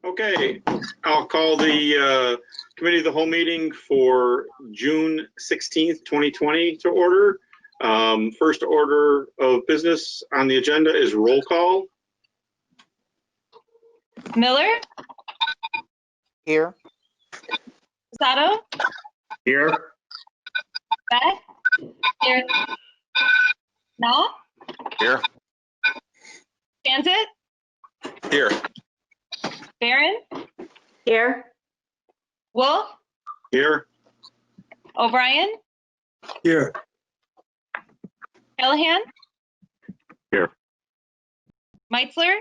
Okay, I'll call the Committee of the Whole meeting for June 16th, 2020 to order. First order of business on the agenda is roll call. Miller? Here. Sato? Here. Beck? Here. Knopf? Here. Transit? Here. Barron? Here. Wolf? Here. O'Brien? Here. Callahan? Here. Meitzler?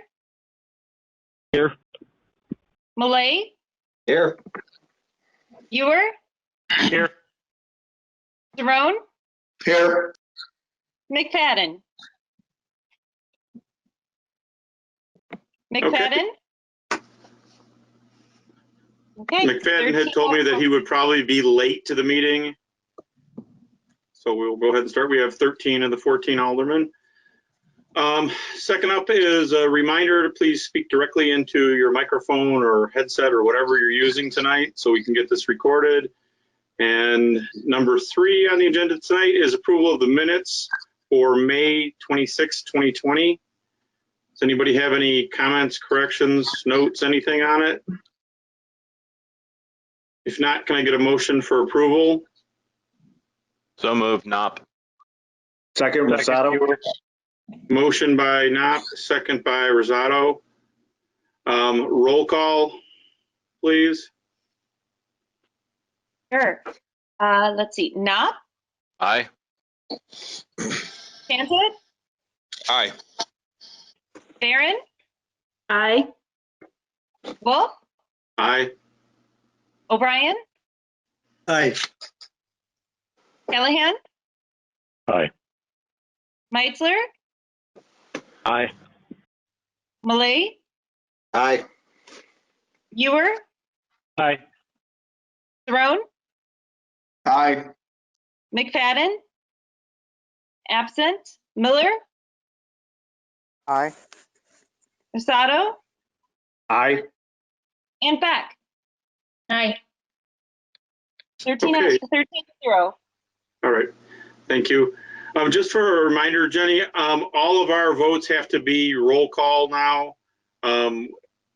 Here. Millay? Here. Ewer? Here. Jerome? Here. McFadden? McFadden? Okay. McFadden had told me that he would probably be late to the meeting. So we'll go ahead and start. We have 13 of the 14 aldermen. Second up is a reminder to please speak directly into your microphone or headset or whatever you're using tonight so we can get this recorded. And number 3 on the agenda tonight is approval of the minutes for May 26, 2020. Does anybody have any comments, corrections, notes, anything on it? If not, can I get a motion for approval? So moved, Knopf. Second, Rosato. Motion by Knopf, second by Rosato. Roll call, please. Sure. Let's see. Knopf? Aye. Transit? Aye. Barron? Aye. Wolf? Aye. O'Brien? Aye. Callahan? Aye. Meitzler? Aye. Millay? Aye. Ewer? Aye. Throne? Aye. McFadden? Absent? Miller? Aye. Rosato? Aye. And Beck? Aye. 13 Okay. 13-0. All right, thank you. Just for a reminder, Jenny, all of our votes have to be roll call now.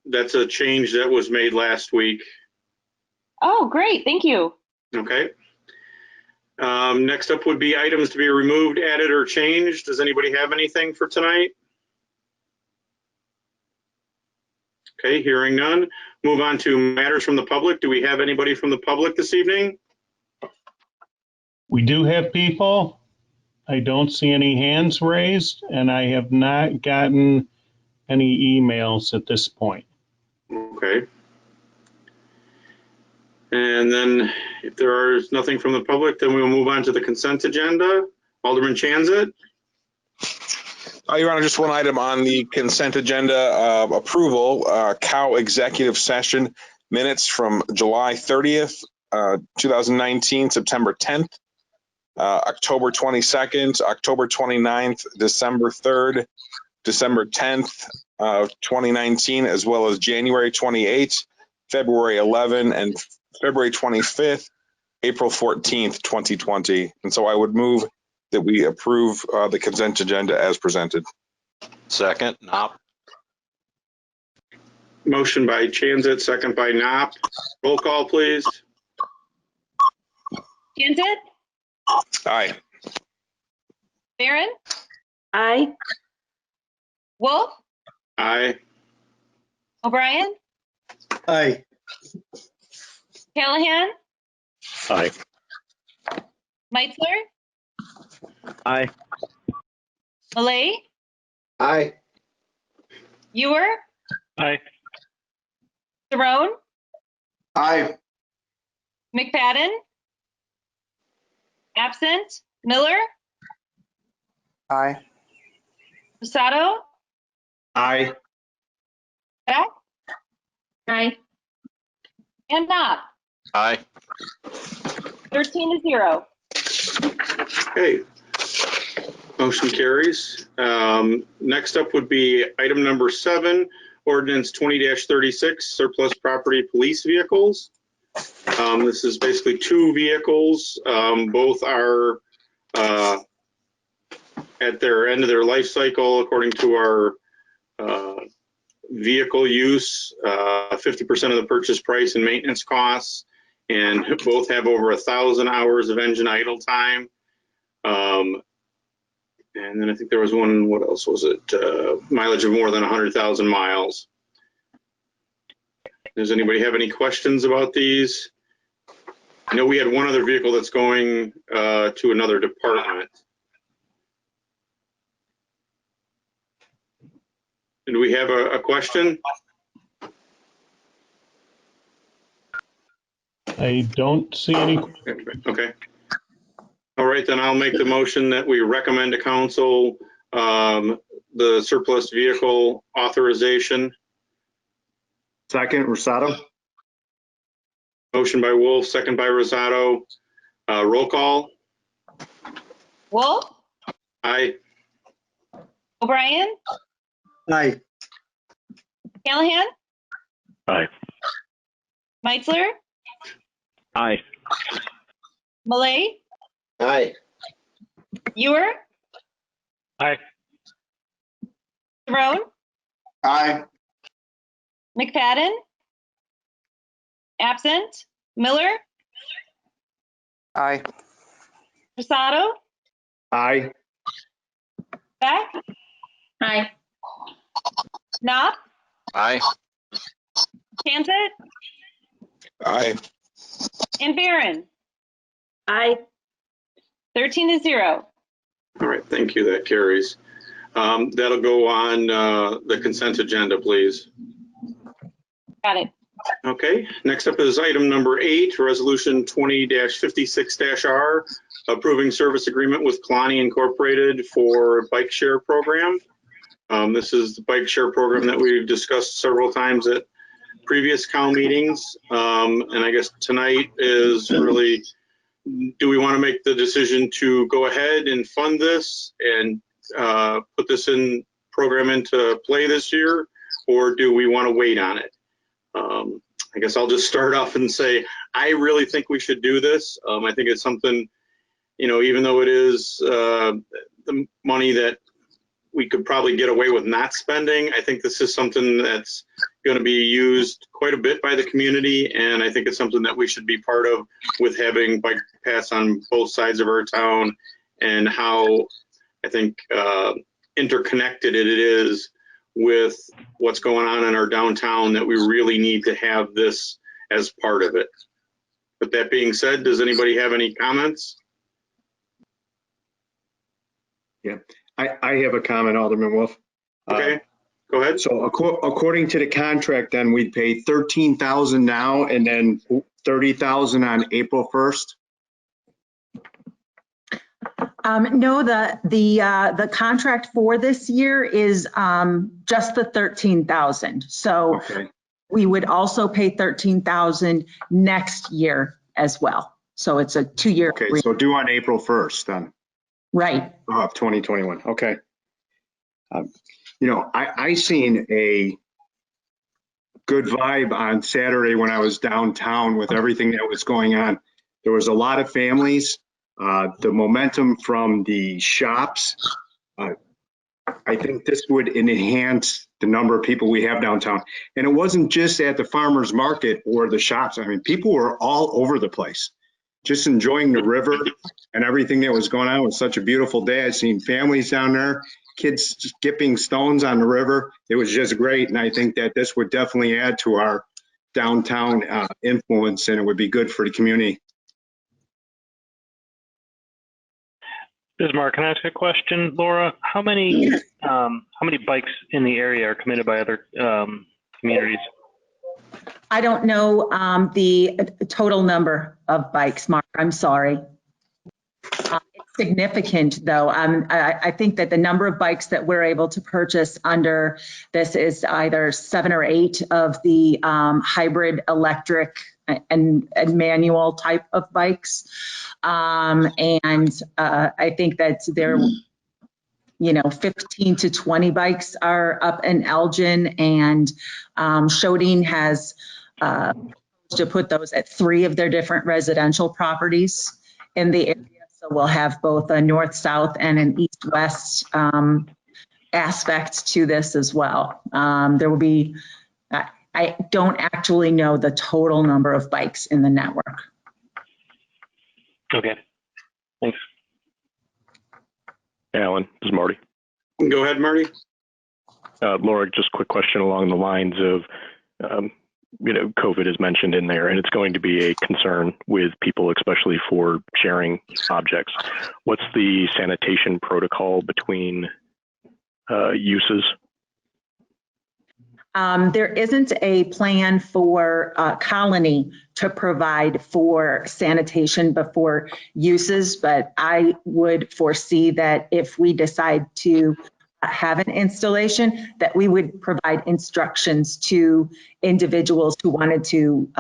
That's a change that was made last week. Oh, great. Thank you. Okay. Next up would be items to be removed, added, or changed. Does anybody have anything for tonight? Okay, hearing none. Move on to matters from the public. Do we have anybody from the public this evening? We do have people. I don't see any hands raised, and I have not gotten any emails at this point. Okay. And then if there is nothing from the public, then we'll move on to the consent agenda. Alderman Chanzit. Your Honor, just one item on the consent agenda, approval, COW executive session minutes from July 30th, 2019, September 10th, October 22nd, October 29th, December 3rd, December 10th, 2019, as well as January 28th, February 11, and February 25th, April 14th, 2020. And so I would move that we approve the consent agenda as presented. Second, Knopf. Motion by Chanzit, second by Knopf. Roll call, please. Transit? Aye. Barron? Aye. Wolf? Aye. O'Brien? Aye. Callahan? Aye. Meitzler? Aye. Millay? Aye. Ewer? Aye. Throne? Aye. McFadden? Absent? Miller? Aye. Rosato? Aye. Beck? Aye. And Knopf? Aye. 13-0. Okay. Motion carries. Next up would be item number 7, ordinance 20-36, surplus property police vehicles. This is basically two vehicles. Both are at their end of their life cycle, according to our vehicle use, 50% of the purchase price and maintenance costs, and both have over 1,000 hours of engine idle time. And then I think there was one, what else was it? Mileage of more than 100,000 miles. Does anybody have any questions about these? I know we had one other vehicle that's going to another department. Do we have a question? I don't see any. Okay. All right, then I'll make the motion that we recommend to council the surplus vehicle authorization. Second, Rosato. Motion by Wolf, second by Rosato. Roll call. Wolf, Aye. O'Brien, Aye. Callahan, Aye. Meitzler, Aye. Malay, Aye. Ewer, Aye. Jerome, Aye. McFadden, absent, Miller, Aye. Rosato, Aye. Beck, Aye. Knopf, Aye. Cantor, Aye. and Barron. Aye. 13-0. All right, thank you. That carries. That'll go on the consent agenda, please. Got it. Okay, next up is item number 8, resolution 20-56-R, approving service agreement with Kalani Incorporated for bike share program. This is the bike share program that we've discussed several times at previous COW meetings. And I guess tonight is really, do we want to make the decision to go ahead and fund this and put this program into play this year, or do we want to wait on it? I guess I'll just start off and say, I really think we should do this. I think it's something, you know, even though it is the money that we could probably get away with not spending, I think this is something that's going to be used quite a bit by the community, and I think it's something that we should be part of, with having bike paths on both sides of our town, and how I think interconnected it is with what's going on in our downtown, that we really need to have this as part of it. With that being said, does anybody have any comments? Yeah, I have a comment, Alderman Wolf. Okay, go ahead. So according to the contract, then we'd pay $13,000 now and then $30,000 on April 1st. No, the contract for this year is just the 13,000. So Okay. we would also pay 13,000 next year as well. So it's a 2-year. Okay, so due on April 1st then. Right. Of 2021. Okay. You know, I seen a good vibe on Saturday when I was downtown with everything that was going on. There was a lot of families. The momentum from the shops. I think this would enhance the number of people we have downtown. And it wasn't just at the farmers market or the shops. I mean, people were all over the place, just enjoying the river and everything that was going on. It was such a beautiful day. I've seen families down there, kids skipping stones on the river. It was just great. And I think that this would definitely add to our downtown influence, and it would be good for the community. This is Mark. Can I ask a question, Laura? How many bikes in the area are committed by other communities? I don't know the total number of bikes, Mark. I'm sorry. It's significant, though. I think that the number of bikes that we're able to purchase under this is either 7 or 8 of the hybrid electric and manual type of bikes. I think that there, 15 to 20 bikes are up in Elgin, and Shodine has to put those at 3 of their different residential properties in the area. So we'll have both a north-south and an east-west aspect to this as well. There will be, I don't actually know the total number of bikes in the network. Okay, thanks. Alan, this is Marty. Go ahead, Marty. Laura, just a quick question along the lines of, COVID is mentioned in there, and it's going to be a concern with people, especially for sharing objects. What's the sanitation protocol between uses? There isn't a plan for Colony to provide for sanitation before uses, but I would foresee that if we decide to have an installation, that we would provide instructions to individuals who wanted to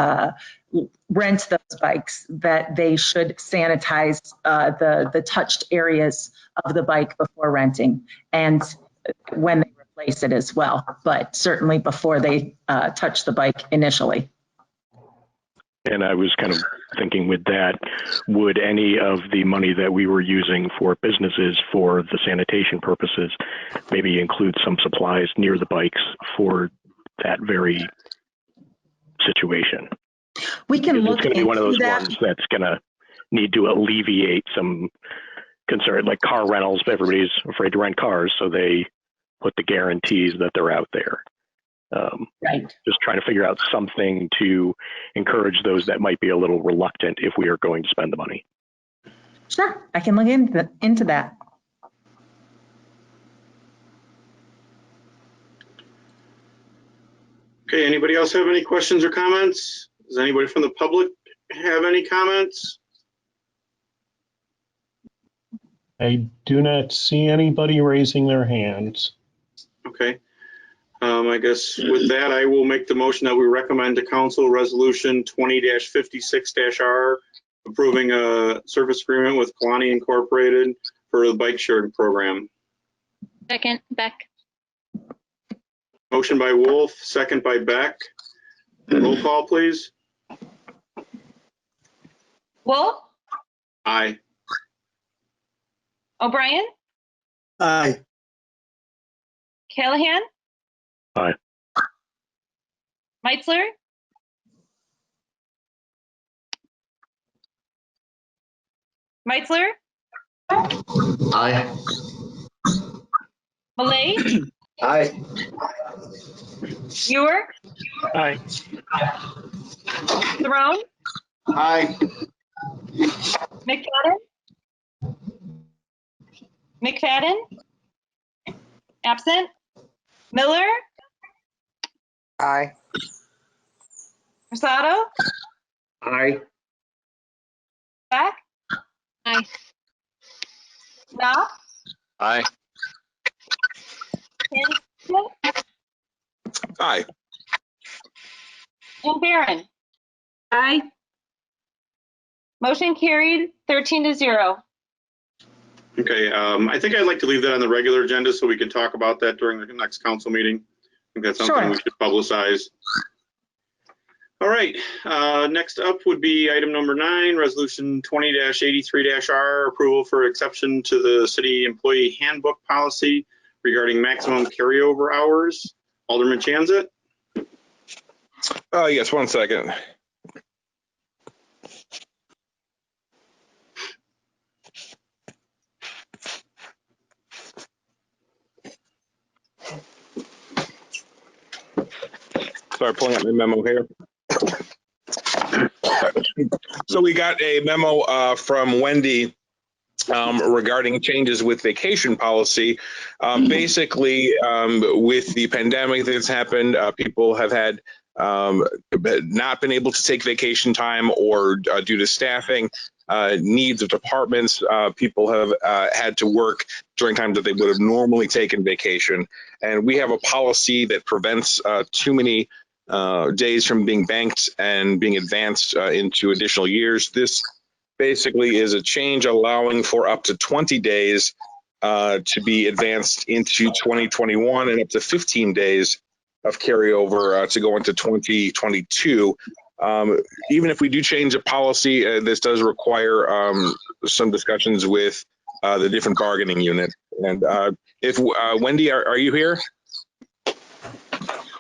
rent those bikes, that they should sanitize the touched areas of the bike before renting and when they replace it as well, but certainly before they touch the bike initially. And I was kind of thinking with that, would any of the money that we were using for businesses for the sanitation purposes maybe include some supplies near the bikes for that very situation? We can look it's going to be one of those into that. ones that's going to need to alleviate some concern, like car rentals. Everybody's afraid to rent cars, so they put the guarantees that they're out there. Right. Just trying to figure out something to encourage those that might be a little reluctant if we are going to spend the money. Sure, I can look into that. Okay, anybody else have any questions or comments? Does anybody from the public have any comments? I do not see anybody raising their hands. Okay. I guess with that, I will make the motion that we recommend to council resolution 20-56-R approving a service agreement with Kalani Incorporated for the bike sharing program. Second, Beck. Motion by Wolf, second by Beck. Roll call, please. Wolf, Aye. O'Brien, Aye. Callahan. Aye. Meitzler. Meitzler, Aye. Malay, Aye. Ewer, Aye. Theron, Aye. McFadden. McFadden. Absent. Miller, Aye. Rosado, Aye. Beck, Aye. Knopf, Aye. Hanson, Aye. and Barron. Aye. Motion carried 13-0. Okay, I think I'd like to leave that on the regular agenda so we can talk about that during the next council meeting. I think that's something Sure. we should publicize. All right, next up would be item number 9, resolution 20-83-R, approval for exception to the city employee handbook policy regarding maximum carryover hours. Alderman Chanzit? Yes, 1 second. Sorry, pulling up my memo here. So we got a memo from Wendy regarding changes with vacation policy. Basically, with the pandemic that's happened, people have had not been able to take vacation time, or due to staffing needs of departments, people have had to work during times that they would have normally taken vacation. And we have a policy that prevents too many days from being banked and being advanced into additional years. This basically is a change allowing for up to 20 days to be advanced into 2021 and up to 15 days of carryover to go into 2022. Even if we do change a policy, this does require some discussions with the different bargaining unit. And if Wendy, are you here?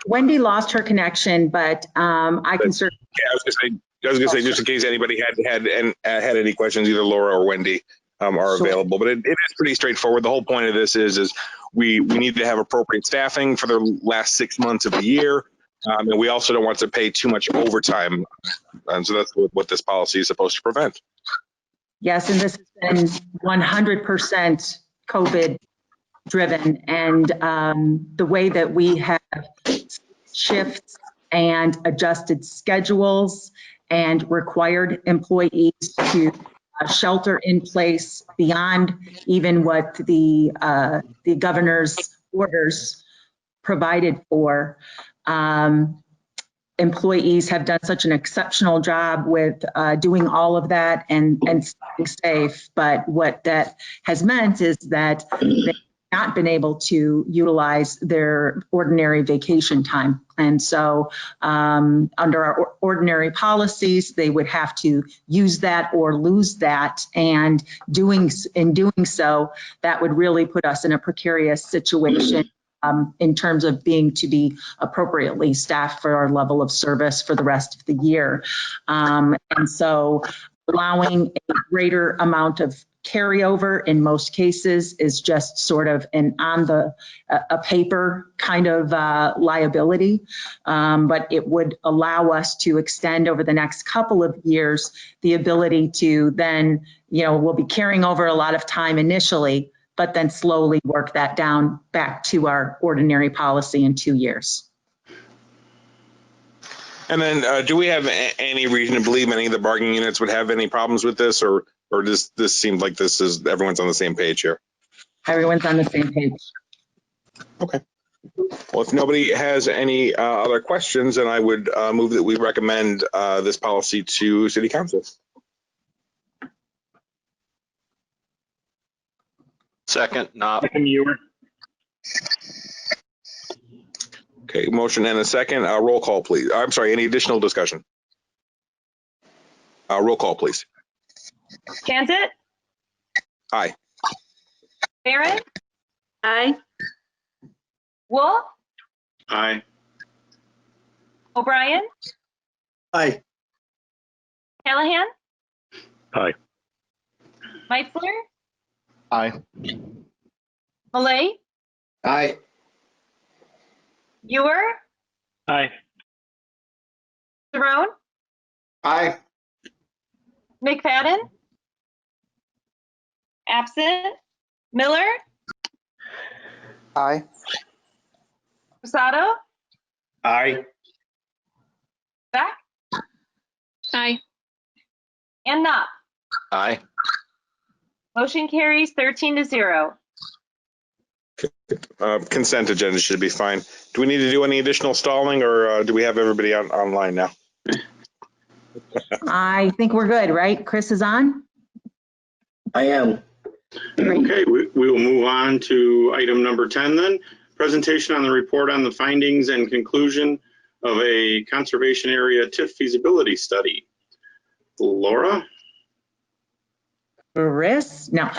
Wendy lost her connection, but I can certainly. Yeah, I was gonna say just in case anybody had any questions, either Laura or Wendy are Sure. available. But it is pretty straightforward. The whole point of this is we need to have appropriate staffing for the last 6 months of the year, and we also don't want to pay too much overtime. And so that's what this policy is supposed to prevent. Yes, and this has been 100% COVID driven, and the way that we have shifts and adjusted schedules and required employees to shelter in place beyond even what the governor's orders provided for. Employees have done such an exceptional job with doing all of that and staying safe. But what that has meant is that they've not been able to utilize their ordinary vacation time. And so under our ordinary policies, they would have to use that or lose that. And in doing so, that would really put us in a precarious situation in terms of being to be appropriately staffed for our level of service for the rest of the year. And so allowing a greater amount of carryover in most cases is just sort of a paper kind of liability, but it would allow us to extend over the next couple of years the ability to then, we'll be carrying over a lot of time initially, but then slowly work that down back to our ordinary policy in 2 years. And then do we have any reason to believe any of the bargaining units would have any problems with this, or does this seem like everyone's on the same page here? Everyone's on the same page. Okay. Well, if nobody has any other questions, then I would move that we recommend this policy to City Council. Second, Knopp. Second, Ewer. Okay, motion and a second. Roll call, please. I'm sorry, any additional discussion? Roll call, please. Kansas, Aye. Barron, Aye. Wolf, Aye. O'Brien, Aye. Callahan, Aye. Meitzler, Aye. Malay, Aye. Ewer, Aye. Cerrone, Aye. McFadden, absent, Miller, Aye. Rosado, Aye. Beck, Aye. and Knopp. Aye. Motion carries 13-0. Consent agenda should be fine. Do we need to do any additional stalling, or do we have everybody online now? I think we're good, right? Chris is on? I am. Okay, we will move on to item number 10 then. Presentation on the report on the findings and conclusion of a conservation area TIF feasibility study. Laura? Chris? No.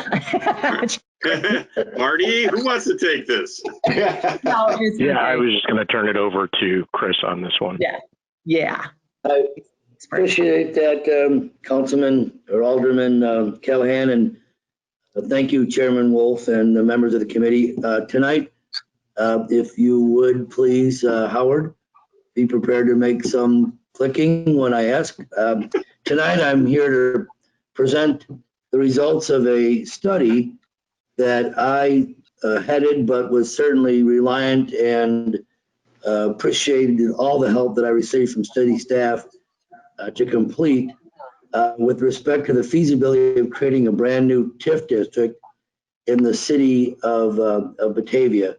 Marty, who wants to take this? No, it's Yeah, I okay. was just going to turn it over to Chris on this one. Yeah. I appreciate that, Councilman or Alderman Callahan, and thank you, Chairman Wolf, and the members of the committee. Tonight, if you would please, Howard, be prepared to make some clicking when I ask. Tonight, I'm here to present the results of a study that I headed, but was certainly reliant and appreciated all the help that I received from city staff to complete with respect to the feasibility of creating a brand new TIF district in the city of Batavia.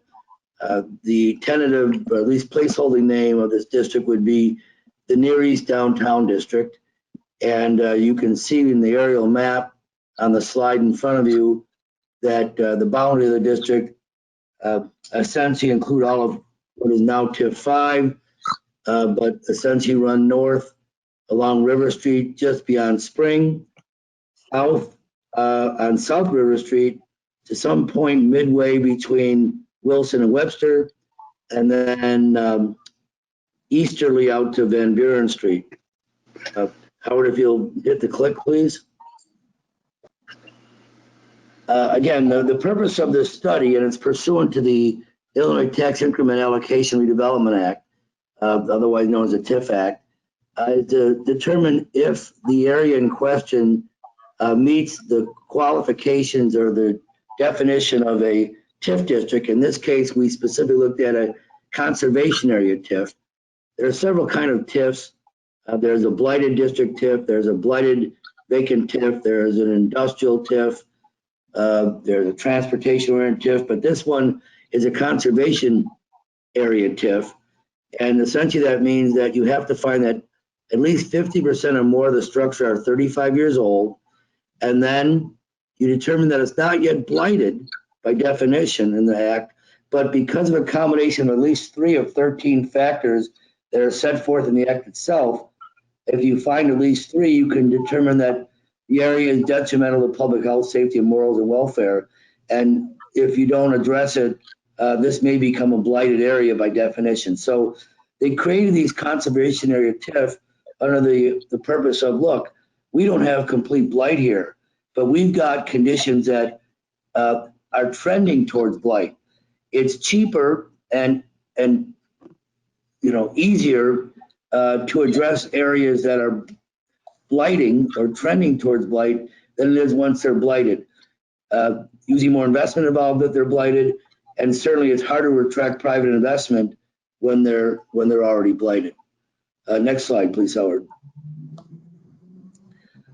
The tentative, or at least placeholding name of this district would be the Near East Downtown District. And you can see in the aerial map on the slide in front of you that the boundary of the district essentially include all of what is now TIF 5, but essentially run north along River Street just beyond Spring, south on South River Street to some point midway between Wilson and Webster, and then easterly out to Van Buren Street. Howard, if you'll hit the click, please. Again, the purpose of this study, and it's pursuant to the Illinois Tax Increment Allocation Redevelopment Act, otherwise known as the TIF Act, is to determine if the area in question meets the qualifications or the definition of a TIF district. In this case, we specifically looked at a conservation area TIF. There are several kinds of TIFs. There's a blighted district TIF, there's a blighted vacant TIF, there's an industrial TIF, there's a transportation oriented TIF, but this one is a conservation area TIF. And essentially that means that you have to find that at least 50% or more of the structure are 35 years old. And then you determine that it's not yet blighted by definition in the act, but because of a combination of at least 3 of 13 factors that are set forth in the act itself, if you find at least 3, you can determine that the area is detrimental to public health, safety, and morals and welfare. And if you don't address it, this may become a blighted area by definition. So they created these conservation area TIF under the purpose of, look, we don't have complete blight here, but we've got conditions that are trending towards blight. It's cheaper and easier to address areas that are blighting or trending towards blight than it is once they're blighted. Usually more investment involved if they're blighted, and certainly it's harder to attract private investment when they're already blighted. Next slide, please, Howard.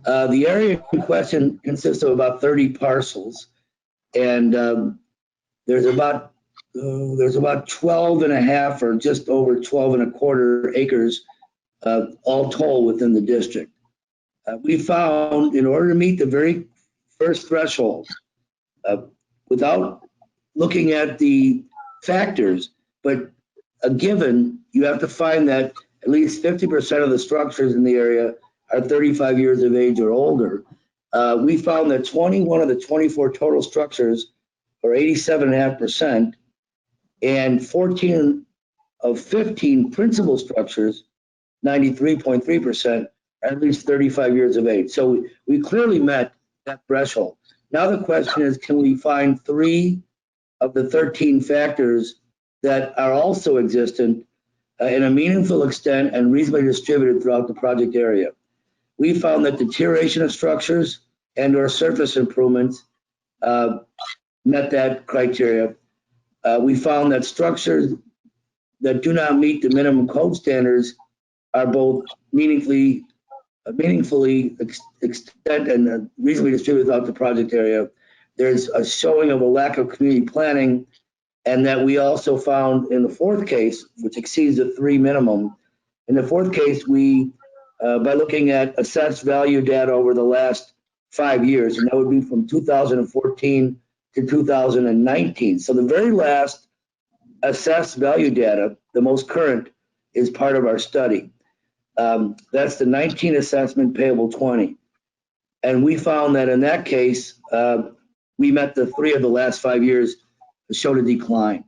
The area in question consists of about 30 parcels, and there's about 12 and a half or just over 12 and a quarter acres all told within the district. We found in order to meet the very first threshold, without looking at the factors, but a given, you have to find that at least 50% of the structures in the area are 35 years of age or older. We found that 21 of the 24 total structures are 87.5%, and 14 of 15 principal structures, 93.3%, are at least 35 years of age. So we clearly met that threshold. Now the question is, can we find 3 of the 13 factors that are also existent in a meaningful extent and reasonably distributed throughout the project area? We found that deterioration of structures and or surface improvements met that criteria. We found that structures that do not meet the minimum code standards are both meaningfully extent and reasonably distributed throughout the project area. There's a showing of a lack of community planning, and that we also found in the fourth case, which exceeds the 3 minimum. In the fourth case, we, by looking at assessed value data over the last 5 years, and that would be from 2014 to 2019. So the very last assessed value data, the most current, is part of our study. That's the 19 assessment payable 20. And we found that in that case, we met the 3 of the last 5 years that showed a decline.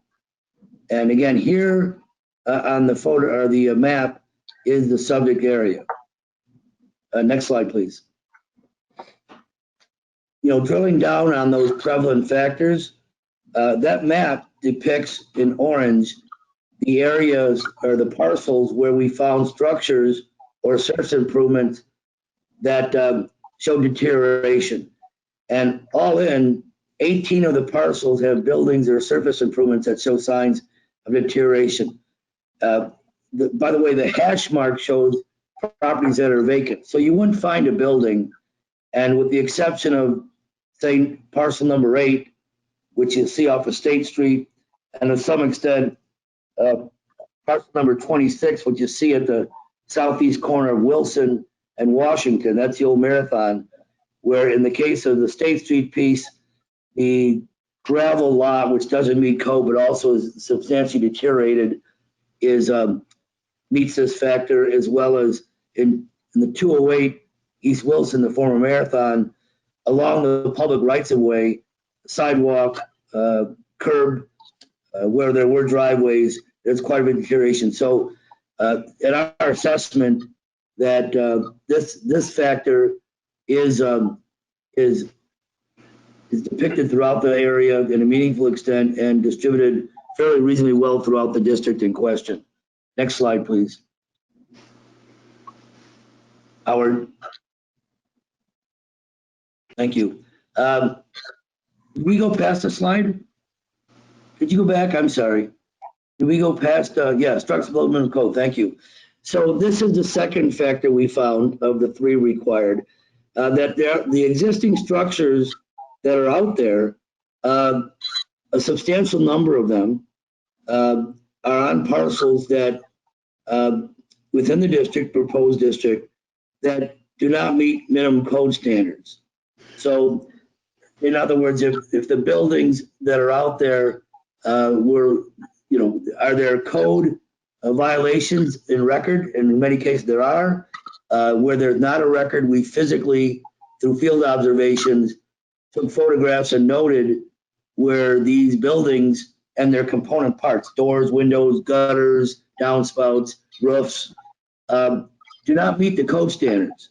And again, here on the photo or the map is the subject area. Next slide, please. Drilling down on those prevalent factors, that map depicts in orange the areas or the parcels where we found structures or surface improvements that show deterioration. And all in, 18 of the parcels have buildings or surface improvements that show signs of deterioration. By the way, the hash mark shows properties that are vacant. So you wouldn't find a building, and with the exception of, say, parcel number 8, which you see off of State Street, and to some extent, parcel number 26, which you see at the southeast corner of Wilson and Washington, that's the old Marathon, where in the case of the State Street piece, the gravel lot, which doesn't meet code, but also is substantially deteriorated, meets this factor, as well as in the 208 East Wilson, the former Marathon, along the public rights of way, sidewalk, curb, where there were driveways, there's quite a bit of deterioration. So in our assessment, that this factor is depicted throughout the area in a meaningful extent and distributed fairly reasonably well throughout the district in question. Next slide, please. Howard. Thank you. Did we go past the slide? Could you go back? I'm sorry. Did we go past, yeah, structural development code, thank you. So this is the second factor we found of the 3 required, that the existing structures that are out there, a substantial number of them are on parcels that within the district, proposed district, that do not meet minimum code standards. So in other words, if the buildings that are out there are there code violations in record? And in many cases there are. Where there's not a record, we physically, through field observations, took photographs and noted where these buildings and their component parts, doors, windows, gutters, downspouts, roofs, do not meet the code standards.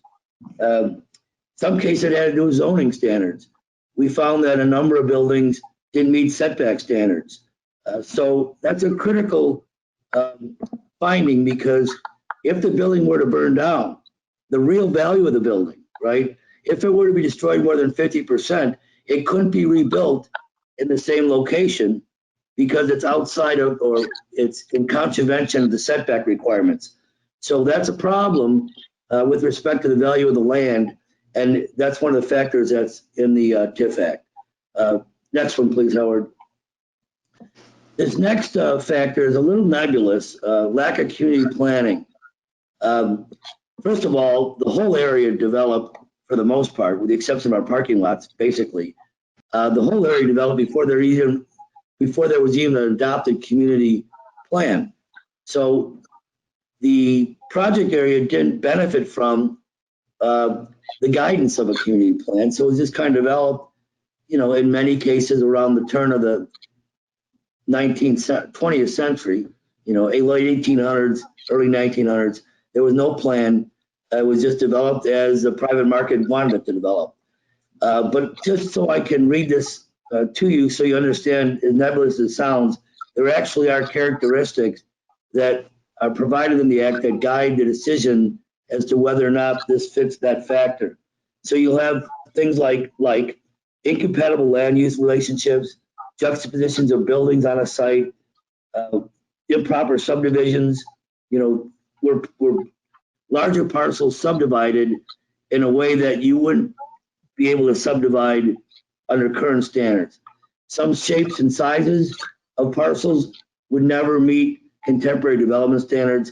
Some cases it had to do with zoning standards. We found that a number of buildings didn't meet setback standards. So that's a critical finding, because if the building were to burn down, the real value of the building, right? If it were to be destroyed more than 50%, it couldn't be rebuilt in the same location because it's outside of, or it's in contravention of the setback requirements. So that's a problem with respect to the value of the land. And that's one of the factors that's in the TIF Act. Next one, please, Howard. This next factor is a little nebulous, lack of community planning. First of all, the whole area developed, for the most part, with the exception of our parking lots, basically, the whole area developed before there was even an adopted community plan. So the project area didn't benefit from the guidance of a community plan. So it was just kind of developed, in many cases around the turn of the 20th century, late 1800s, early 1900s. There was no plan. It was just developed as the private market wanted it to develop. But just so I can read this to you so you understand, as nebulous as it sounds, there actually are characteristics that are provided in the Act that guide the decision as to whether or not this fits that factor. So you'll have things like incompatible land use relationships, juxtapositions of buildings on a site, improper subdivisions, where larger parcels subdivided in a way that you wouldn't be able to subdivide under current standards. Some shapes and sizes of parcels would never meet contemporary development standards,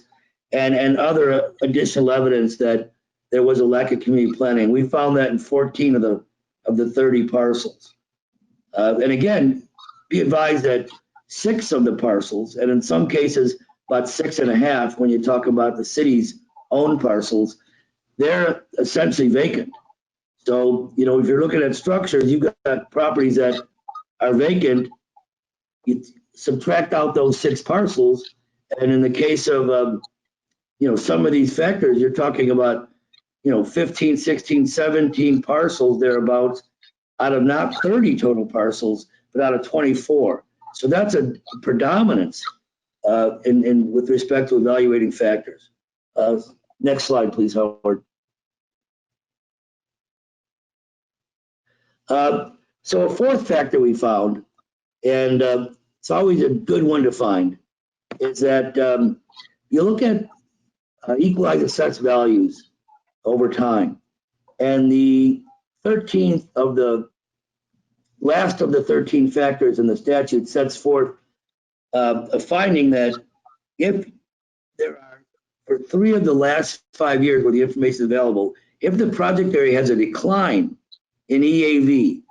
and other additional evidence that there was a lack of community planning. We found that in 14 of the 30 parcels. And again, be advised that 6 of the parcels, and in some cases about 6.5, when you talk about the city's own parcels, they're essentially vacant. So, if you're looking at structures, you've got properties that are vacant, you subtract out those 6 parcels, and in the case of, some of these factors, you're talking about, 15, 16, 17 parcels thereabouts out of not 30 total parcels, but out of 24. So that's a predominance with respect to evaluating factors. Next slide, please, Howard. So a fourth factor we found, and it's always a good one to find, is that you look at equalized assessed values over time, and the 13th of the last of the 13 factors in the statute sets forth a finding that if there are, for 3 of the last 5 years where the information is available, if the project area has a decline in EAV,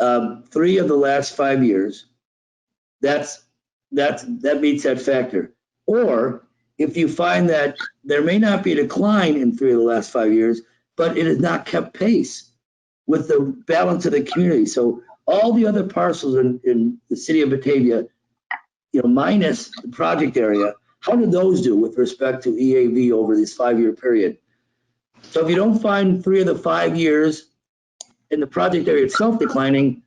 3 of the last 5 years, that meets that factor. Or if you find that there may not be a decline in 3 of the last 5 years, but it has not kept pace with the balance of the community. So all the other parcels in the city of Batavia, minus the project area, how did those do with respect to EAV over this 5-year period? So if you don't find 3 of the 5 years in the project area itself declining,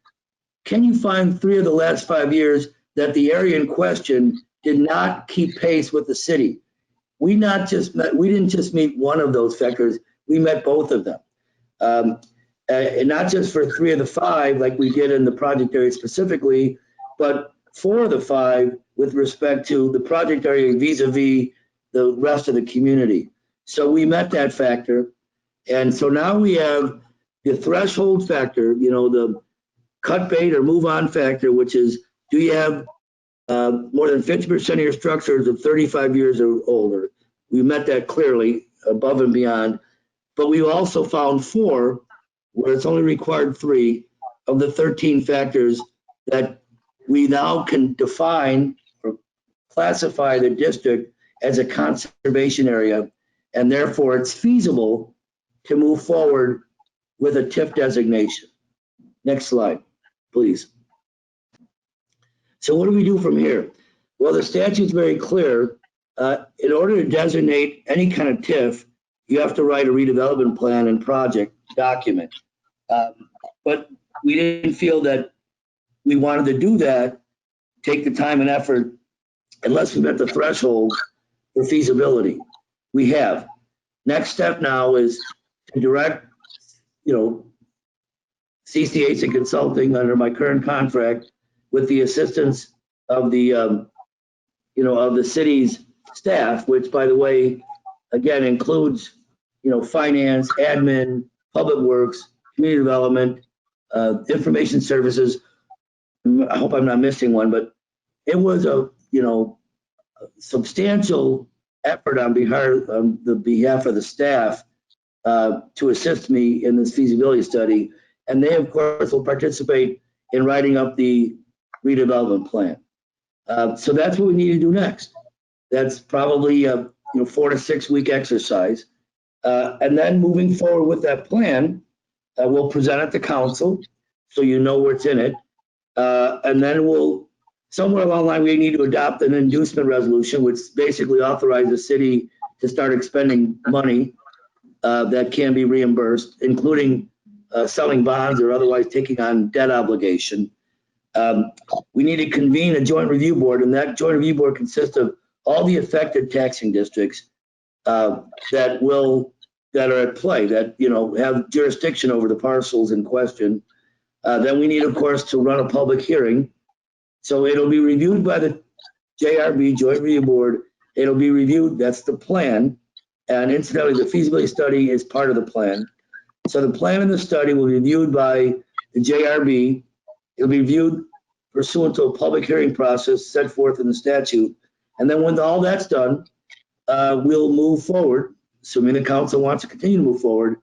can you find 3 of the last 5 years that the area in question did not keep pace with the city? We didn't just meet one of those factors, we met both of them. And not just for 3 of the 5 like we did in the project area specifically, but 4 of the 5 with respect to the project area vis-a-vis the rest of the community. So we met that factor. And so now we have the threshold factor, the cut bait or move on factor, which is, do you have more than 50% of your structures of 35 years or older? We met that clearly above and beyond. But we also found 4, where it's only required 3 of the 13 factors that we now can define or classify the district as a conservation area, and therefore it's feasible to move forward with a TIF designation. Next slide, please. So what do we do from here? Well, the statute's very clear. In order to designate any kind of TIF, you have to write a redevelopment plan and project document. But we didn't feel that we wanted to do that, take the time and effort, unless we met the threshold for feasibility. We have. Next step now is to direct, CCH and Consulting under my current contract with the assistance of the, of the city's staff, which, by the way, again, includes, finance, admin, public works, community development, information services. I hope I'm not missing one, but it was a, substantial effort on the behalf of the staff to assist me in this feasibility study. And they, of course, will participate in writing up the redevelopment plan. So that's what we need to do next. That's probably a 4 to 6 week exercise. And then moving forward with that plan, we'll present it to council so you know what's in it. And then somewhere along the line, we need to adopt an inducement resolution, which basically authorizes the city to start expending money that can be reimbursed, including selling bonds or otherwise taking on debt obligation. We need to convene a joint review board, and that joint review board consists of all the affected taxing districts that are at play, that have jurisdiction over the parcels in question. Then we need, of course, to run a public hearing. So it'll be reviewed by the JRB, Joint Review Board. It'll be reviewed, that's the plan. And incidentally, the feasibility study is part of the plan. So the plan and the study will be reviewed by the JRB. It'll be reviewed pursuant to a public hearing process set forth in the statute. And then when all that's done, we'll move forward, assuming the council wants to continue to move forward,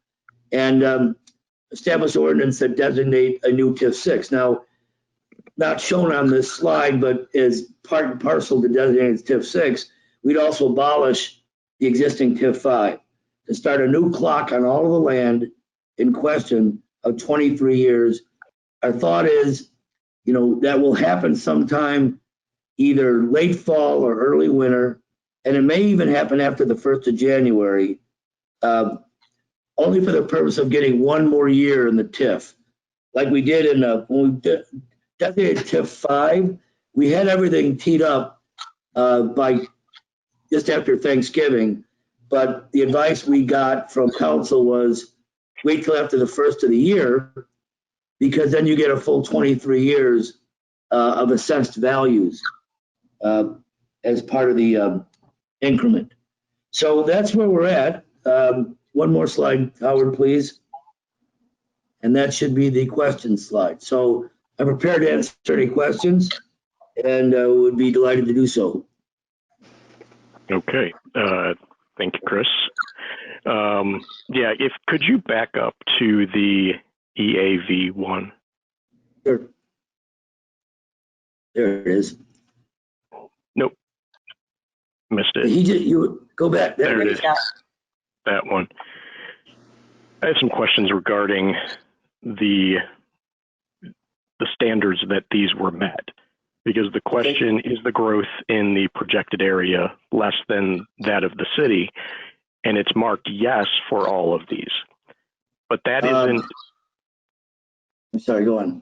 and establish ordinance that designate a new TIF 6. Now, not shown on this slide, but as part and parcel to designate TIF 6, we'd also abolish the existing TIF 5 to start a new clock on all of the land in question of 23 years. Our thought is, that will happen sometime either late fall or early winter, and it may even happen after the 1st of January, only for the purpose of getting one more year in the TIF. Like we did when we designated TIF 5, we had everything teed up by just after Thanksgiving, but the advice we got from council was wait till after the 1st of the year, because then you get a full 23 years of assessed values as part of the increment. So that's where we're at. One more slide, Howard, please. And that should be the question slide. So I'm prepared to answer any questions and would be delighted to do so. Okay. Thank you, Chris. Could you back up to the EAV one? Sure. There it is. Nope. Missed it. You go back. There it is. That one. I have some questions regarding the standards that these were met, because the question is the growth in the projected area less than that of the city, and it's marked yes for all of these. But that isn't. I'm sorry, go on.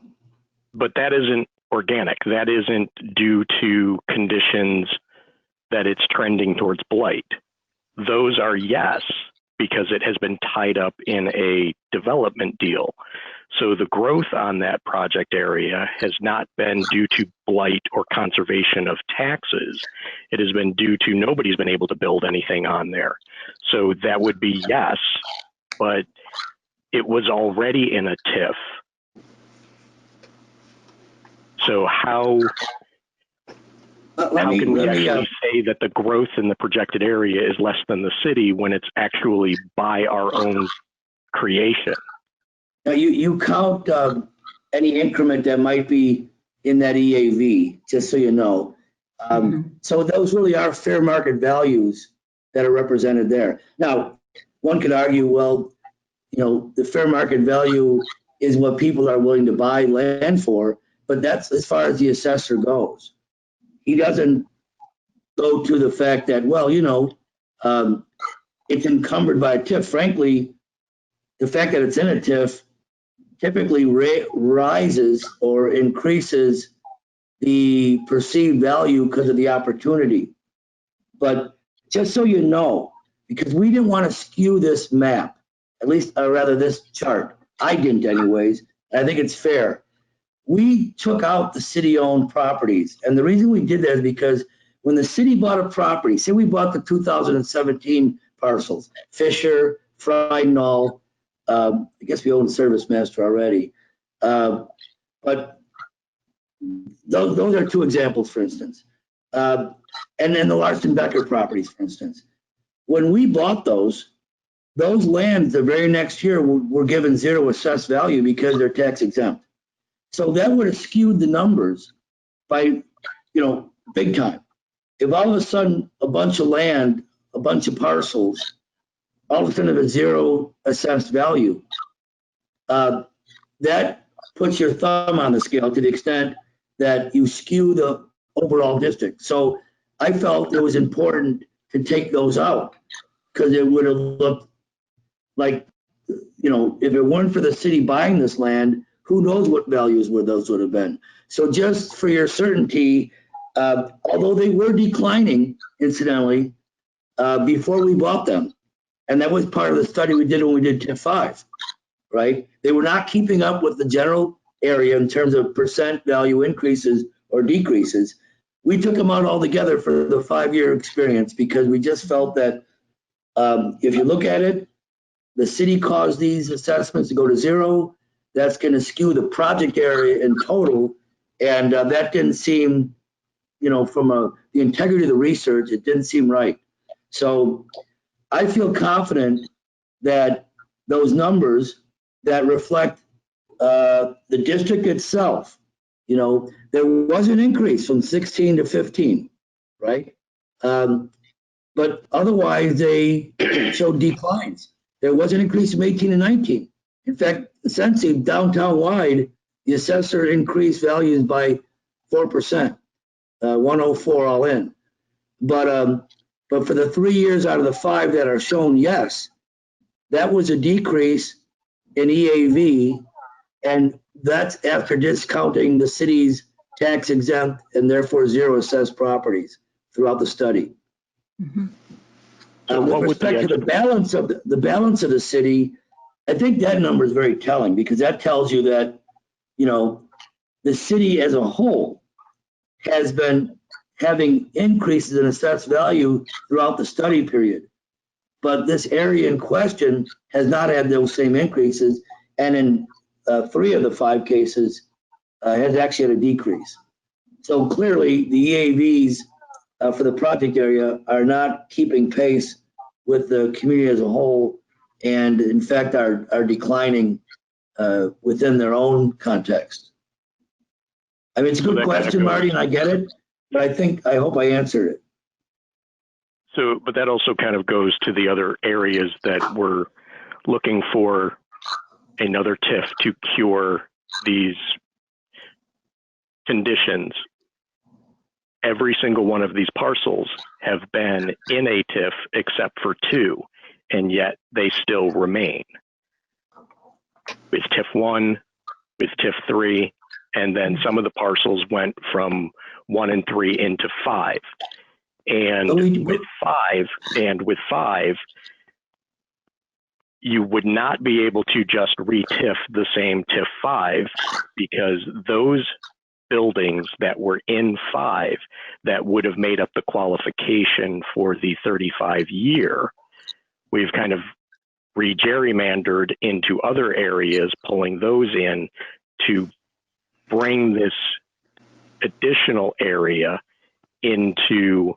But that isn't organic. That isn't due to conditions that it's trending towards blight. Those are yes, because it has been tied up in a development deal. So the growth on that project area has not been due to blight or conservation of taxes. It has been due to nobody's been able to build anything on there. So that would be yes, but it was already in a TIF. So how can we actually say that the growth in the projected area is less than the city when it's actually by our own creation? Now you count any increment that might be in that EAV, just so you know. So those really are fair market values that are represented there. Now, one could argue, well, you know, the fair market value is what people are willing to buy land for, but that's as far as the assessor goes. He doesn't go to the fact that, well, you know, it's encumbered by a TIF. Frankly, the fact that it's in a TIF typically rises or increases the perceived value because of the opportunity. But just so you know, because we didn't want to skew this map, at least, or rather this chart. I didn't anyways. I think it's fair. We took out the city-owned properties. And the reason we did that is because when the city bought a property, say we bought the 2017 parcels, Fisher, Fridenall, I guess we own Service Master already. But those are two examples, for instance. And then the Larson Becker properties, for instance. When we bought those lands the very next year were given zero assessed value because they're tax exempt. So that would have skewed the numbers by, you know, big time. If all of a sudden a bunch of land, a bunch of parcels, all of a sudden have a zero assessed value, that puts your thumb on the scale to the extent that you skew the overall district. So I felt it was important to take those out because it would have looked like, you know, if it weren't for the city buying this land, who knows what values those would have been. So just for your certainty, although they were declining, incidentally, before we bought them, and that was part of the study we did when we did TIF 5, right? They were not keeping up with the general area in terms of percent value increases or decreases. We took them out altogether for the 5-year experience because we just felt that if you look at it, the city caused these assessments to go to zero. That's going to skew the project area in total. And that didn't seem, you know, from the integrity of the research, it didn't seem right. So I feel confident that those numbers that reflect the district itself, you know, there was an increase from 16 to 15, right? But otherwise they showed declines. There was an increase from 18 to 19. In fact, essentially downtown wide, the assessor increased values by 4%, 104 all in. But for the 3 years out of the 5 that are shown, yes, that was a decrease in EAV, and that's after discounting the city's tax exempt and therefore zero assessed properties throughout the study. With respect to the balance of the city, I think that number is very telling because that tells you that, you know, the city as a whole has been having increases in assessed value throughout the study period. But this area in question has not had those same increases, and in 3 of the 5 cases has actually had a decrease. So clearly the EAVs for the project area are not keeping pace with the community as a whole, and in fact are declining within their own context. I mean, it's a So good that kinda question, goes- Marty, and I get it, but I hope I answered it. So, but that also kind of goes to the other areas that we're looking for another TIF to cure these conditions. Every single one of these parcels have been in a TIF except for 2, and yet they still remain. With TIF 1, with TIF 3, and then some of the parcels went from 1 and 3 into 5. And with five, you would not be able to just re-TIF the same TIF 5, because those buildings that were in 5 that would have made up the qualification for the 35-year, we've kind of re-gerrymandered into other areas, pulling those in to bring this additional area into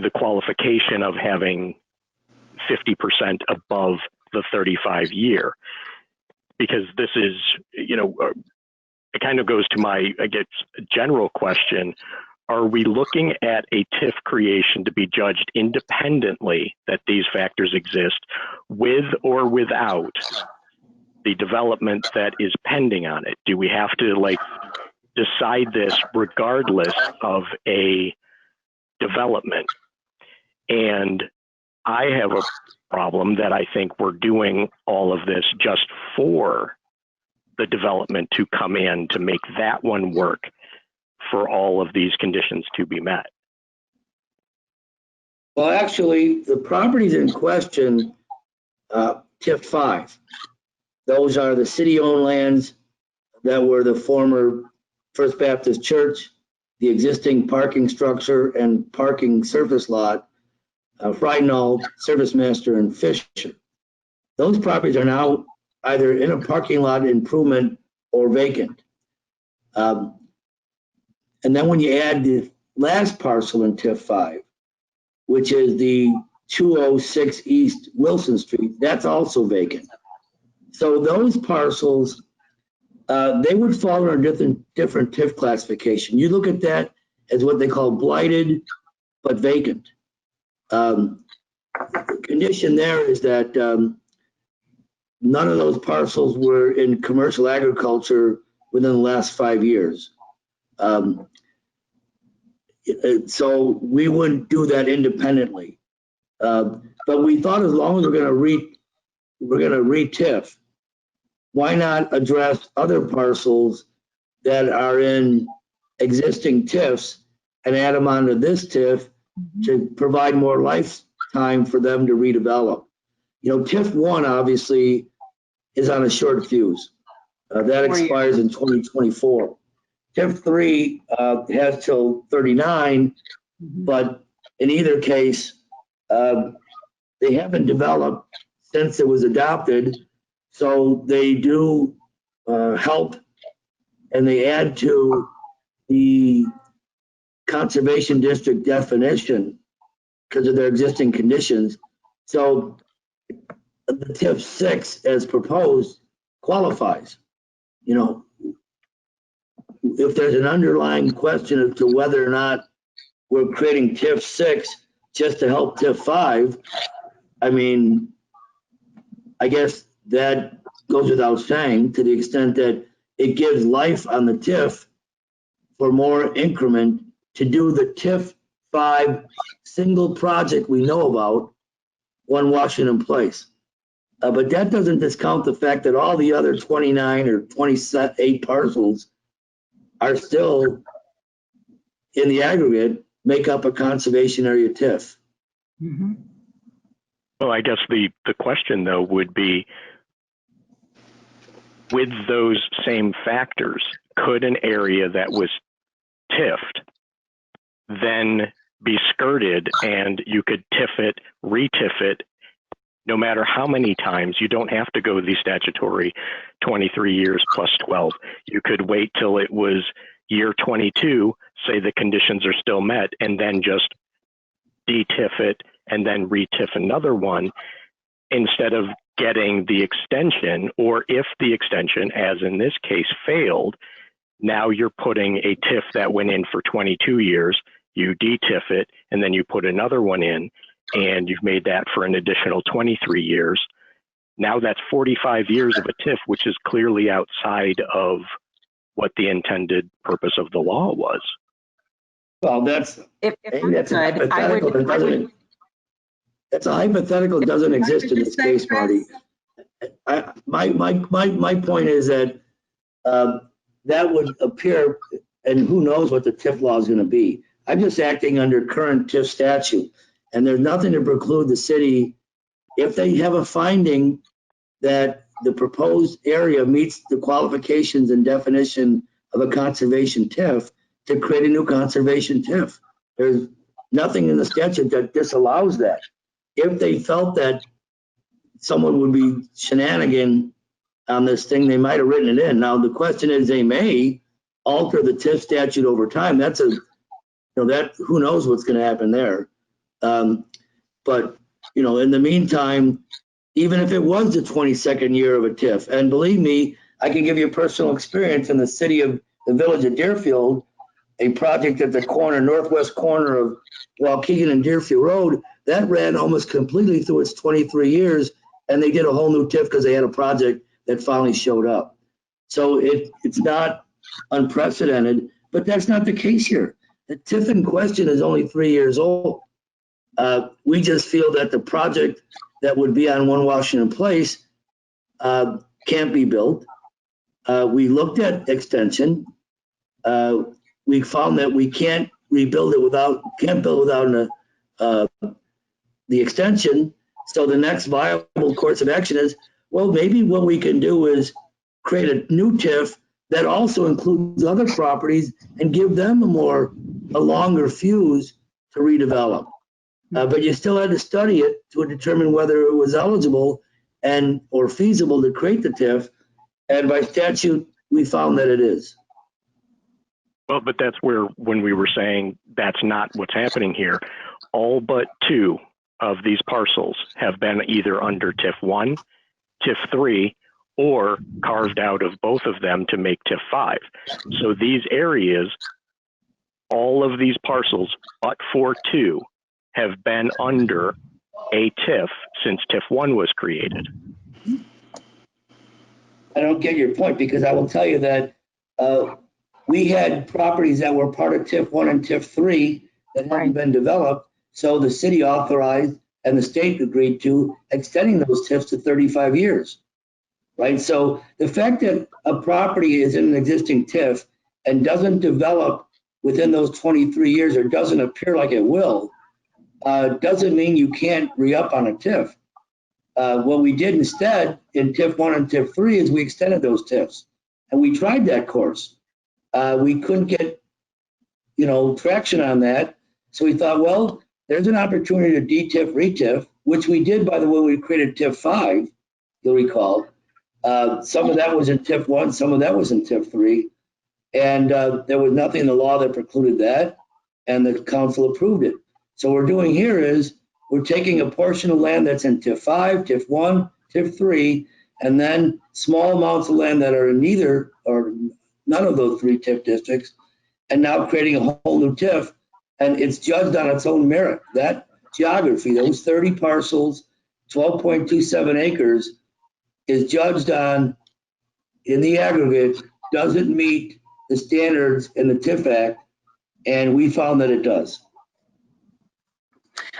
the qualification of having 50% above the 35-year. Because this is, it kind of goes to my, I guess, general question. Are we looking at a TIF creation to be judged independently that these factors exist, with or without the development that is pending on it? Do we have to decide this regardless of a development? And I have a problem that I think we're doing all of this just for the development to come in to make that one work for all of these conditions to be met. Well, actually, the properties in question, TIF 5, those are the city-owned lands that were the former First Baptist Church, the existing parking structure and parking surface lot, Friednall, Service Master, and Fisher. Those properties are now either in a parking lot improvement or vacant. And then when you add the last parcel in TIF 5, which is the 206 East Wilson Street, that's also vacant. So those parcels, they would fall under different TIF classification. You look at that as what they call blighted but vacant. The condition there is that none of those parcels were in commercial agriculture within the last 5 years. So we wouldn't do that independently. But we thought as long as we're going to re-TIF, why not address other parcels that are in existing TIFs and add them onto this TIF to provide more lifetime for them to redevelop. TIF 1 obviously is on a short fuse. That expires in 2024. TIF 3 has till 39, but in either case, they haven't developed since it was adopted. So they do help, and they add to the conservation district definition because of their existing conditions. So the TIF 6 as proposed qualifies. If there's an underlying question as to whether or not we're creating TIF 6 just to help TIF 5, I mean, I guess that goes without saying, to the extent that it gives life on the TIF for more increment to do the TIF 5 single project we know about, One Washington Place. But that doesn't discount the fact that all the other 29 or 28 parcels are still, in the aggregate, make up a conservation area TIF. Well, I guess the question, though, would be, with those same factors, could an area that was TIFed then be skirted and you could TIF it, re-TIF it, no matter how many times? You don't have to go the statutory 23 years plus 12. You could wait till it was year 22, say the conditions are still met, and then just de-TIF it and then re-TIF another one, instead of getting the extension, or if the extension, as in this case, failed, now you're putting a TIF that went in for 22 years, you de-TIF it, and then you put another one in, and you've made that for an additional 23 years. Now that's 45 years of a TIF, which is clearly outside of what the intended purpose of the law was. Well, that's If that's a I could, I hypothetical that doesn't. That's a hypothetical that doesn't exist in this case, Marty. My point is that that would appear, and who knows what the TIF law is going to be. I'm just acting under current TIF statute, and there's nothing to preclude the city, if they have a finding that the proposed area meets the qualifications and definition of a conservation TIF, to create a new conservation TIF. There's nothing in the statute that disallows that. If they felt that someone would be shenanigan on this thing, they might have written it in. Now, the question is, they may alter the TIF statute over time. That's that who knows what's going to happen there. But, in the meantime, even if it was the 22nd year of a TIF, and believe me, I can give you a personal experience in the village of Deerfield, a project at the northwest corner of Waukegan and Deerfield Road, that ran almost completely through its 23 years, and they did a whole new TIF because they had a project that finally showed up. So it's not unprecedented, but that's not the case here. The TIF in question is only 3 years old. We just feel that the project that would be on 1 Washington Place can't be built. We looked at extension. We found that we can't build it without the extension. So the next viable course of action is, well, maybe what we can do is create a new TIF that also includes other properties and give them a longer fuse to redevelop. But you still had to study it to determine whether it was eligible or feasible to create the TIF. And by statute, we found that it is. Well, but that's when we were saying that's not what's happening here. All but 2 of these parcels have been either under TIF 1, TIF 3, or carved out of both of them to make TIF 5. So these areas, all of these parcels, but for 2, have been under a TIF since TIF 1 was created. I don't get your point, because I will tell you that we had properties that were part of TIF 1 and TIF 3 that hadn't been developed. So the city authorized and the state agreed to extending those TIFs to 35 years, right? So the fact that a property is in an existing TIF and doesn't develop within those 23 years or doesn't appear like it will, doesn't mean you can't re-up on a TIF. What we did instead in TIF 1 and TIF 3 is we extended those TIFs, and we tried that course. We couldn't get, traction on that. So we thought, well, there's an opportunity to de-TIF, re-TIF, which we did, by the way, we created TIF 5, you'll recall. Some of that was in TIF 1, some of that was in TIF 3. And there was nothing in the law that precluded that, and the council approved it. So what we're doing here is we're taking a portion of land that's in TIF 5, TIF 1, TIF 3, and then small amounts of land that are in neither or none of those 3 TIF districts, and now creating a whole new TIF, and it's judged on its own merit. That geography, those 30 parcels, 12.27 acres, is judged on, in the aggregate, doesn't meet the standards in the TIF Act, and we found that it does.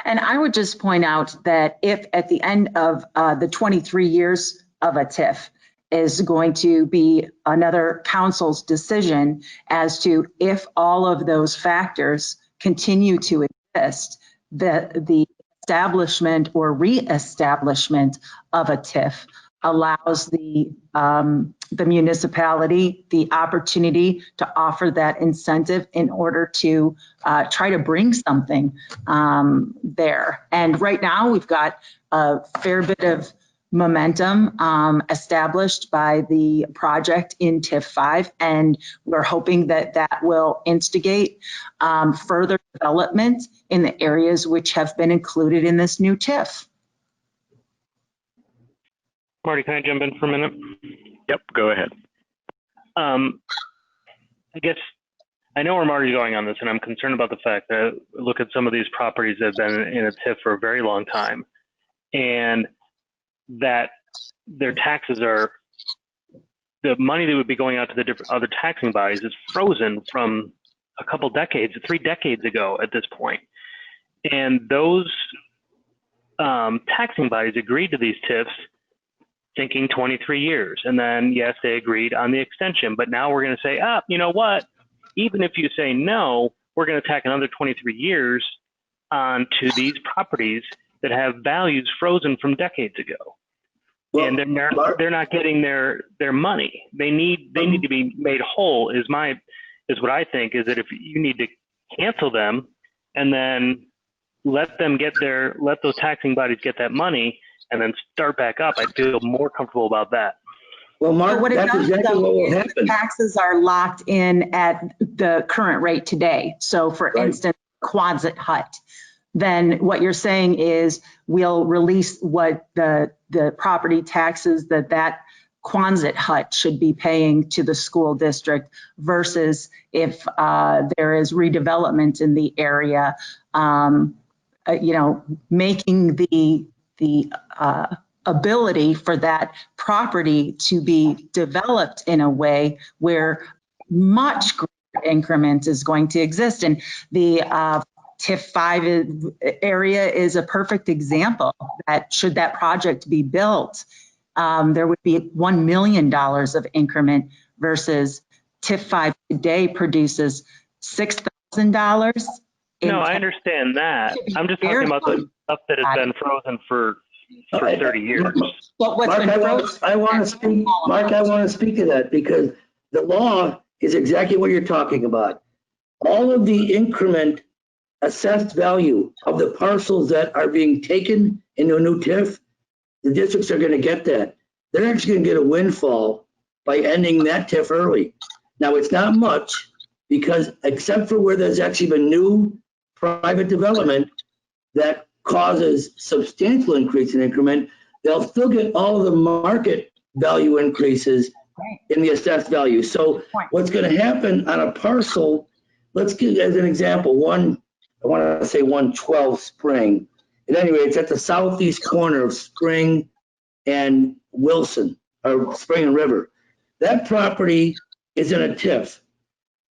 And I would just point out that if at the end of the 23 years of a TIF is going to be another council's decision as to if all of those factors continue to exist, the establishment or reestablishment of a TIF allows the municipality the opportunity to offer that incentive in order to try to bring something there. And right now we've got a fair bit of momentum established by the project in TIF 5, and we're hoping that that will instigate further development in the areas which have been included in this new TIF. Marty, can I jump in for a minute? Yep, go ahead. I guess I know where Marty's going on this, and I'm concerned about the fact that look at some of these properties that have been in a TIF for a very long time, and that their taxes are, the money that would be going out to the different other taxing bodies is frozen from a couple decades, 3 decades ago at this point. And those taxing bodies agreed to these TIFs thinking 23 years. And then, yes, they agreed on the extension. But now we're going to say, you know what? Even if you say no, we're going to tack another 23 years onto these properties that have values frozen from decades ago. Well, and they're not getting their money. They need to be made whole. Is what I think is that if you need to cancel them and then let those taxing bodies get that money and then start back up, I feel more comfortable about that. Well, Mark, what it that's does, exactly though, what will is happen. taxes are locked in at the current rate today. So for Right. instance, Quonset hut, then what you're saying is we'll release what the property taxes that Quonset hut should be paying to the school district versus if there is redevelopment in the area, making the ability for that property to be developed in a way where much greater increment is going to exist. And the TIF 5 area is a perfect example that should that project be built, there would be $1 million of increment versus TIF 5 today produces $6,000. No, I understand that. I'm just talking about the stuff that has been frozen for 30 years. But what's Mark, been frozen? I want to speak to that because the law is exactly what you're talking about. All of the increment assessed value of the parcels that are being taken into a new TIF, the districts are going to get that. They're actually going to get a windfall by ending that TIF early. Now, it's not much because except for where there's actually been new private development that causes substantial increase in increment, they'll still get all of the market value increases in the assessed value. So what's going to happen on a parcel, let's give as an example, I want to say 112 Spring. At any rate, it's at the southeast corner of Spring and Wilson, or Spring and River. That property is in a TIF.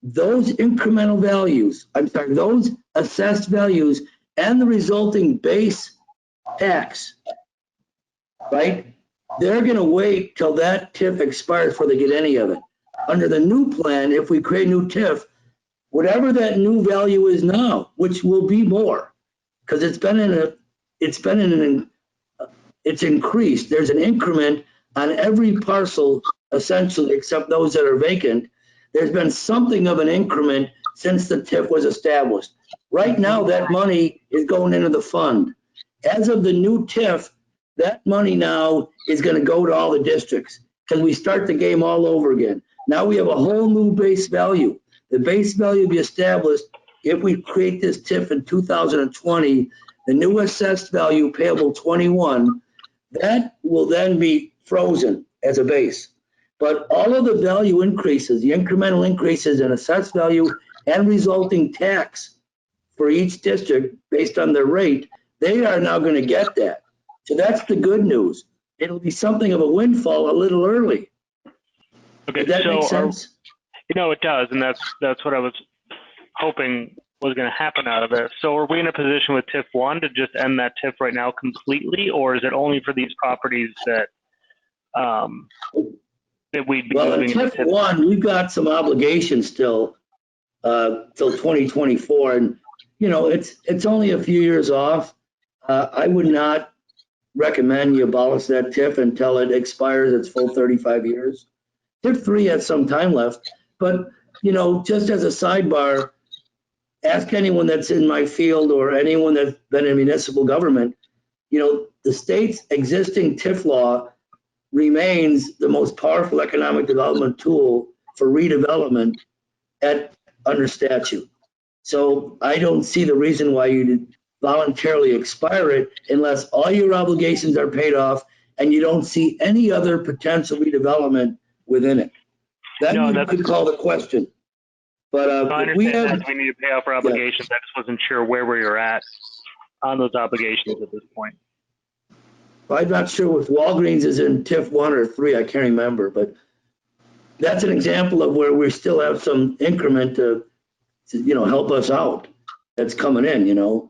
Those incremental values, those assessed values and the resulting base tax, right? They're going to wait till that TIF expires before they get any of it. Under the new plan, if we create a new TIF, whatever that new value is now, which will be more, because it's increased. There's an increment on every parcel, essentially, except those that are vacant. There's been something of an increment since the TIF was established. Right now, that money is going into the fund. As of the new TIF, that money now is going to go to all the districts because we start the game all over again. Now we have a whole new base value. The base value will be established if we create this TIF in 2020, the new assessed value payable 21, that will then be frozen as a base. But all of the value increases, the incremental increases in assessed value and resulting tax for each district based on their rate, they are now going to get that. So that's the good news. It'll be something of a windfall a little early. Okay, Does that make sense? It does, and that's what I was hoping was going to happen out of it. So are we in a position with TIF 1 to just end that TIF right now completely, or is it only for these properties that we'd be moving in TIF 1, we've got some obligations still till 2024, and it's only a few years off. I would not recommend you abolish that TIF until it expires its full 35 years. TIF 3 has some time left, but just as a sidebar, ask anyone that's in my field or anyone that's been in municipal government, the state's existing TIF law remains the most powerful economic development tool for redevelopment under statute. So I don't see the reason why you'd voluntarily expire it unless all your obligations are paid off and you don't see any other potential redevelopment within it. Then No, you that's- could call the question. But I if we understand have, that we need to pay off our obligations. I just wasn't sure where we were at on those obligations at this point. I'm not sure if Walgreens is in TIF 1 or 3, I can't remember, but that's an example of where we still have some increment to help us out that's coming in,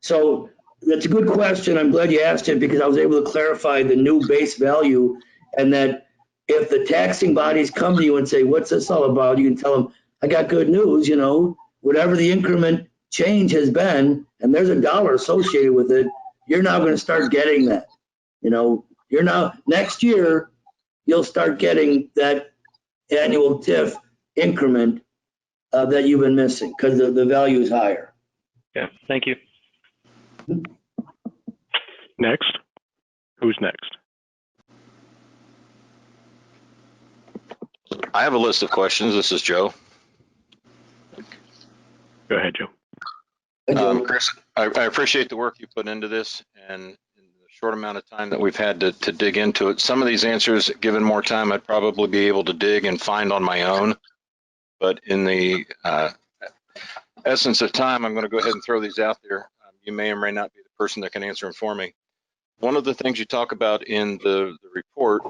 So that's a good question. I'm glad you asked it because I was able to clarify the new base value, and that if the taxing bodies come to you and say, what's this all about? You can tell them, I got good news, whatever the increment change has been, and there's $1 associated with it, you're now going to start getting that. You're now, next year, you'll start getting that annual TIF increment that you've been missing because the value is higher. Yeah, thank you. Next. Who's next? I have a list of questions. This is Joe. Go ahead, Joe. Chris, I appreciate the work you put into this, and in the short amount of time that we've had to dig into it. Some of these answers, given more time, I'd probably be able to dig and find on my own. But in the essence of time, I'm going to go ahead and throw these out there. You may or may not be the person that can answer them for me. One of the things you talk about in the report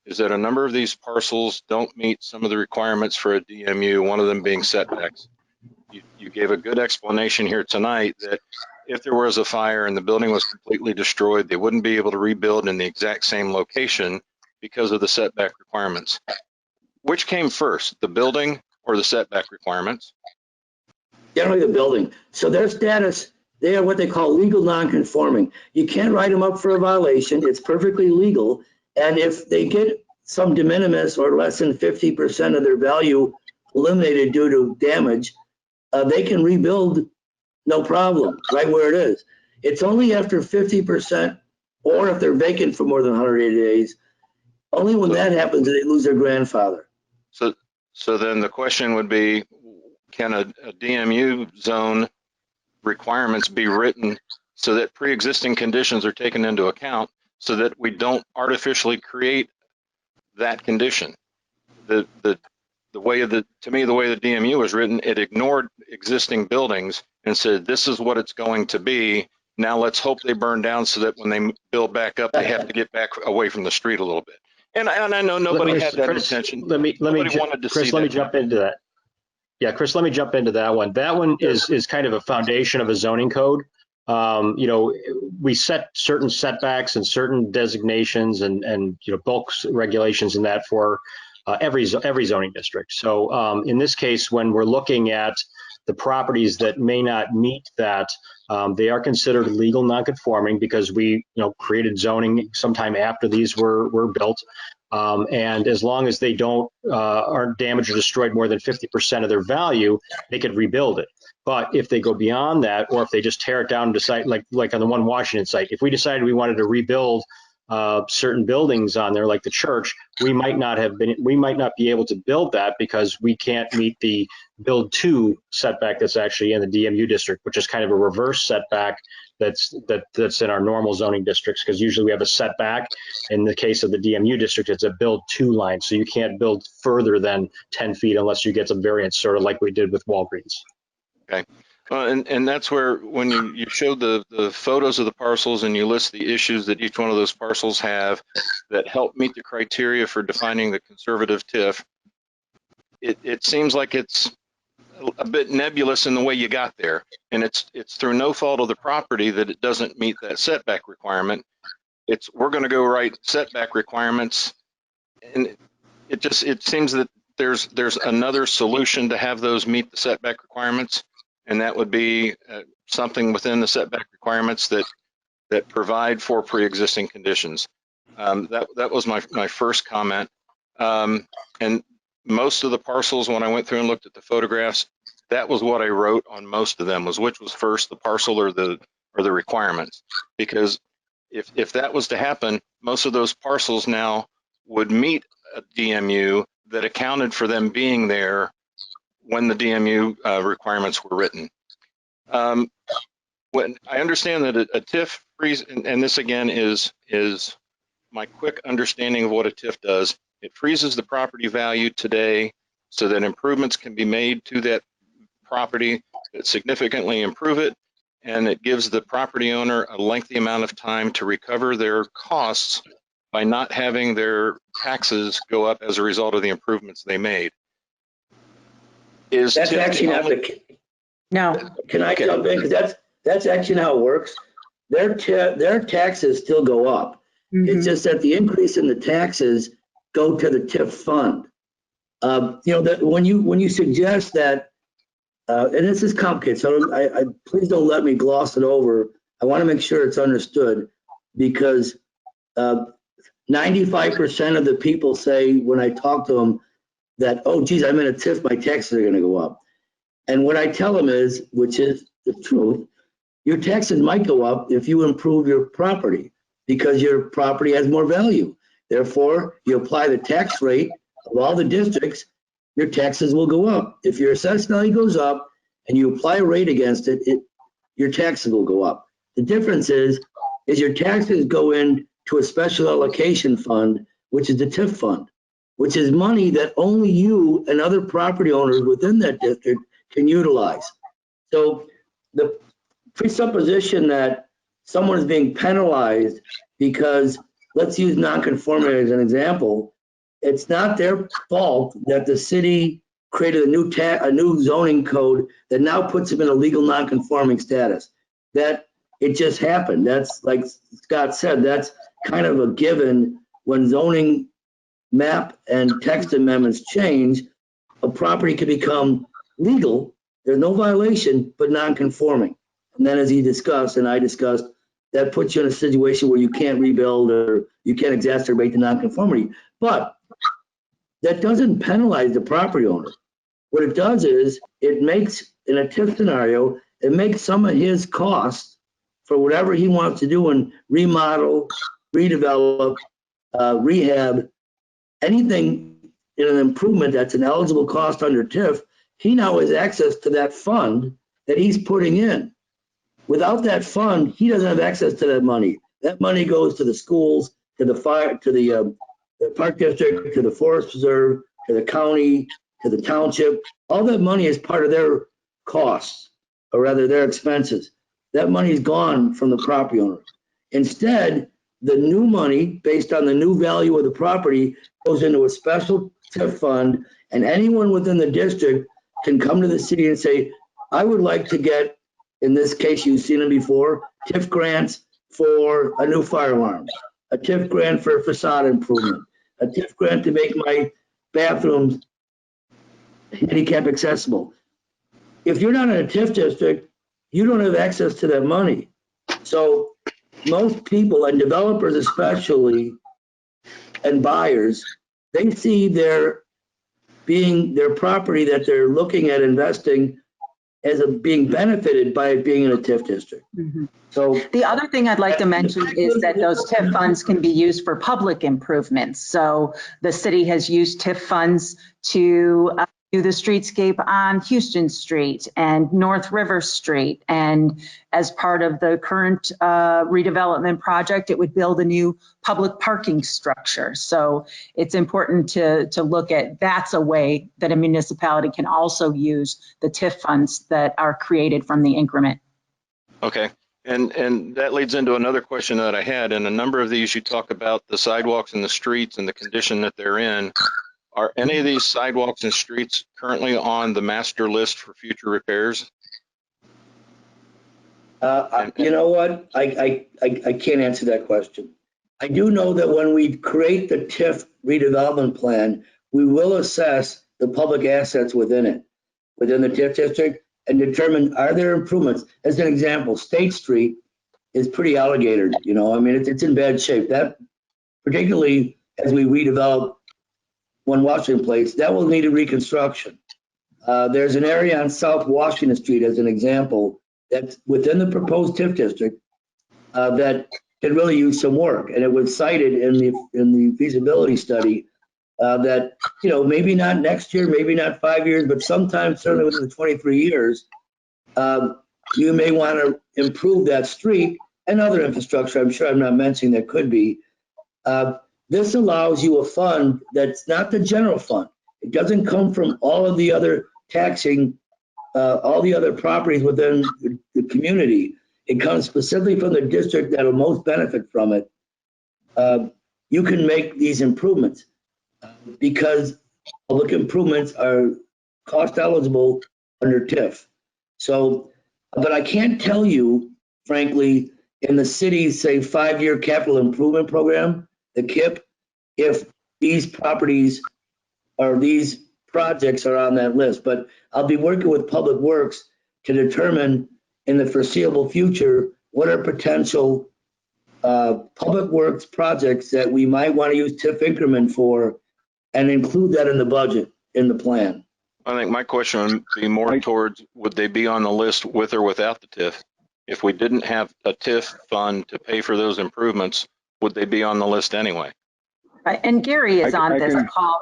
is that a number of these parcels don't meet some of the requirements for a DMU, one of them being setbacks. You gave a good explanation here tonight that if there was a fire and the building was completely destroyed, they wouldn't be able to rebuild in the exact same location because of the setback requirements. Which came first, the building or the setback requirements? Generally the building. So their status, they are what they call legal non-conforming. You can't write them up for a violation. It's perfectly legal. And if they get some de minimis or less than 50% of their value eliminated due to damage, they can rebuild no problem, right where it is. It's only after 50% or if they're vacant for more than 180 days, only when that happens do they lose their grandfather. So then the question would be, can a DMU zone requirements be written so that pre-existing conditions are taken into account so that we don't artificially create that condition? To me, the way the DMU was written, it ignored existing buildings and said, this is what it's going to be. Now let's hope they burn down so that when they build back up, they have to get back away from the street a little bit. And I know nobody had that intention. Nobody wanted to see Chris, let me jump into that. Yeah, Chris, let me jump into that one. That one is kind of a foundation of a zoning code. We set certain setbacks and certain designations and bulk regulations in that for every zoning district. So in this case, when we're looking at the properties that may not meet that, they are considered legal non-conforming because we created zoning sometime after these were built. And as long as they aren't damaged or destroyed more than 50% of their value, they could rebuild it. But if they go beyond that, or if they just tear it down and decide, like on the One Washington site, if we decided we wanted to rebuild certain buildings on there, like the church, we might not be able to build that because we can't meet the build to setback that's actually in the DMU district, which is kind of a reverse setback that's in our normal zoning districts, because usually we have a setback. In the case of the DMU district, it's a build to line, so you can't build further than 10 feet unless you get some variance, sort of like we did with Walgreens. Okay. And that's where, when you showed the photos of the parcels and you list the issues that each one of those parcels have that help meet the criteria for defining the conservative TIF, it seems like it's a bit nebulous in the way you got there. And it's through no fault of the property that it doesn't meet that setback requirement. We're going to go write setback requirements, and it seems that there's another solution to have those meet the setback requirements. And that would be something within the setback requirements that provide for pre-existing conditions. That was my first comment. And most of the parcels, when I went through and looked at the photographs, that was what I wrote on most of them, was which was first, the parcel or the requirements. Because if that was to happen, most of those parcels now would meet a DMU that accounted for them being there when the DMU requirements were written. When I understand that a TIF freeze, and this again is my quick understanding of what a TIF does, it freezes the property value today so that improvements can be made to that property that significantly improve it, and it gives the property owner a lengthy amount of time to recover their costs by not having their taxes go up as a result of the improvements they made. Is That's TIF actually not only- the, No, can I Okay. jump in? Because that's actually how it works. Their taxes still go up. It's just that the increase in the taxes go to the TIF fund. You know, that when you suggest that, and this is complicated, so I please don't let me gloss it over. I want to make sure it's understood, because 95% of the people say when I talk to them that, oh, geez, I'm in a TIF, my taxes are going to go up. And what I tell them is, which is the truth, your taxes might go up if you improve your property because your property has more value. Therefore, you apply the tax rate of all the districts, your taxes will go up. If your assessed value goes up and you apply a rate against it, your taxes will go up. The difference is your taxes go into a special allocation fund, which is the TIF fund, which is money that only you and other property owners within that district can utilize. So the presupposition that someone is being penalized because, let's use nonconformity as an example, it's not their fault that the city created a new zoning code that now puts them in a legal nonconforming status. That it just happened. That's, like Scott said, that's kind of a given. When zoning map and text amendments change, a property can become legal. There's no violation, but non-conforming. And then, as he discussed and I discussed, that puts you in a situation where you can't rebuild or you can't exacerbate the non-conformity. But that doesn't penalize the property owner. What it does is it makes, in a TIF scenario, it makes some of his costs for whatever he wants to do and remodel, redevelop, rehab, anything in an improvement that's an eligible cost under TIF, he now has access to that fund that he's putting in. Without that fund, he doesn't have access to that money. That money goes to the schools, to the fire, to the park district, to the forest preserve, to the county, to the township. All that money is part of their costs, or rather their expenses. That money is gone from the property owner. Instead, the new money, based on the new value of the property, goes into a special TIF fund, and anyone within the district can come to the city and say, I would like to get, in this case, you've seen it before, TIF grants for a new fire alarm, a TIF grant for facade improvement, a TIF grant to make my bathrooms handicap accessible. If you're not in a TIF district, you don't have access to that money. So most people, and developers especially, and buyers, they see their property that they're looking at investing as being benefited by it being in a TIF district. So the other thing I'd like to mention is that those TIF funds can be used for public improvements. So the city has used TIF funds to do the streetscape on Houston Street and North River Street. And as part of the current redevelopment project, it would build a new public parking structure. So it's important to look at, that's a way that a municipality can also use the TIF funds that are created from the increment. Okay. And that leads into another question that I had. In a number of these, you talk about the sidewalks and the streets and the condition that they're in. Are any of these sidewalks and streets currently on the master list for future repairs? You know what? I can't answer that question. I do know that when we create the TIF redevelopment plan, we will assess the public assets within it, within the TIF district, and determine, are there improvements? As an example, State Street is pretty alligator, you know, I mean, it's in bad shape. That, particularly as we redevelop One Washington Place, that will need a reconstruction. There's an area on South Washington Street, as an example, that's within the proposed TIF district that could really use some work. And it was cited in the feasibility study that, you know, maybe not next year, maybe not 5 years, but sometime certainly within the 23 years, you may want to improve that street and other infrastructure. I'm sure I'm not mentioning that could be. This allows you a fund that's not the general fund. It doesn't come from all of the other taxing, all the other properties within the community. It comes specifically from the district that will most benefit from it. You can make these improvements because public improvements are cost eligible under TIF. So, but I can't tell you, frankly, in the city's, say, 5-year capital improvement program, the KIP, if these properties or these projects are on that list. But I'll be working with Public Works to determine in the foreseeable future what are potential Public Works projects that we might want to use TIF increment for and include that in the budget, in the plan. I think my question would be more towards, would they be on the list with or without the TIF? If we didn't have a TIF fund to pay for those improvements, would they be on the list anyway? And Gary is on this call.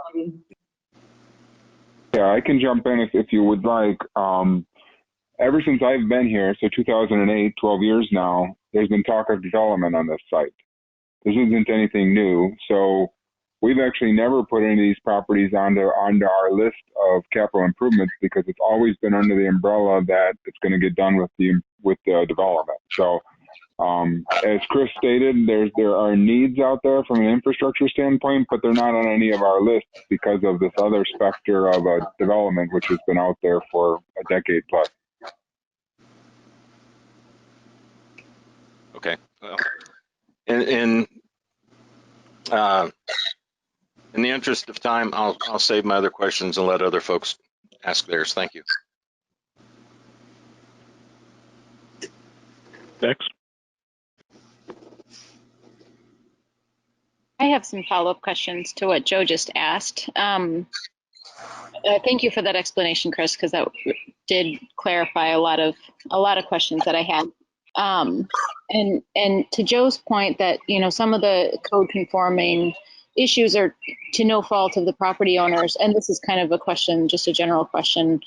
Yeah, I can jump in if you would like. Ever since I've been here, so 2008, 12 years now, there's been talk of development on this site. This isn't anything new. So we've actually never put any of these properties onto our list of capital improvements because it's always been under the umbrella that it's going to get done with the development. So as Chris stated, there are needs out there from an infrastructure standpoint, but they're not on any of our lists because of this other specter of a development which has been out there for a decade plus. Okay. Well, in the interest of time, I'll save my other questions and let other folks ask theirs. Thank you. Next. I have some follow-up questions to what Joe just asked. Thank you for that explanation, Chris, because that did clarify a lot of questions that I had. And to Joe's point that, you know, some of the code conforming issues are to no fault of the property owners. And this is kind of a question, just a general question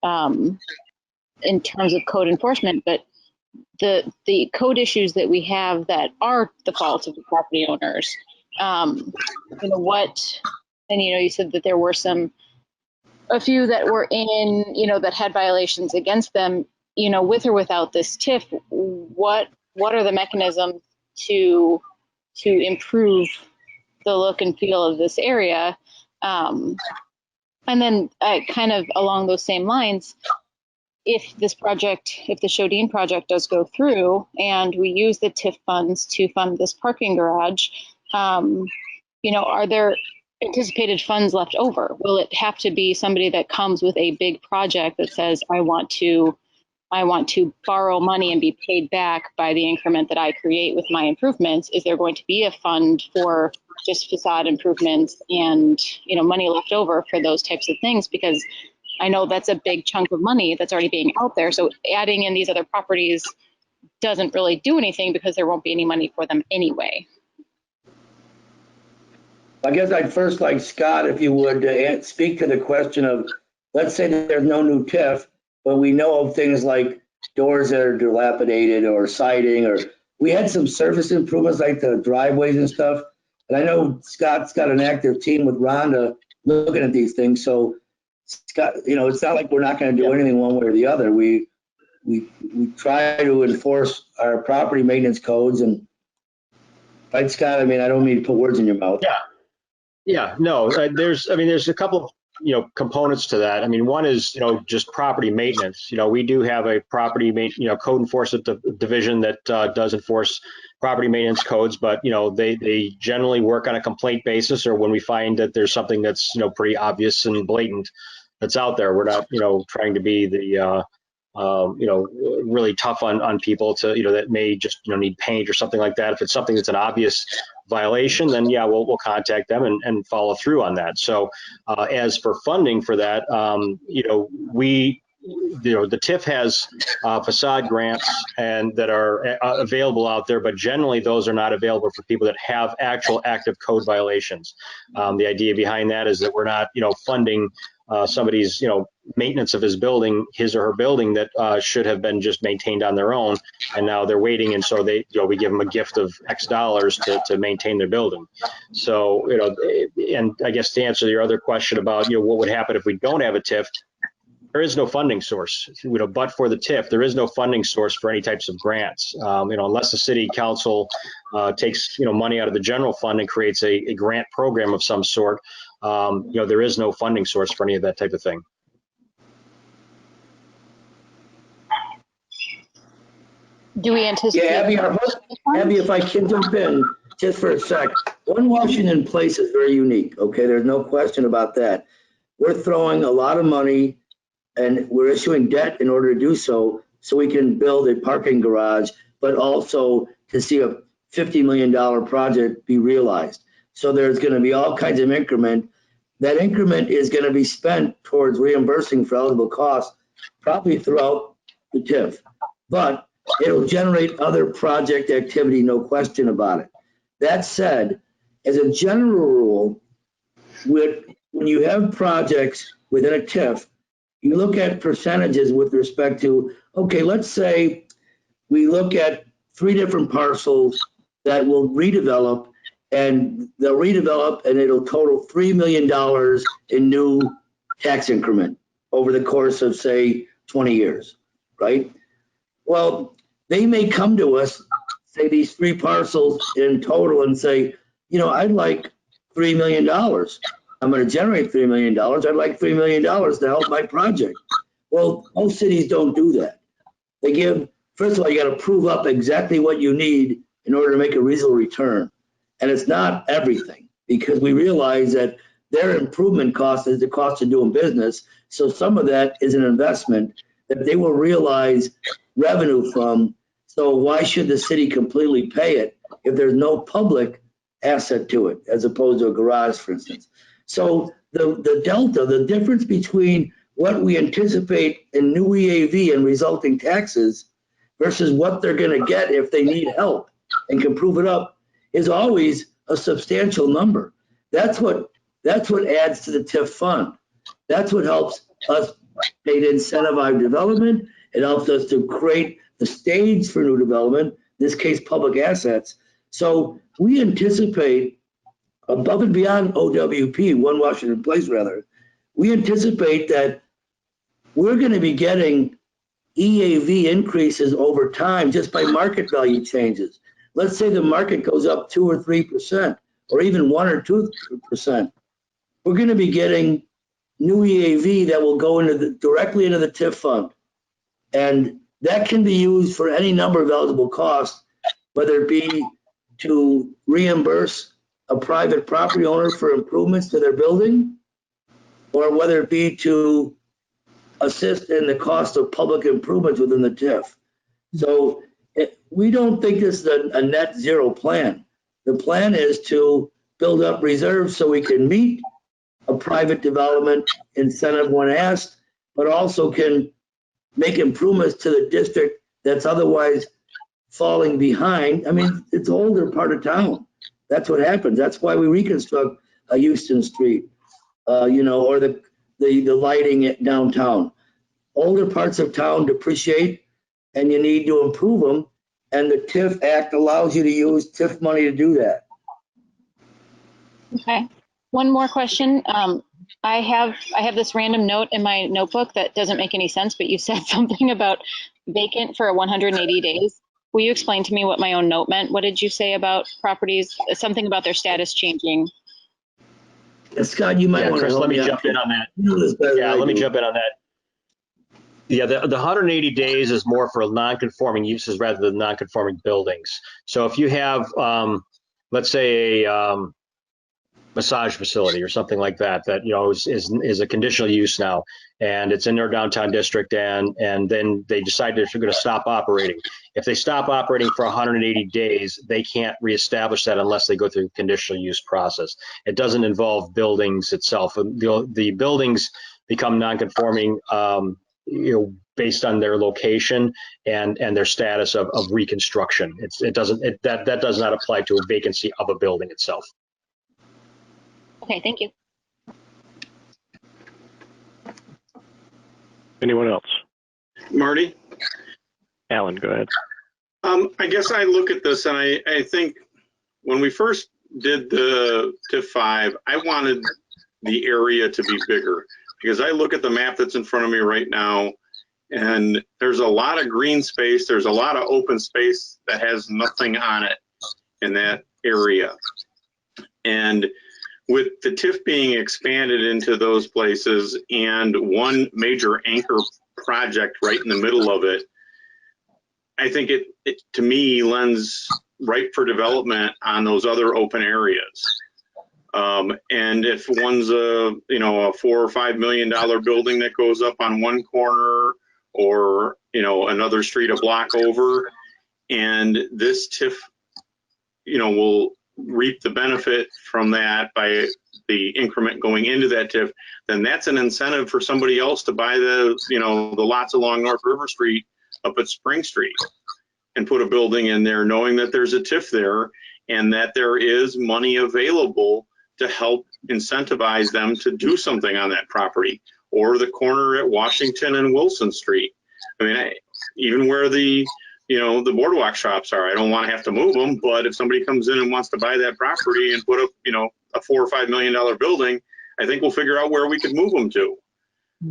in terms of code enforcement, but the code issues that we have that are the fault of the property owners, you know, what, and, you know, you said that there were a few that were in, you know, that had violations against them, you know, with or without this TIF, what are the mechanisms to improve the look and feel of this area? And then kind of along those same lines, if the Shodine project does go through and we use the TIF funds to fund this parking garage, you know, are there anticipated funds left over? Will it have to be somebody that comes with a big project that says, I want to borrow money and be paid back by the increment that I create with my improvements? Is there going to be a fund for just facade improvements and, you know, money left over for those types of things? Because I know that's a big chunk of money that's already being out there. So adding in these other properties doesn't really do anything because there won't be any money for them anyway. I guess I'd first like Scott, if you would, speak to the question of, let's say that there's no new TIF, but we know of things like doors that are dilapidated or siding, or we had some surface improvements like the driveways and stuff. And I know Scott's got an active team with Rhonda looking at these things. So Scott, you know, it's not like we're not going to do anything one way or the other. We try to enforce our property maintenance codes. And right, Scott, I mean, I don't mean to put words in your mouth. Yeah, no, there's a couple of, you know, components to that. I mean, one is, you know, just property maintenance. You know, we do have a code enforcement division that does enforce property maintenance codes, but, you know, they generally work on a complaint basis, or when we find that there's something that's, you know, pretty obvious and blatant that's out there. We're not, you know, trying to be the, you know, really tough on people to, you know, that may just, you know, need paint or something like that. If it's something that's an obvious violation, then yeah, we'll contact them and follow through on that. So as for funding for that, you know, the TIF has facade grants and that are available out there, but generally those are not available for people that have actual active code violations. The idea behind that is that we're not, you know, funding somebody's, maintenance of his building, his or her building that should have been just maintained on their own, and now they're waiting, and so they, we give them a gift of X dollars to maintain their building. So, and I guess to answer your other question about, what would happen if we don't have a TIF, there is no funding source, but for the TIF, there is no funding source for any types of grants. Unless the city council takes, money out of the general fund and creates a grant program of some sort, there is no funding source for any of that type of thing. Do we anticipate? Yeah, Abby, if I can jump in just for a sec. One Washington Place is very unique, okay? There's no question about that. We're throwing a lot of money and we're issuing debt in order to do so we can build a parking garage, but also to see a $50 million project be realized. So there's going to be all kinds of increment. That increment is going to be spent towards reimbursing for eligible costs, probably throughout the TIF. But it'll generate other project activity, no question about it. That said, as a general rule, when you have projects within a TIF, you look at percentages with respect to, okay, let's say we look at 3 different parcels that will redevelop, and they'll redevelop and it'll total $3 million in new tax increment over the course of, say, 20 years, right? Well, they may come to us, say these 3 parcels in total, and say, I'd like $3 million. I'm going to generate $3 million. I'd like $3 million to help my project. Well, most cities don't do that. They give, first of all, you got to prove up exactly what you need in order to make a reasonable return. And it's not everything, because we realize that their improvement cost is the cost of doing business. So some of that is an investment that they will realize revenue from. So why should the city completely pay it if there's no public asset to it, as opposed to a garage, for instance? So the delta, the difference between what we anticipate in new EAV and resulting taxes versus what they're going to get if they need help and can prove it up, is always a substantial number. That's what adds to the TIF fund. That's what helps us pay to incentivize development. It helps us to create the stage for new development, in this case, public assets. So we anticipate, above and beyond OWP, One Washington Place rather, we anticipate that we're going to be getting EAV increases over time just by market value changes. Let's say the market goes up 2 or 3%, or even 1 or 2%. We're going to be getting new EAV that will go directly into the TIF fund. And that can be used for any number of eligible costs, whether it be to reimburse a private property owner for improvements to their building, or whether it be to assist in the cost of public improvements within the TIF. So we don't think this is a net zero plan. The plan is to build up reserves so we can meet a private development incentive when asked, but also can make improvements to the district that's otherwise falling behind. I mean, it's an older part of town. That's what happens. That's why we reconstruct a Houston Street, or the lighting downtown. Older parts of town depreciate, and you need to improve them. And the TIF Act allows you to use TIF money to do that. Okay. One more question. I have this random note in my notebook that doesn't make any sense, but you said something about vacant for 180 days. Will you explain to me what my own note meant? What did you say about properties? Something about their status changing. Scott, you might want Chris, to let me jump in on that. Let me jump in on that. Yeah, the 180 days is more for non-conforming uses rather than non-conforming buildings. So if you have, let's say, a massage facility or something like that, is a conditional use now, and it's in their downtown district, and then they decide they're going to stop operating. If they stop operating for 180 days, they can't reestablish that unless they go through the conditional use process. It doesn't involve buildings itself. The buildings become non-conforming, based on their location and their status of reconstruction. That does not apply to a vacancy of a building itself. Okay, thank you. Anyone else? Marty? Alan, go ahead. I guess I look at this and I think when we first did the TIF 5, I wanted the area to be bigger because I look at the map that's in front of me right now and there's a lot of green space. There's a lot of open space that has nothing on it in that area. And with the TIF being expanded into those places and one major anchor project right in the middle of it, I think it to me lends right for development on those other open areas. And if one's a $4 or $5 million building that goes up on one corner, or another street a block over, and this TIF will reap the benefit from that by the increment going into that TIF, then that's an incentive for somebody else to buy the the lots along North River Street up at Spring Street and put a building in there, knowing that there's a TIF there and that there is money available to help incentivize them to do something on that property, or the corner at Washington and Wilson Street. I mean, even where the the boardwalk shops are, I don't want to have to move them, but if somebody comes in and wants to buy that property and put up a $4 or $5 million building, I think we'll figure out where we could move them to.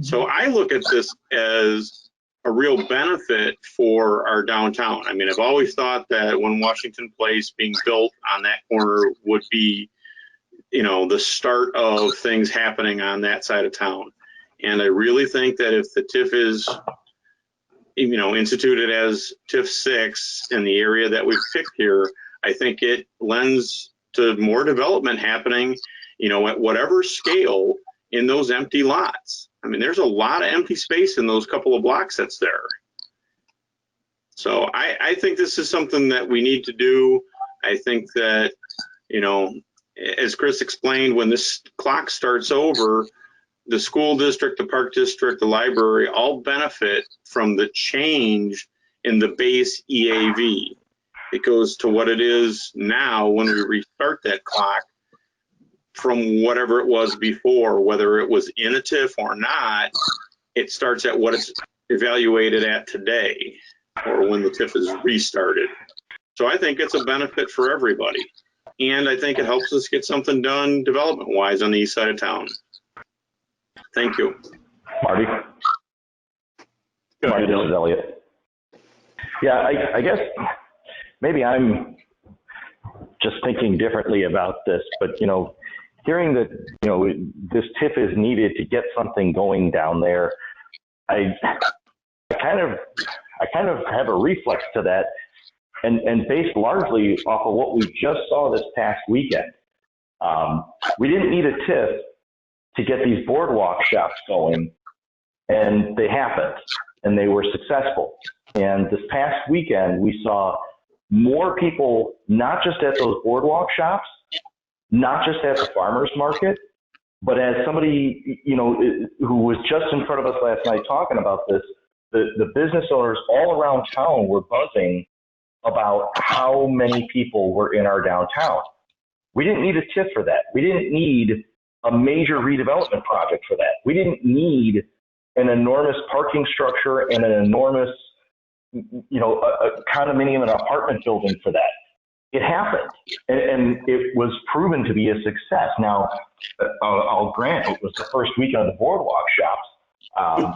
So I look at this as a real benefit for our downtown. I mean, I've always thought that when Washington Place being built on that corner would be, the start of things happening on that side of town. And I really think that if the TIF is, instituted as TIF 6 in the area that we've picked here, I think it lends to more development happening, at whatever scale in those empty lots. I mean, there's a lot of empty space in those couple of blocks that's there. So I think this is something that we need to do. I think that, as Chris explained, when this clock starts over, the school district, the park district, the library all benefit from the change in the base EAV. It goes to what it is now when we restart that clock from whatever it was before, whether it was in a TIF or not. It starts at what it's evaluated at today, or when the TIF is restarted. So I think it's a benefit for everybody. And I think it helps us get something done development-wise on the east side of town. Thank you. Marty? Marty, this is Elliot. Yeah, I guess maybe I'm just thinking differently about this, but hearing that this TIF is needed to get something going down there, I kind of have a reflex to that, and based largely off of what we just saw this past weekend. We didn't need a TIF to get these boardwalk shops going, and they happened, and they were successful. And this past weekend, we saw more people, not just at those boardwalk shops, not just at the farmers market, but as somebody, who was just in front of us last night talking about this, the business owners all around town were buzzing about how many people were in our downtown. We didn't need a TIF for that. We didn't need a major redevelopment project for that. We didn't need an enormous parking structure and an enormous, a condominium and apartment building for that. It happened, and it was proven to be a success. Now, I'll grant it was the first week on the boardwalk shops,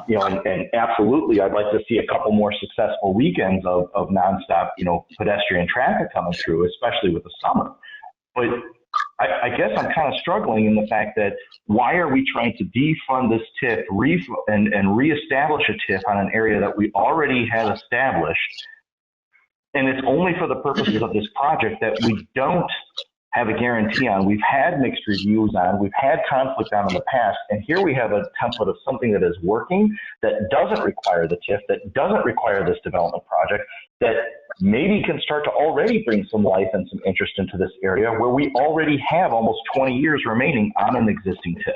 and absolutely, I'd like to see a couple more successful weekends of nonstop, pedestrian traffic coming through, especially with the summer. But I guess I'm kind of struggling in the fact that why are we trying to defund this TIF and reestablish a TIF on an area that we already had established? And it's only for the purposes of this project that we don't have a guarantee on. We've had mixed reviews on, we've had conflict on in the past, and here we have a template of something that is working, that doesn't require the TIF, that doesn't require this development project, that maybe can start to already bring some life and some interest into this area where we already have almost 20 years remaining on an existing TIF.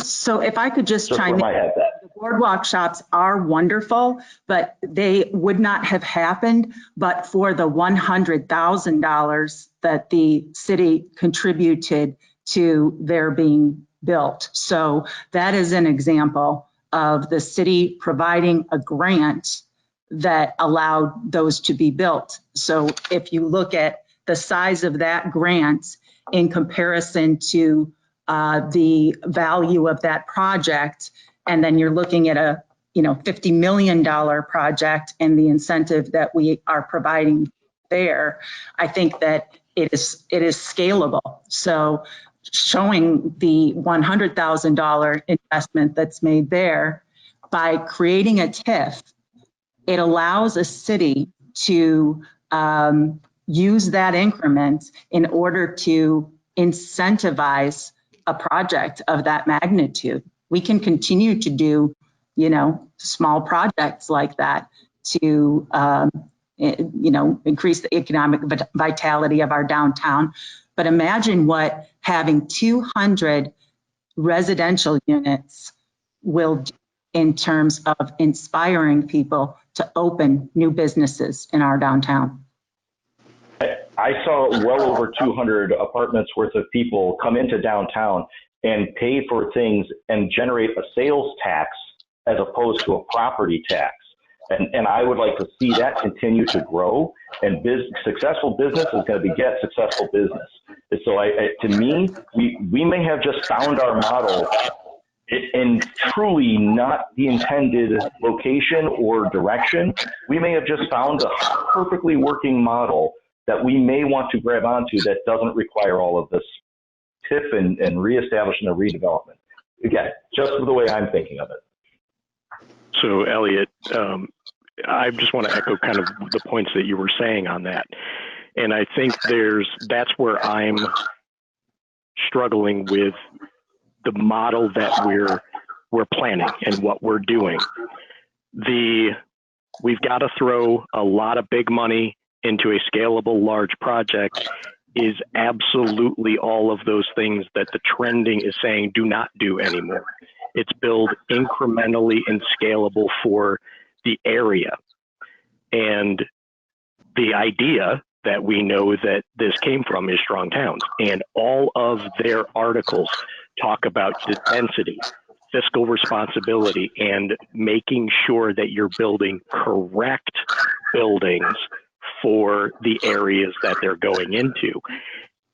So if I could just chime in, the boardwalk shops are wonderful, but they would not have happened but for the $100,000 that the city contributed to their being built. So that is an example of the city providing a grant that allowed those to be built. So if you look at the size of that grant in comparison to the value of that project, and then you're looking at a $50 million project and the incentive that we are providing there, I think that it is scalable. So showing the $100,000 investment that's made there, by creating a TIF, it allows a city to use that increment in order to incentivize a project of that magnitude. We can continue to do, small projects like that to, increase the economic vitality of our downtown. But imagine what having 200 residential units will do in terms of inspiring people to open new businesses in our downtown. I saw well over 200 apartments worth of people come into downtown and pay for things and generate a sales tax as opposed to a property tax. And I would like to see that continue to grow, and successful business is going to beget successful business. And so to me, we may have just found our model in truly not the intended location or direction. We may have just found a perfectly working model that we may want to grab onto that doesn't require all of this TIF and reestablishing and redevelopment. Again, just the way I'm thinking of it. So, Elliot, I just want to echo kind of the points that you were saying on that. And I think that's where I'm struggling with the model that we're planning and what we're doing. We've got to throw a lot of big money into a scalable large project is absolutely all of those things that the trending is saying do not do anymore. It's build incrementally and scalable for the area. And the idea that we know that this came from is Strong Towns, and all of their articles talk about the density, fiscal responsibility, and making sure that you're building correct buildings for the areas that they're going into.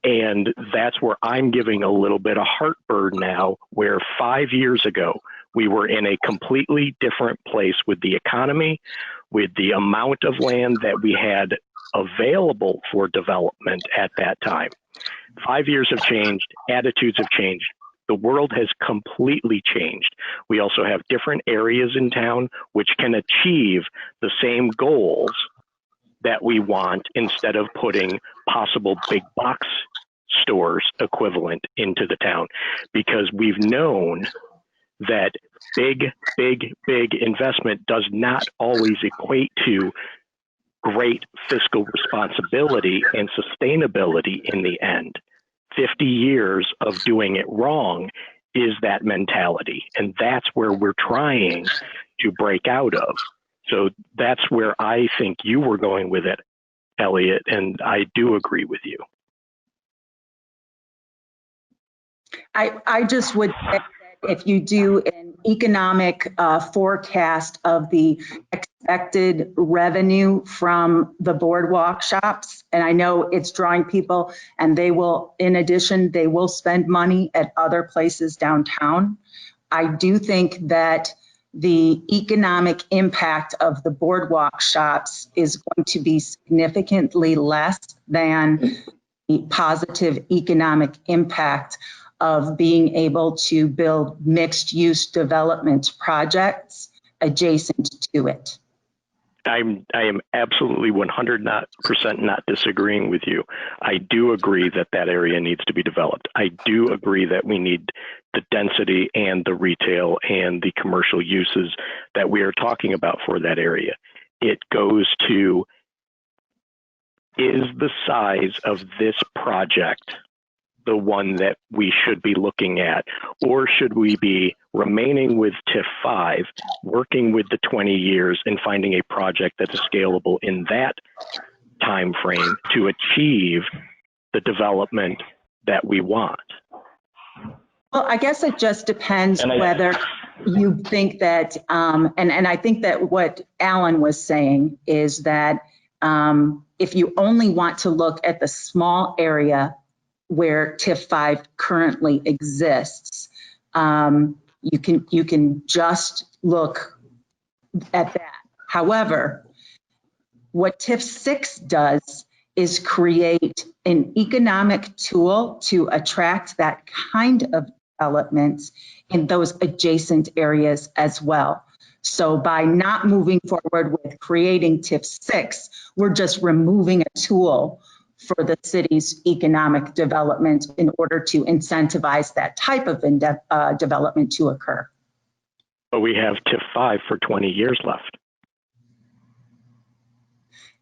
And that's where I'm giving a little bit of heartburn now, where 5 years ago, we were in a completely different place with the economy, with the amount of land that we had available for development at that time. 5 years have changed, attitudes have changed. The world has completely changed. We also have different areas in town which can achieve the same goals that we want, instead of putting possible big box stores equivalent into the town, because we've known that big investment does not always equate to great fiscal responsibility and sustainability in the end. 50 years of doing it wrong is that mentality, and that's where we're trying to break out of. So that's where I think you were going with it, Elliot, and I do agree with you. I just would say that if you do an economic forecast of the expected revenue from the boardwalk shops, and I know it's drawing people, and they will, in addition, they will spend money at other places downtown. I do think that the economic impact of the boardwalk shops is going to be significantly less than the positive economic impact of being able to build mixed-use development projects adjacent to it. I am absolutely 100% not disagreeing with you. I do agree that that area needs to be developed. I do agree that we need the density and the retail and the commercial uses that we are talking about for that area. It goes to, is the size of this project the one that we should be looking at, or should we be remaining with TIF 5, working with the 20 years and finding a project that is scalable in that time frame to achieve the development that we want? Well, I guess it just depends And I- whether you think that, and I think that what Alan was saying is that if you only want to look at the small area where TIF 5 currently exists, you can just look at that. However, what TIF 6 does is create an economic tool to attract that kind of development in those adjacent areas as well. So by not moving forward with creating TIF 6, we're just removing a tool for the city's economic development in order to incentivize that type of development to occur. But we have TIF 5 for 20 years left.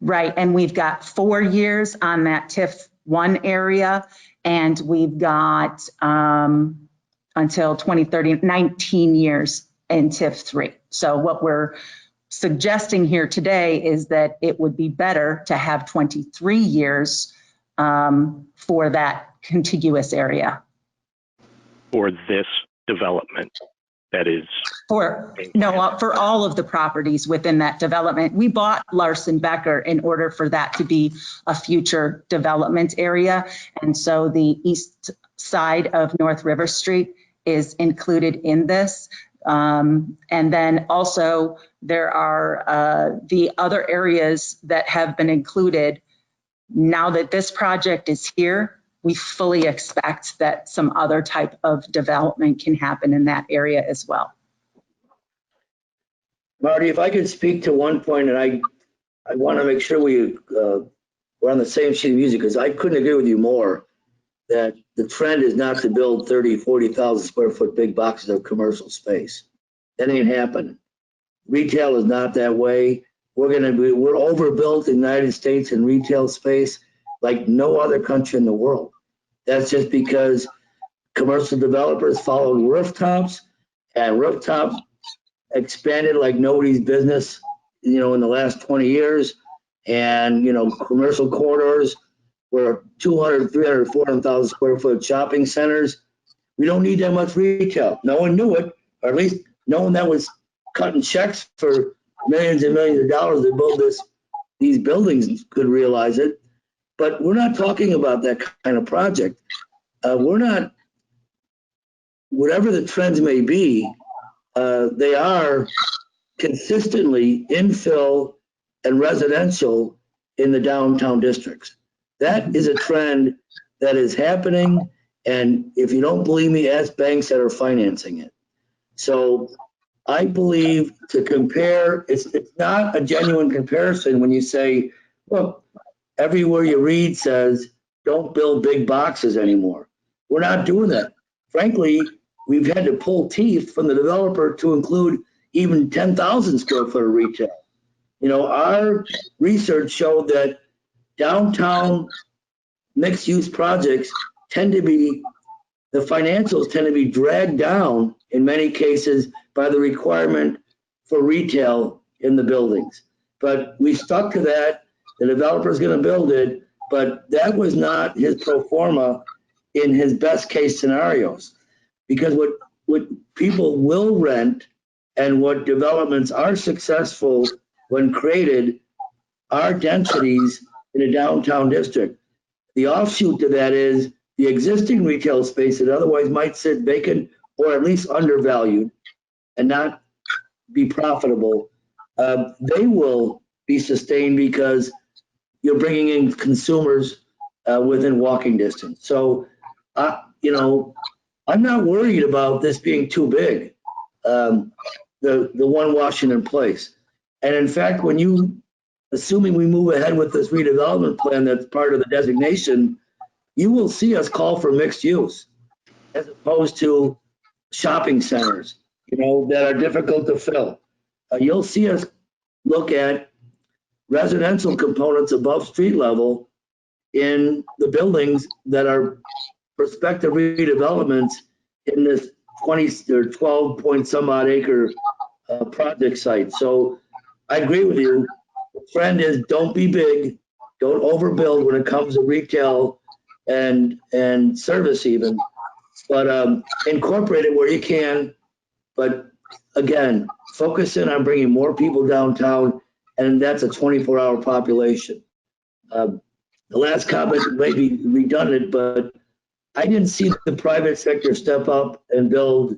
Right, and we've got 4 years on that TIF 1 area, and we've got until 2030, 19 years in TIF 3. So what we're suggesting here today is that it would be better to have 23 years for that contiguous area. For this development that is. For all of the properties within that development. We bought Larson Becker in order for that to be a future development area. And so the east side of North River Street is included in this. And then also there are the other areas that have been included. Now that this project is here, we fully expect that some other type of development can happen in that area as well. Marty, if I could speak to one point, and I want to make sure we're on the same sheet of music, because I couldn't agree with you more that the trend is not to build 30, 40,000 square foot big boxes of commercial space. That ain't happening. Retail is not that way. We're overbuilt in the United States in retail space like no other country in the world. That's just because commercial developers followed rooftops, and rooftops expanded like nobody's business, in the last 20 years. And, commercial corridors were 200, 300, 400,000 square foot shopping centers. We don't need that much retail. No one knew it, or at least no one that was cutting checks for millions and millions of dollars to build these buildings could realize it. But we're not talking about that kind of project. Whatever the trends may be, they are consistently infill and residential in the downtown districts. That is a trend that is happening. And if you don't believe me, ask banks that are financing it. So I believe to compare, it's not a genuine comparison when you say, look, everywhere you read says, don't build big boxes anymore. We're not doing that. Frankly, we've had to pull teeth from the developer to include even 10,000 square foot of retail. Our research showed that downtown mixed use projects the financials tend to be dragged down in many cases by the requirement for retail in the buildings. But we stuck to that. The developer's going to build it, but that was not his pro forma in his best case scenarios. Because what people will rent and what developments are successful when created are densities in a downtown district. The offshoot to that is the existing retail space that otherwise might sit vacant or at least undervalued and not be profitable. They will be sustained because you're bringing in consumers within walking distance. So, I'm not worried about this being too big, the one Washington Place. And in fact, assuming we move ahead with this redevelopment plan that's part of the designation, you will see us call for mixed use as opposed to shopping centers, that are difficult to fill. You'll see us look at residential components above street level in the buildings that are prospective redevelopments in this 20 or 12 point some odd acre project site. So I agree with you. The trend is don't be big, don't overbuild when it comes to retail and service even. But incorporate it where you can. But again, focus in on bringing more people downtown, and that's a 24-hour population. The last comment may be redundant, but I didn't see the private sector step up and build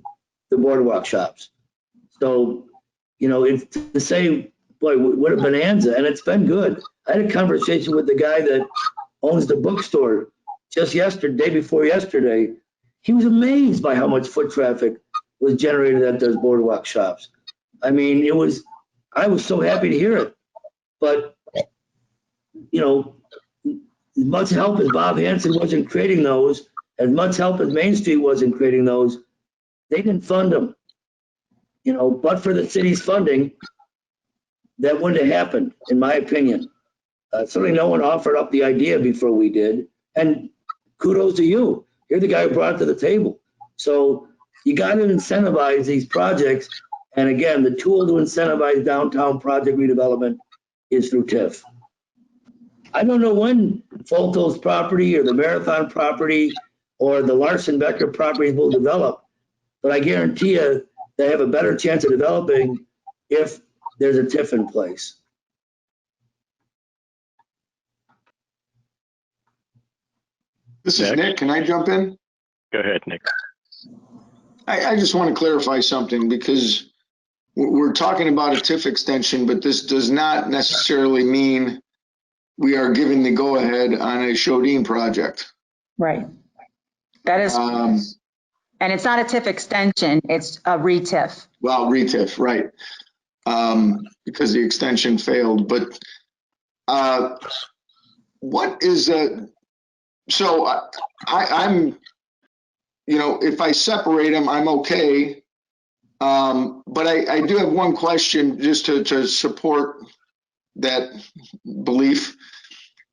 the boardwalk shops. So, you know, it's to say, boy, what a bonanza, and it's been good. I had a conversation with the guy that owns the bookstore just yesterday, day before yesterday. He was amazed by how much foot traffic was generated at those boardwalk shops. I mean, I was so happy to hear it. But, you know, as much help as Bob Hanson was in creating those, as much help as Main Street was in creating those, they didn't fund them. You know, but for the city's funding, that wouldn't have happened, in my opinion. Certainly no one offered up the idea before we did. And kudos to you. You're the guy who brought it to the table. So you got to incentivize these projects. And again, the tool to incentivize downtown project redevelopment is through TIF. I don't know when Folto's property or the Marathon property or the Larson Becker properties will develop, but I guarantee you they have a better chance of developing if there's a TIF in place. This is Nick. Can I jump in? Go ahead, Nick. I just want to clarify something, because we're talking about a TIF extension, but this does not necessarily mean we are giving the go-ahead on a Shodine project. Right. That is, and it's not a TIF extension, it's a re-TIF. Well, re-TIF, right. Because the extension failed, but what is so I'm, you know, if I separate them, I'm okay. But I do have one question just to support that belief.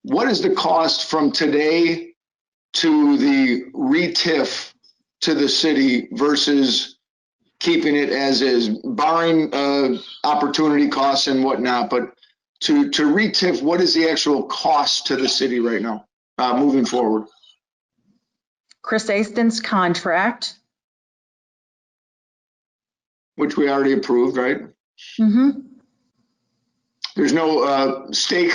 What is the cost from today to the re-TIF to the city versus keeping it as is, barring opportunity costs and whatnot? But to re-TIF, what is the actual cost to the city right now, moving forward? Chris Aston's contract. Which we already approved, right? Mm-hmm. There's no stake.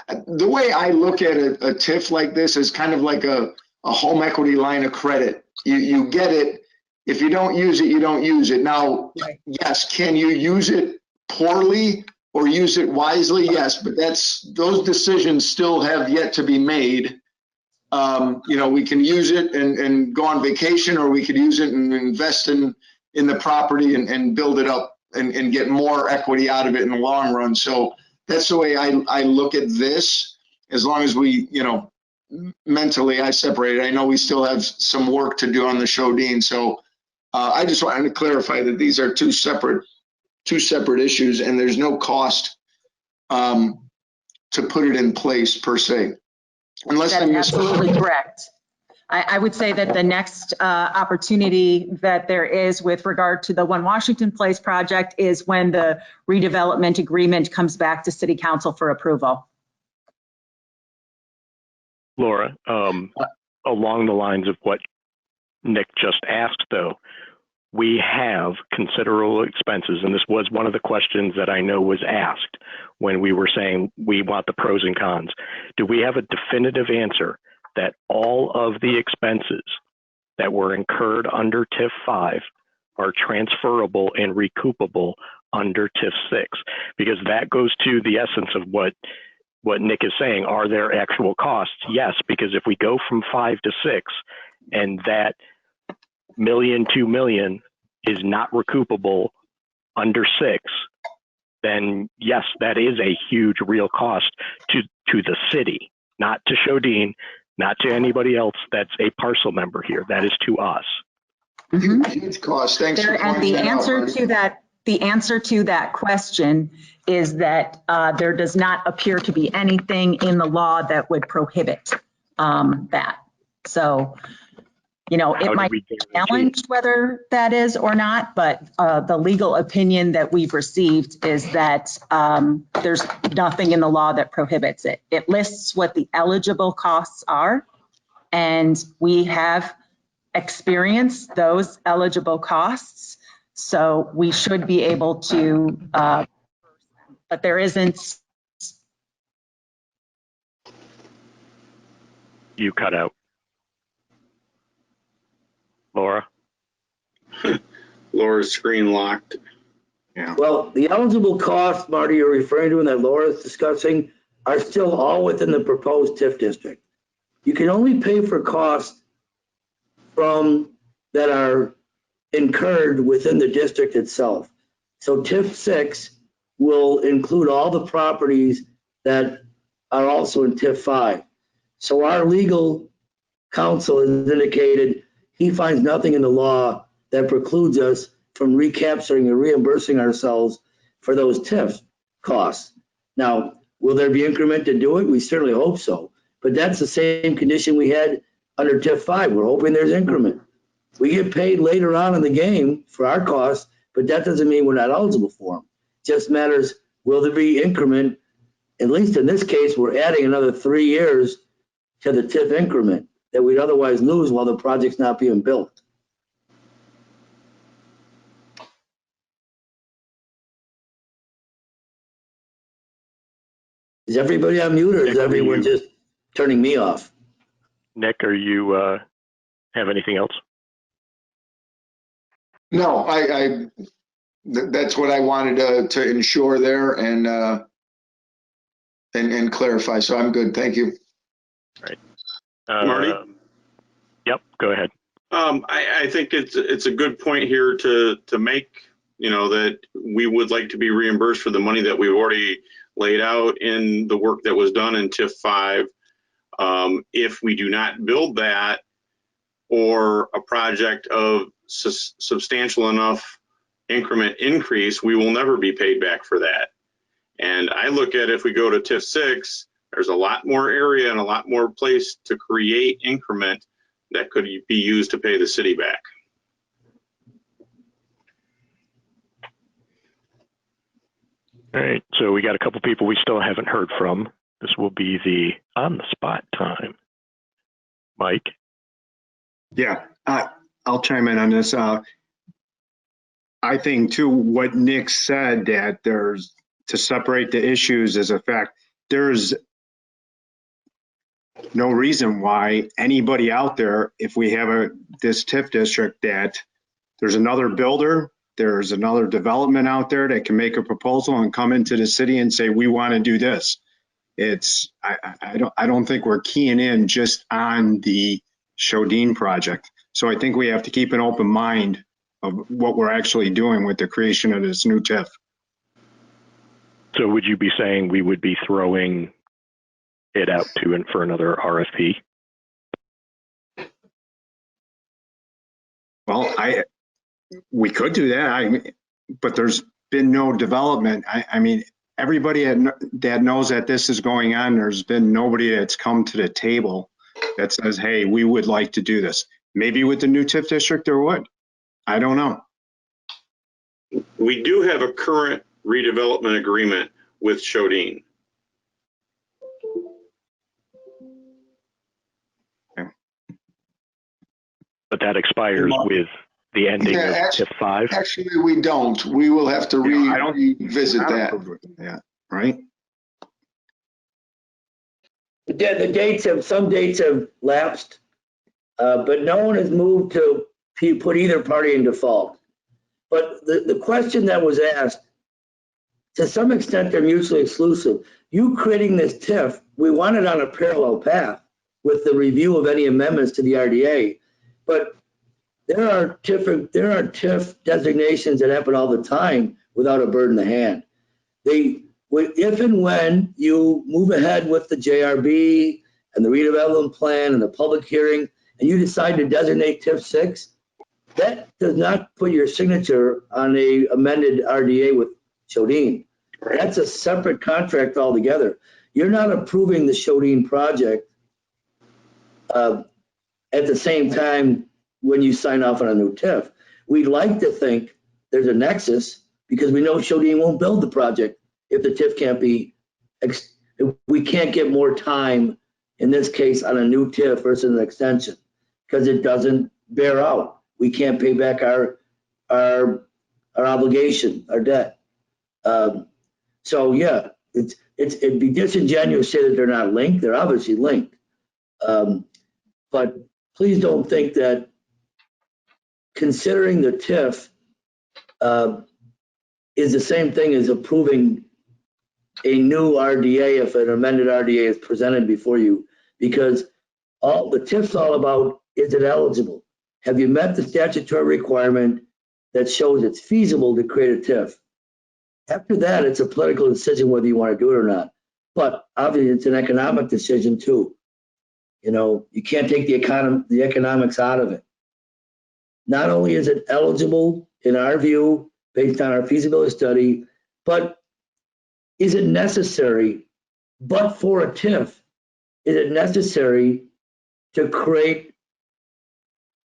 The way I look at a TIF like this is kind of like a home equity line of credit. You get it. If you don't use it, you don't use it. Now, yes, can you use it poorly or use it wisely? Yes, but those decisions still have yet to be made. You know, we can use it and go on vacation, or we could use it and invest in the property and build it up and get more equity out of it in the long run. So that's the way I look at this. As long as we, you know, mentally I separate it. I know we still have some work to do on the Shodine. So I just wanted to clarify that these are two separate issues, and there's no cost to put it in place per se. Unless That's I'm absolutely correct. I would say that the next opportunity that there is with regard to the One Washington Place project is when the redevelopment agreement comes back to City Council for approval. Laura, along the lines of what Nick just asked, though, we have considerable expenses, and this was one of the questions that I know was asked when we were saying we want the pros and cons. Do we have a definitive answer that all of the expenses that were incurred under TIF 5 are transferable and recoupable under TIF 6? Because that goes to the essence of what Nick is saying. Are there actual costs? Yes, because if we go from 5 to 6 and that $1 million, $2 million is not recoupable under 6, then yes, that is a huge real cost to the city, not to Shodine, not to anybody else that's a parcel member here. That is to us. Huge cost. Thanks for And the answer to that, the answer to that question is that there does not appear to be anything in the law that would prohibit that. So, you know, it might be challenged whether that is or not, but the legal opinion that we've received is that there's nothing in the law that prohibits it. It lists what the eligible costs are, and we have experience those eligible costs. So we should be able to, but there isn't. You cut out. Laura? Laura's screen locked. Yeah. Well, the eligible costs, Marty, you're referring to and that Laura's discussing are still all within the proposed TIF district. You can only pay for costs from that are incurred within the district itself. So TIF 6 will include all the properties that are also in TIF 5. So our legal counsel has indicated he finds nothing in the law that precludes us from recapturing or reimbursing ourselves for those TIF costs. Now, will there be increment to do it? We certainly hope so. But that's the same condition we had under TIF 5. We're hoping there's increment. We get paid later on in the game for our costs, but that doesn't mean we're not eligible for them. It just matters, will there be increment? At least in this case, we're adding another 3 years to the TIF increment that we'd otherwise lose while the project's not being built. Is everybody on mute or is everyone just turning me off? Nick, are you have anything else? No, that's what I wanted to ensure there and clarify. So I'm good. Thank you. All right. Marty? Yep, go ahead. I think it's a good point here to make, that we would like to be reimbursed for the money that we've already laid out in the work that was done in TIF 5. If we do not build that, or a project of substantial enough increment increase, we will never be paid back for that. And I look at, if we go to TIF 6, there's a lot more area and a lot more place to create increment that could be used to pay the city back. All right, so we got a couple people we still haven't heard from. This will be the on-the-spot time. Mike? Yeah, I'll chime in on this. I think too, what Nick said, that there's, to separate the issues is a fact. There's no reason why anybody out there, if we have this TIF district, that there's another builder, there's another development out there that can make a proposal and come into the city and say, we want to do this. I don't think we're keying in just on the Shodine project. So I think we have to keep an open mind of what we're actually doing with the creation of this new TIF. So would you be saying we would be throwing it out for another RFP? Well, we could do that, but there's been no development. I mean, everybody that knows that this is going on, there's been nobody that's come to the table that says, hey, we would like to do this. Maybe with the new TIF district there would. I don't know. We do have a current redevelopment agreement with Shodine. But that expires with the ending of TIF 5? Actually, we don't. We will have to revisit that. Yeah, right? Some dates have lapsed, but no one has moved to put either party in default. But the question that was asked, to some extent, they're mutually exclusive. You creating this TIF, we want it on a parallel path with the review of any amendments to the RDA. But there are TIF designations that happen all the time without a bird in the hand. If and when you move ahead with the JRB and the redevelopment plan and the public hearing, and you decide to designate TIF 6, that does not put your signature on a amended RDA with Shodine. That's a separate contract altogether. You're not approving the Shodine project at the same time when you sign off on a new TIF. We'd like to think there's a nexus because we know Shodine won't build the project if the TIF can't be, we can't get more time in this case on a new TIF versus an extension because it doesn't bear out. We can't pay back our obligation, our debt. So yeah, it'd be disingenuous to say that they're not linked. They're obviously linked. But please don't think that considering the TIF is the same thing as approving a new RDA if an amended RDA is presented before you, because all the TIF's all about, is it eligible? Have you met the statutory requirement that shows it's feasible to create a TIF? After that, it's a political decision whether you want to do it or not. But obviously, it's an economic decision too. You know, you can't take the economics out of it. Not only is it eligible, in our view, based on our feasibility study, but is it necessary, but for a TIF, is it necessary to create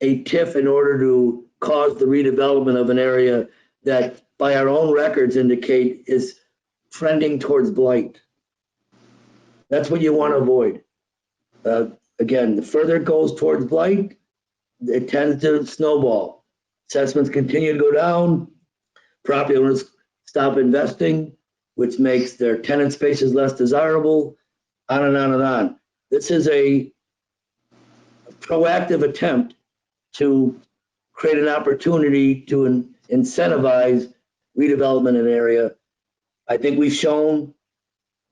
a TIF in order to cause the redevelopment of an area that by our own records indicate is trending towards blight? That's what you want to avoid. Again, the further it goes towards blight, it tends to snowball. Assessments continue to go down, property owners stop investing, which makes their tenant spaces less desirable, on and on and on. This is a proactive attempt to create an opportunity to incentivize redevelopment in an area. I think we've shown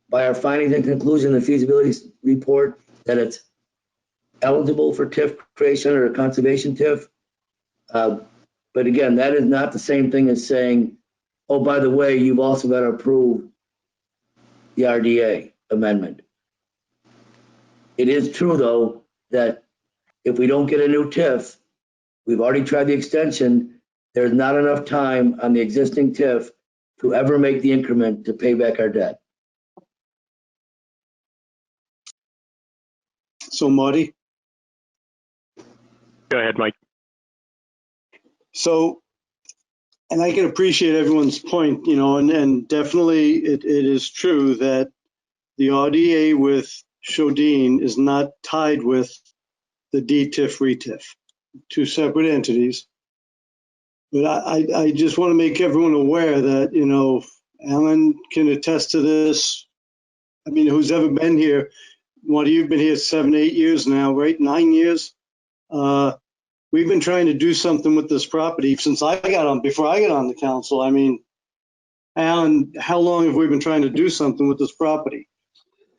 by our findings and conclusion in the feasibility report that it's eligible for TIF creation or a conservation TIF. But again, that is not the same thing as saying, oh, by the way, you've also got to approve the RDA amendment. It is true, though, that if we don't get a new TIF, we've already tried the extension, there's not enough time on the existing TIF to ever make the increment to pay back our debt. So Marty? Go ahead, Mike. So, and I can appreciate everyone's point, you know, and definitely it is true that the RDA with Shodine is not tied with the DTIF RETIF, two separate entities. But I just want to make everyone aware that, you know, Alan can attest to this. I mean, who's ever been here, Marty, you've been here 7, 8 years now, right? 9 years. We've been trying to do something with this property since before I got on the council. I mean, Alan, how long have we been trying to do something with this property?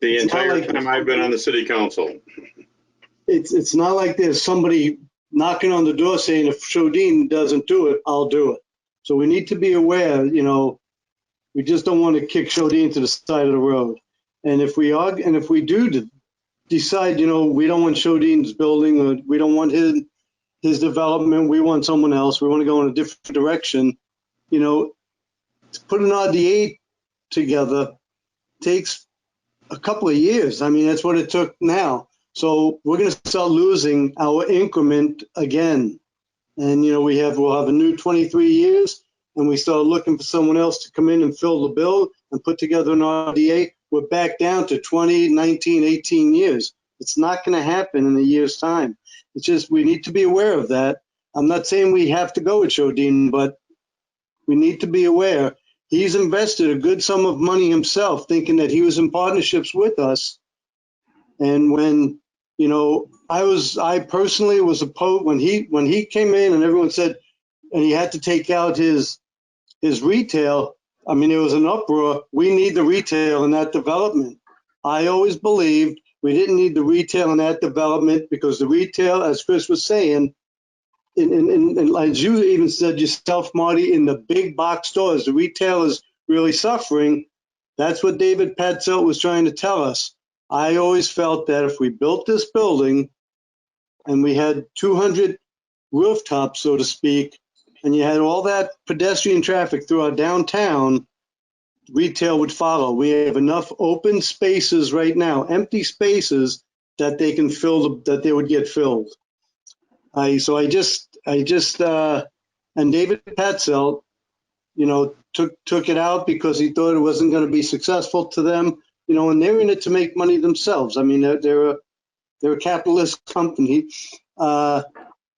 The entire time I've been on the city council. It's not like there's somebody knocking on the door saying, if Shodine doesn't do it, I'll do it. So we need to be aware, you know, we just don't want to kick Shodine to the side of the road. And if we do decide, you know, we don't want Shodine's building, or we don't want his development, we want someone else, we want to go in a different direction, you know, to put an RDA together takes a couple of years. I mean, that's what it took now. So we're going to start losing our increment again. And, you know, we'll have a new 23 years, and we start looking for someone else to come in and fill the bill and put together an RDA. We're back down to 20, 19, 18 years. It's not going to happen in a year's time. It's just, we need to be aware of that. I'm not saying we have to go with Shodine, but we need to be aware. He's invested a good sum of money himself, thinking that he was in partnerships with us. And when, you know, I personally was opposed when he came in and everyone said, and he had to take out his retail. I mean, it was an uproar. We need the retail in that development. I always believed we didn't need the retail in that development because the retail, as Chris was saying, and as you even said yourself, Marty, in the big box stores, the retail is really suffering. That's what David Patzelt was trying to tell us. I always felt that if we built this building and we had 200 rooftops, so to speak, and you had all that pedestrian traffic through our downtown, retail would follow. We have enough open spaces right now, empty spaces, that they can fill, that they would get filled. And David Patzelt, you know, took it out because he thought it wasn't going to be successful to them, you know, and they're in it to make money themselves. I mean, they're a capitalist company.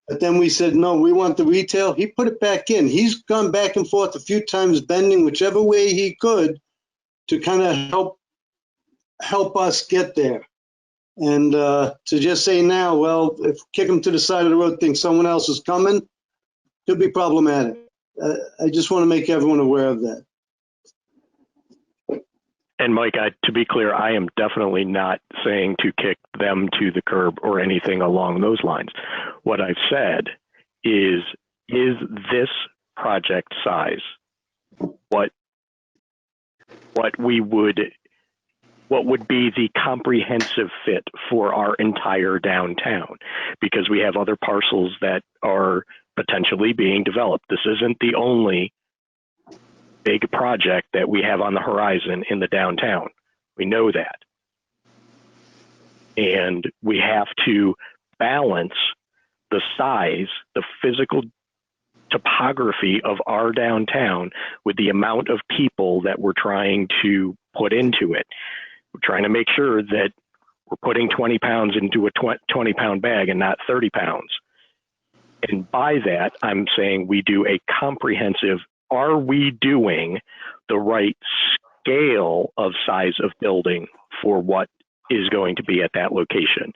But then we said, no, we want the retail. He put it back in. He's gone back and forth a few times, bending whichever way he could to kind of help us get there. And to just say now, well, if kick him to the side of the road, think someone else is coming, could be problematic. I just want to make everyone aware of that. And Mike, to be clear, I am definitely not saying to kick them to the curb or anything along those lines. What I've said is this project size what would be the comprehensive fit for our entire downtown? Because we have other parcels that are potentially being developed. This isn't the only big project that we have on the horizon in the downtown. We know that. And we have to balance the size, the physical topography of our downtown with the amount of people that we're trying to put into it. We're trying to make sure that we're putting 20 pounds into a 20-pound bag and not 30 pounds. And by that, I'm saying we do a comprehensive, are we doing the right scale of size of building for what is going to be at that location?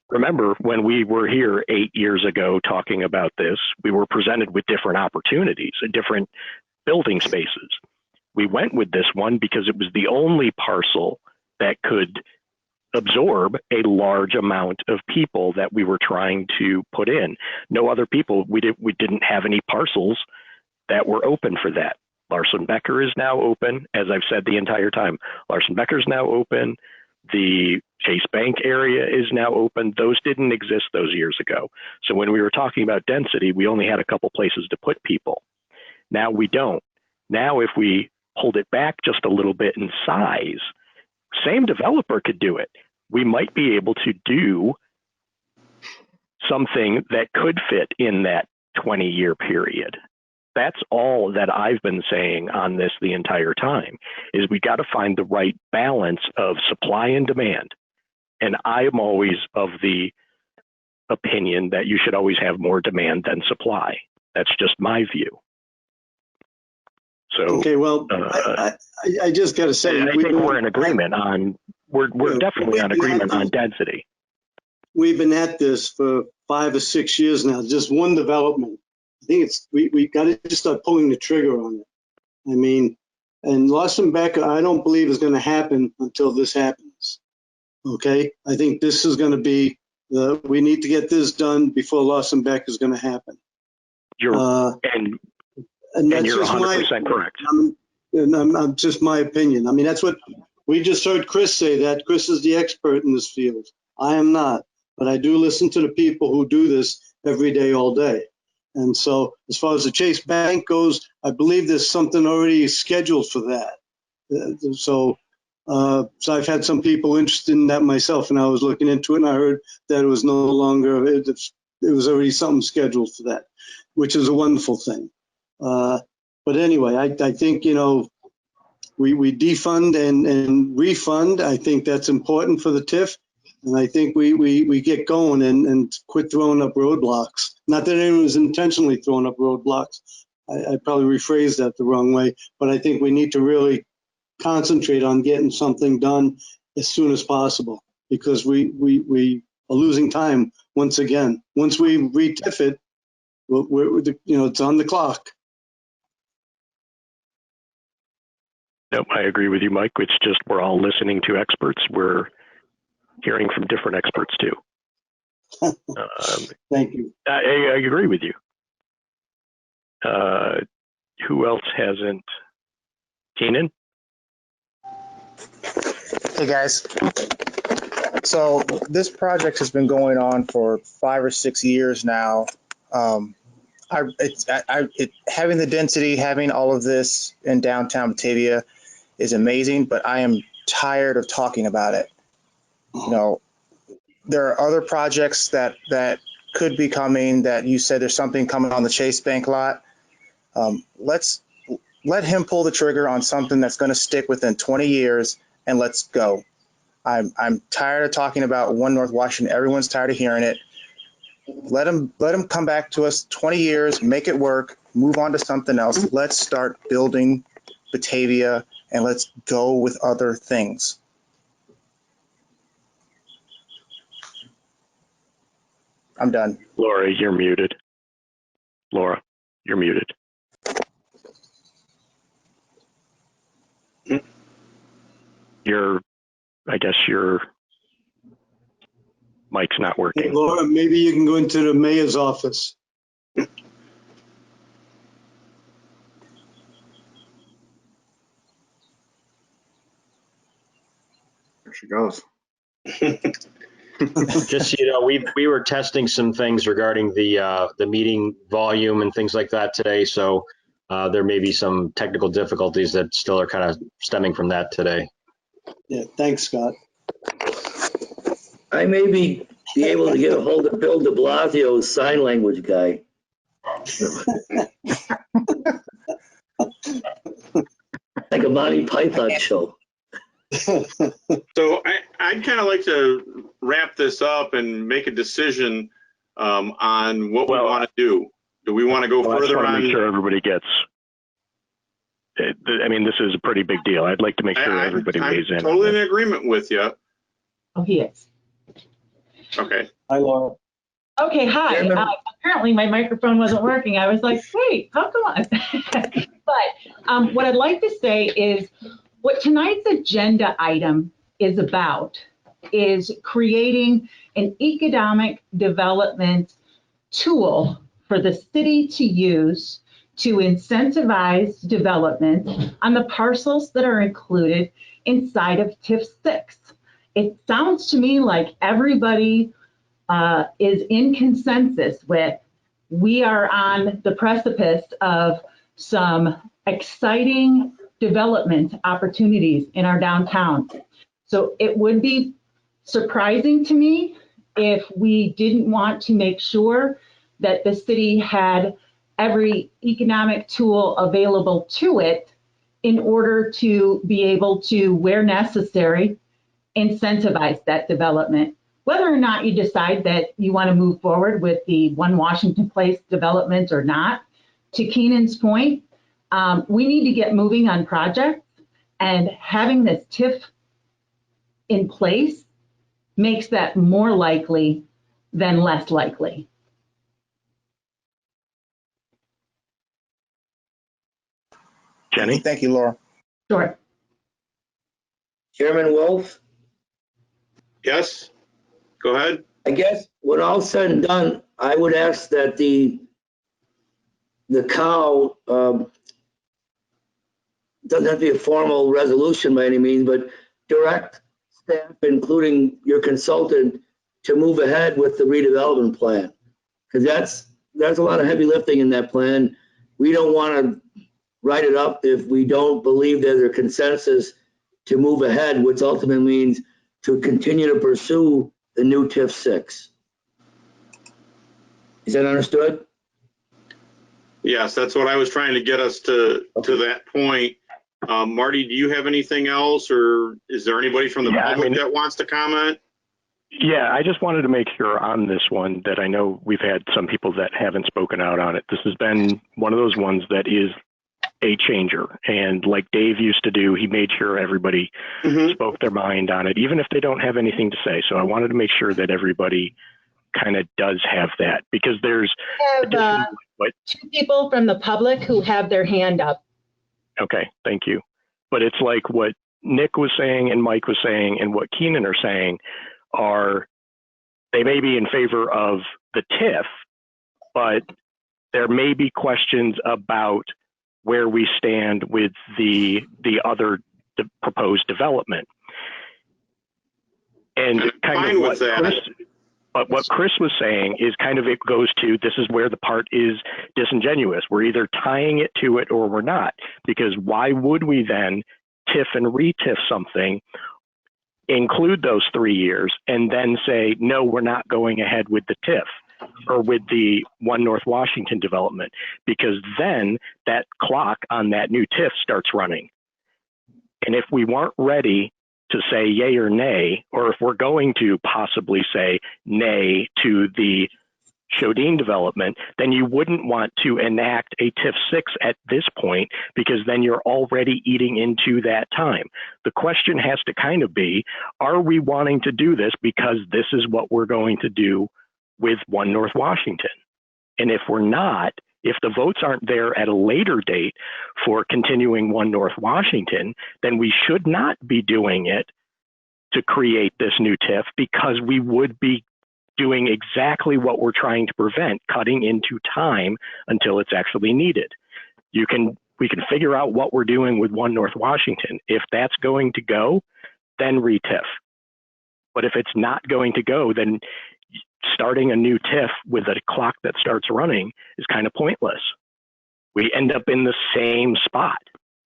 Remember, when we were here 8 years ago talking about this, we were presented with different opportunities and different building spaces. We went with this one because it was the only parcel that could absorb a large amount of people that we were trying to put in. No other people, we didn't have any parcels that were open for that. Larson Becker is now open, as I've said the entire time. Larson Becker is now open. The Chase Bank area is now open. Those didn't exist those years ago. So when we were talking about density, we only had a couple places to put people. Now we don't. Now if we hold it back just a little bit in size, same developer could do it. We might be able to do something that could fit in that 20-year period. That's all that I've been saying on this the entire time, is we got to find the right balance of supply and demand. And I'm always of the opinion that you should always have more demand than supply. That's just my view. So, okay, well, I just got to say, I think we're in agreement on, we're definitely on agreement on density. We've been at this for 5 or 6 years now, just one development. I think we got to just start pulling the trigger on it. I mean, and Larson Becker, I don't believe is going to happen until this happens. Okay, I think this is going to be we need to get this done before Larson Becker is going to happen. And that's you're just 100% correct. I'm just my opinion. I mean, that's what we just heard Chris say. That Chris is the expert in this field. I am not, but I do listen to the people who do this every day, all day. And so as far as the Chase Bank goes, I believe there's something already scheduled for that. So I've had some people interested in that myself, and I was looking into it, and I heard that it was no longer, it was already something scheduled for that, which is a wonderful thing. But anyway, I think, you know, we defund and refund. I think that's important for the TIF. And I think we get going and quit throwing up roadblocks. Not that anyone was intentionally throwing up roadblocks. I probably rephrased that the wrong way, but I think we need to really concentrate on getting something done as soon as possible, because we are losing time once again. Once we re-TIF it, it's on the clock. Nope, I agree with you, Mike. It's just we're all listening to experts. We're hearing from different experts too. Thank you. I agree with you. Who else hasn't? Keenan? Hey guys. So this project has been going on for 5 or 6 years now. Having the density, having all of this in downtown Batavia is amazing, but I am tired of talking about it. You know, there are other projects that could be coming, that you said there's something coming on the Chase Bank lot. Let's let him pull the trigger on something that's going to stick within 20 years, and let's go. I'm tired of talking about One North Washington. Everyone's tired of hearing it. Let them come back to us 20 years, make it work, move on to something else. Let's start building Batavia and let's go with other things. I'm done. Laura, you're muted. Laura, you're muted. I guess your mic's not Hey, working. Laura, maybe you can go into the mayor's office. There she goes. Just so you know, we were testing some things regarding the meeting volume and things like that today. So there may be some technical difficulties that still are kind of stemming from that today. Yeah, thanks, Scott. I may be able to get a hold of Bill de Blasio's sign language guy. Like a Monty Python show. So I'd kind of like to wrap this up and make a decision on what we want to do. Do we want to go I just further want to on? make sure everybody gets. I mean, this is a pretty big deal. I'd like to make sure everybody weighs in. I'm totally in agreement with you. Oh, he is. Okay. Hi, Laura. Okay, hi. Apparently my microphone wasn't working. I was like, wait, how come on? But what I'd like to say is what tonight's agenda item is about is creating an economic development tool for the city to use to incentivize development on the parcels that are included inside of TIF 6. It sounds to me like everybody is in consensus with we are on the precipice of some exciting development opportunities in our downtown. So it would be surprising to me if we didn't want to make sure that the city had every economic tool available to it in order to be able to, where necessary, incentivize that development. Whether or not you decide that you want to move forward with the One Washington Place development or not, to Keenan's point, we need to get moving on projects, and having this TIF in place makes that more likely than less likely. Jenny? Thank you, Laura. Sure. Chairman Wolf? Yes, go ahead. I guess when all said and done, I would ask that the cow doesn't have to be a formal resolution by any means, but direct staff, including your consultant, to move ahead with the redevelopment plan. Because there's a lot of heavy lifting in that plan. We don't want to write it up if we don't believe there's a consensus to move ahead, which ultimately means to continue to pursue the new TIF 6. Is that understood? Yes, that's what I was trying to get us to that point. Marty, do you have anything else, or is there anybody from the public that wants to comment? Yeah, I just wanted to make sure on this one that I know we've had some people that haven't spoken out on it. This has been one of those ones that is a changer. And like Dave used to do, he made sure everybody spoke their mind on it, even if they don't have anything to say. So I wanted to make sure that everybody kind of does have that, because there's two people from the public who have their hand up. Okay, thank you. But it's like what Nick was saying and Mike was saying and what Keenan are saying are, they may be in favor of the TIF, but there may be questions about where we stand with the other proposed development. And kind of what Chris was saying is kind of, it goes to, this is where the part is disingenuous. We're either tying it to it or we're not, because why would we then TIF and re-TIF something, include those 3 years, and then say, no, we're not going ahead with the TIF or with the One North Washington development, because then that clock on that new TIF starts running. And if we weren't ready to say yay or nay, or if we're going to possibly say nay to the Shodine development, then you wouldn't want to enact a TIF 6 at this point, because then you're already eating into that time. The question has to kind of be, are we wanting to do this because this is what we're going to do with 1 North Washington? And if we're not, if the votes aren't there at a later date for continuing 1 North Washington, then we should not be doing it to create this new TIF, because we would be doing exactly what we're trying to prevent, cutting into time until it's actually needed. We can figure out what we're doing with 1 North Washington. If that's going to go, then re-TIF. But if it's not going to go, then starting a new TIF with a clock that starts running is kind of pointless. We end up in the same spot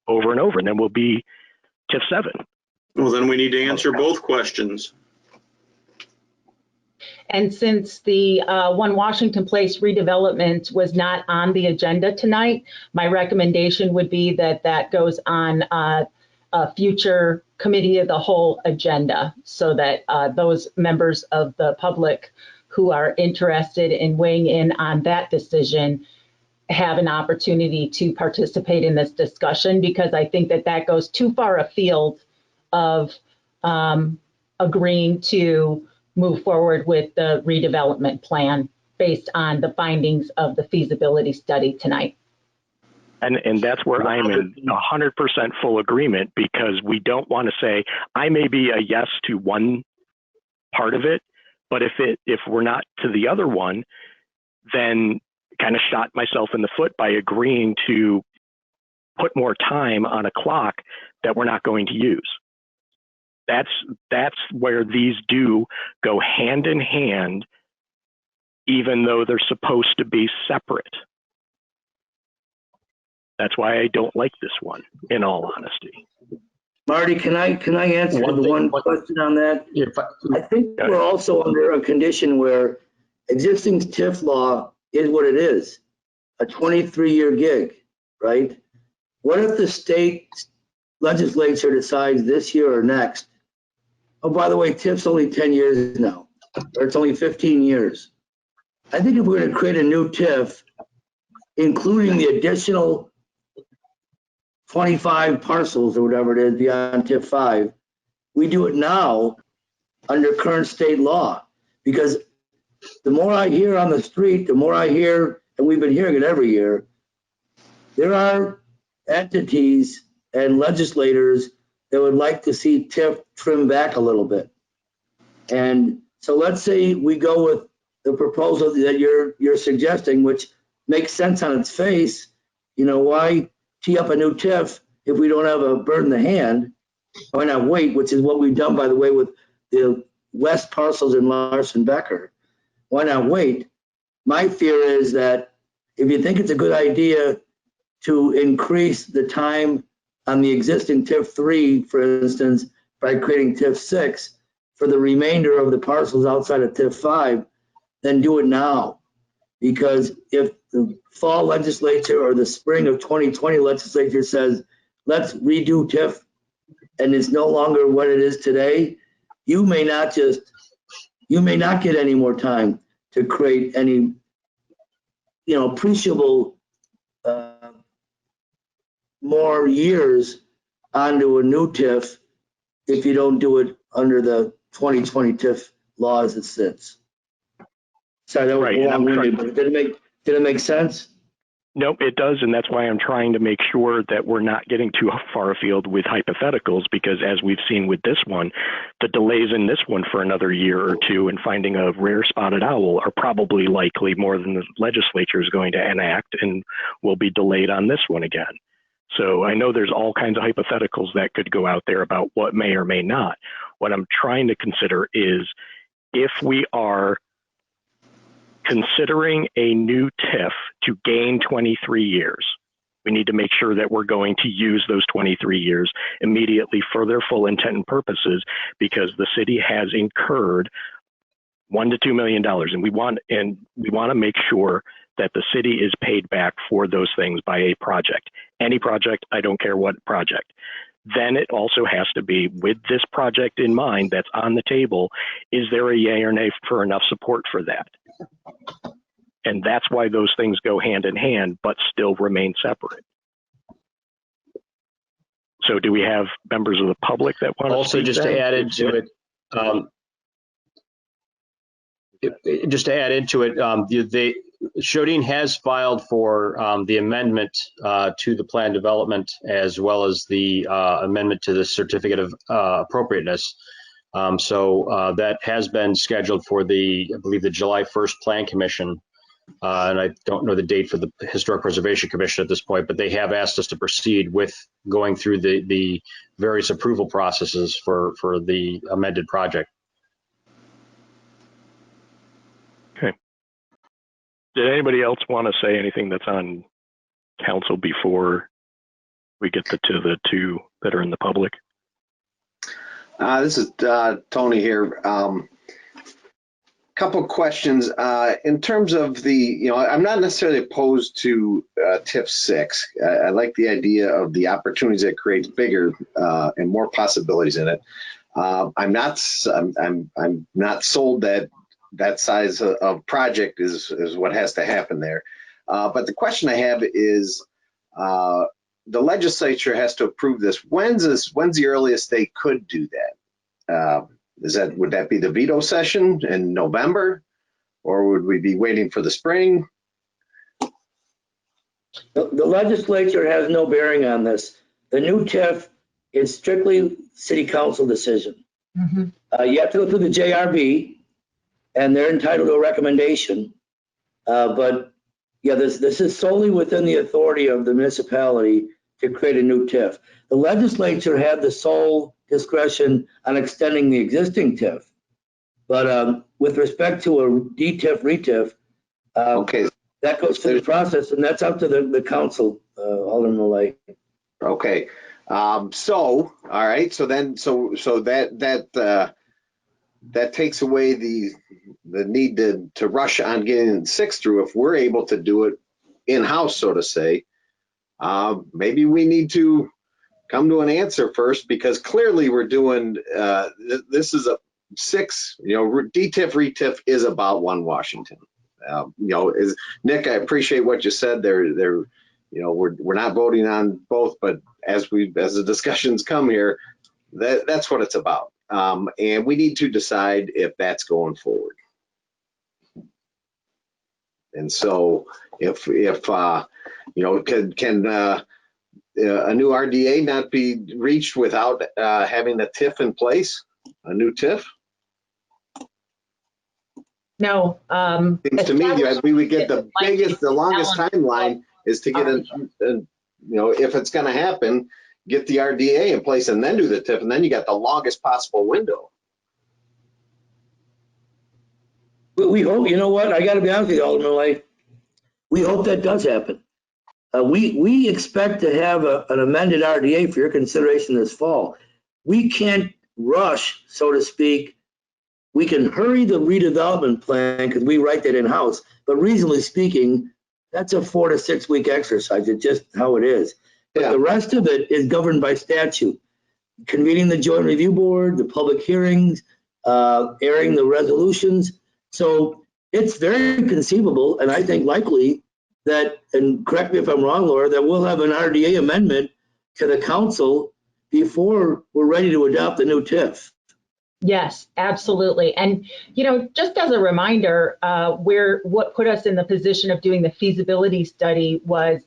over and over, and then we'll be TIF 7. Well, then we need to answer both questions. And since the 1 Washington Place redevelopment was not on the agenda tonight, my recommendation would be that that goes on a future committee of the whole agenda, so that those members of the public who are interested in weighing in on that decision have an opportunity to participate in this discussion, because I think that that goes too far afield of agreeing to move forward with the redevelopment plan based on the findings of the feasibility study tonight. And that's where I am in 100% full agreement, because we don't want to say, I may be a yes to one part of it, but if we're not to the other one, then kind of shot myself in the foot by agreeing to put more time on a clock that we're not going to use. That's where these do go hand in hand, even though they're supposed to be separate. That's why I don't like this one, in all honesty. Marty, can I answer one question on that? I think we're also under a condition where existing TIF law is what it is, a 23-year gig, right? What if the state legislature decides this year or next, oh, by the way, TIF's only 10 years now, or it's only 15 years. I think if we're going to create a new TIF, including the additional 25 parcels or whatever it is beyond TIF 5, we do it now under current state law. Because the more I hear on the street, the more I hear, and we've been hearing it every year, there are entities and legislators that would like to see TIF trim back a little bit. And so let's say we go with the proposal that you're suggesting, which makes sense on its face. You know, why tee up a new TIF if we don't have a bird in the hand? Why not wait, which is what we've done, by the way, with the west parcels in Larson Becker. Why not wait? My fear is that if you think it's a good idea to increase the time on the existing TIF 3, for instance, by creating TIF 6 for the remainder of the parcels outside of TIF 5, then do it now. Because if the fall legislature or the spring of 2020 legislature says, let's redo TIF, and it's no longer what it is today, you may not get any more time to create any, appreciable more years onto a new TIF if you don't do it under the 2020 TIF law as it sits. Sorry, that was long-winded, but did it make sense? Nope, it does, and that's why I'm trying to make sure that we're not getting too far afield with hypotheticals, because as we've seen with this one, the delays in this one for another year or two and finding a rare spotted owl are probably likely more than the legislature is going to enact, and will be delayed on this one again. So I know there's all kinds of hypotheticals that could go out there about what may or may not. What I'm trying to consider is, if we are considering a new TIF to gain 23 years, we need to make sure that we're going to use those 23 years immediately for their full intent and purposes, because the city has incurred $1 to $2 million, and we want to make sure that the city is paid back for those things by a project. Any project, I don't care what project. Then it also has to be, with this project in mind that's on the table, is there a yay or nay for enough support for that? And that's why those things go hand in hand, but still remain separate. So do we have members of the public that want to Also, speak just then? to add into it, Shodine has filed for the amendment to the plan development, as well as the amendment to the certificate of appropriateness. So that has been scheduled for I believe the July 1st Plan Commission. And I don't know the date for the Historic Preservation Commission at this point, but they have asked us to proceed with going through the various approval processes for the amended project. Okay. Did anybody else want to say anything that's on council before we get to the two that are in the public? This is Tony here. Couple questions in terms of the, I'm not necessarily opposed to TIF 6. I like the idea of the opportunities that creates bigger and more possibilities in it. I'm not sold that size of project is what has to happen there. But the question I have is, the legislature has to approve this. When's the earliest they could do that? Would that be the veto session in November, or would we be waiting for the spring? The legislature has no bearing on this. The new TIF is strictly city council decision. You have to go through the JRB, and they're entitled to a recommendation. But yeah, this is solely within the authority of the municipality to create a new TIF. The legislature had the sole discretion on extending the existing TIF. But with respect to a DTIF, RETIF, okay, that goes through the process, and that's up to the council, Alderman Malay. Okay. All right. So that takes away the need to rush on getting 6 through. If we're able to do it in-house, so to say, maybe we need to come to an answer first, because clearly we're doing, this is a 6, DTIF, RETIF is about one Washington. Is Nick, I appreciate what you said there. We're not voting on both, but as the discussions come here, that's what it's about. And we need to decide if that's going forward. And so if can a new RDA not be reached without having a TIF in place, a new TIF? No. Seems to me we would get the longest timeline is to get if it's going to happen, get the RDA in place and then do the TIF, and then you got the longest possible window. We hope, you know what, I got to be honest with you, Alderman Lay, we hope that does happen. We expect to have an amended RDA for your consideration this fall. We can't rush, so to speak. We can hurry the redevelopment plan because we write that in-house, but reasonably speaking, that's a 4 to 6 week exercise. It's just how it is. But the rest of it is governed by statute. Convening the joint review board, the public hearings, airing the resolutions. So it's very conceivable, and I think likely that, and correct me if I'm wrong, Laura, that we'll have an RDA amendment to the council before we're ready to adopt the new TIF. Yes, absolutely. And, just as a reminder, what put us in the position of doing the feasibility study was,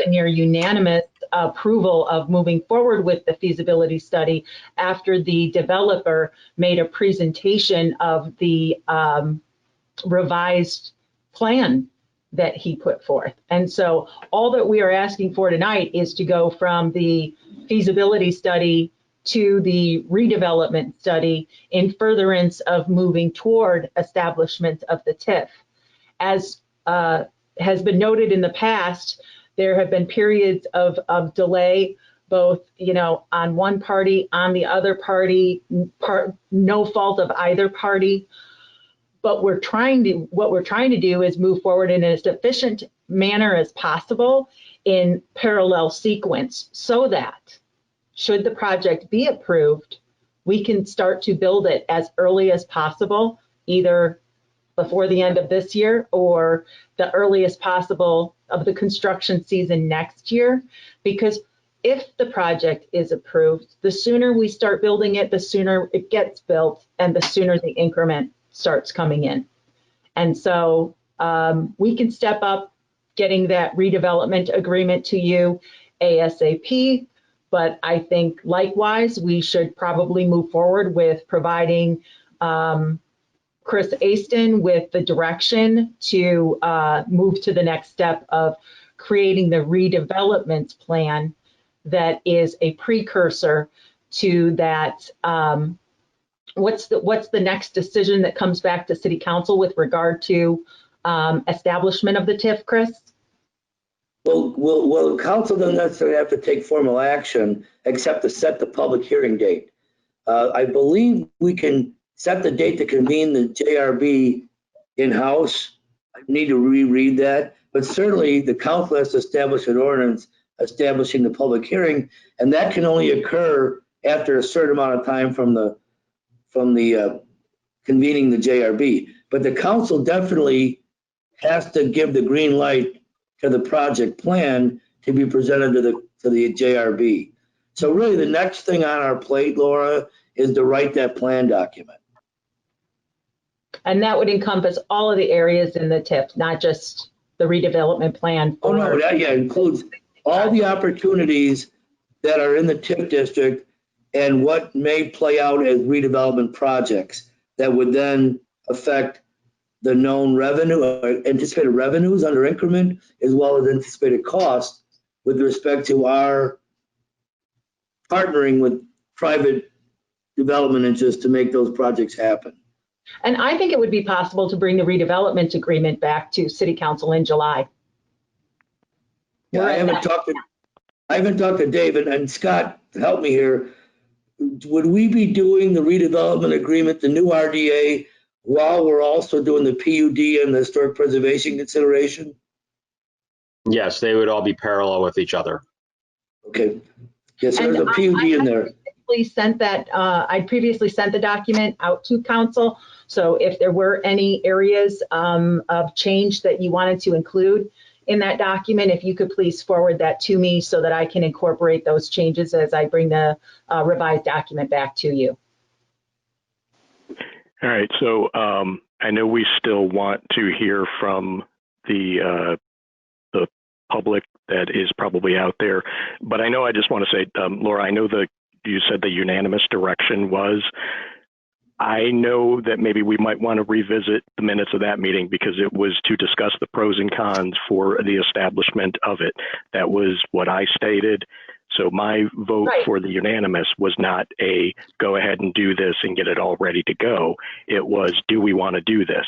near unanimous approval of moving forward with the feasibility study after the developer made a presentation of the revised plan that he put forth. And so all that we are asking for tonight is to go from the feasibility study to the redevelopment study in furtherance of moving toward establishment of the TIF. As has been noted in the past, there have been periods of delay, both, on one party, on the other party, no fault of either party. But what we're trying to do is move forward in as efficient manner as possible in parallel sequence, so that should the project be approved, we can start to build it as early as possible, either before the end of this year or the earliest possible of the construction season next year. Because if the project is approved, the sooner we start building it, the sooner it gets built and the sooner the increment starts coming in. And so we can step up getting that redevelopment agreement to you ASAP. But I think likewise, we should probably move forward with providing Chris Aston with the direction to move to the next step of creating the redevelopment plan that is a precursor to that. What's the next decision that comes back to City Council with regard to establishment of the TIF, Chris? Well, council doesn't necessarily have to take formal action except to set the public hearing date. I believe we can set the date to convene the JRB in-house. I need to reread that, but certainly the council has to establish an ordinance establishing the public hearing, and that can only occur after a certain amount of time from the convening the JRB. But the council definitely has to give the green light to the project plan to be presented to the JRB. So really the next thing on our plate, Laura, is to write that plan document. And that would encompass all of the areas in the TIF, not just the redevelopment plan. Oh no, that includes all the opportunities that are in the TIF district and what may play out as redevelopment projects that would then affect the known revenue, anticipated revenues under increment, as well as anticipated costs with respect to our partnering with private development interests to make those projects happen. And I think it would be possible to bring the redevelopment agreement back to City Council in July. Yeah, I haven't talked to David, and Scott, help me here. Would we be doing the redevelopment agreement, the new RDA, while we're also doing the PUD and the historic preservation consideration? Yes, they would all be parallel with each other. Okay. Yes, there's a PUD in there. I previously sent the document out to council. So if there were any areas of change that you wanted to include in that document, if you could please forward that to me so that I can incorporate those changes as I bring the revised document back to you. All right, so I know we still want to hear from the public that is probably out there, but I know I just want to say, Laura, I know that you said the unanimous direction was. I know that maybe we might want to revisit the minutes of that meeting because it was to discuss the pros and cons for the establishment of it. That was what I stated. So my vote for the unanimous was not a go ahead and do this and get it all ready to go. It was, do we want to do this?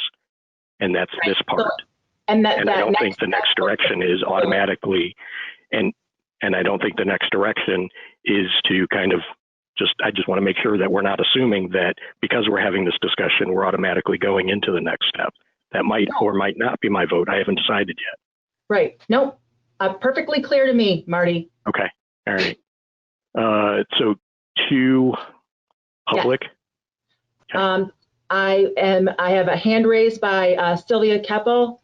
And that's this part. And I don't think the next direction is automatically, and I don't think the next direction is to kind of I just want to make sure that we're not assuming that because we're having this discussion, we're automatically going into the next step. That might or might not be my vote. I haven't decided yet. Right. Nope. Perfectly clear to me, Marty. Okay. All right. So to public. Yes. I have a hand raised by Sylvia Keppel,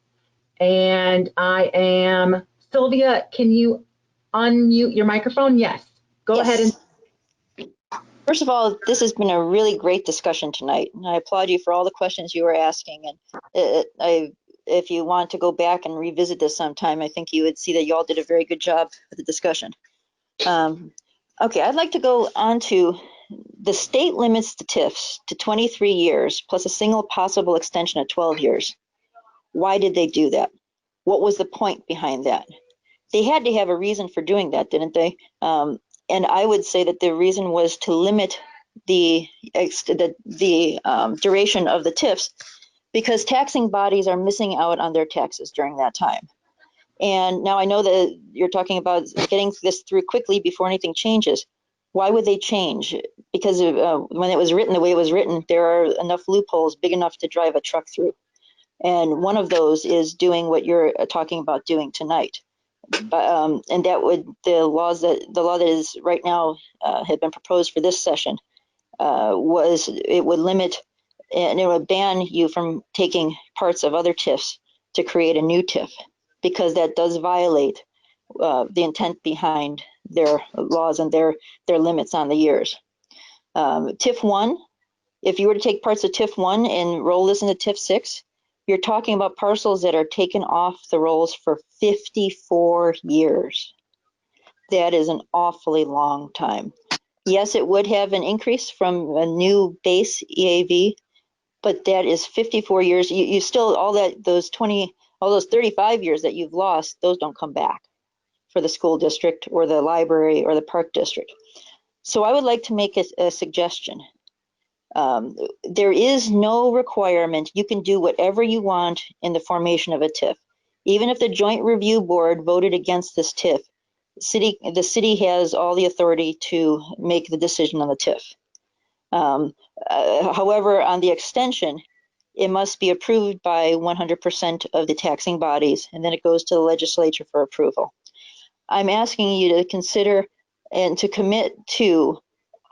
and I am Sylvia. Can you unmute your microphone? Yes. Go ahead and. First of all, this has been a really great discussion tonight, and I applaud you for all the questions you were asking. And if you want to go back and revisit this sometime, I think you would see that you all did a very good job with the discussion. Okay, I'd like to go on to the state limits the TIFs to 23 years plus a single possible extension of 12 years. Why did they do that? What was the point behind that? They had to have a reason for doing that, didn't they? And I would say that the reason was to limit the duration of the TIFs because taxing bodies are missing out on their taxes during that time. And now I know that you're talking about getting this through quickly before anything changes. Why would they change? Because when it was written the way it was written, there are enough loopholes big enough to drive a truck through. And one of those is doing what you're talking about doing tonight. And that would the law that is right now had been proposed for this session it would limit and it would ban you from taking parts of other TIFs to create a new TIF, because that does violate the intent behind their laws and their limits on the years. TIF 1, if you were to take parts of TIF 1 and roll this into TIF 6, you're talking about parcels that are taken off the rolls for 54 years. That is an awfully long time. Yes, it would have an increase from a new base EAV, but that is 54 years. You still, all those 35 years that you've lost, those don't come back for the school district or the library or the park district. So I would like to make a suggestion. There is no requirement. You can do whatever you want in the formation of a TIF. Even if the Joint Review Board voted against this TIF, the city has all the authority to make the decision on the TIF. However, on the extension, it must be approved by 100% of the taxing bodies, and then it goes to the legislature for approval. I'm asking you to consider and to commit to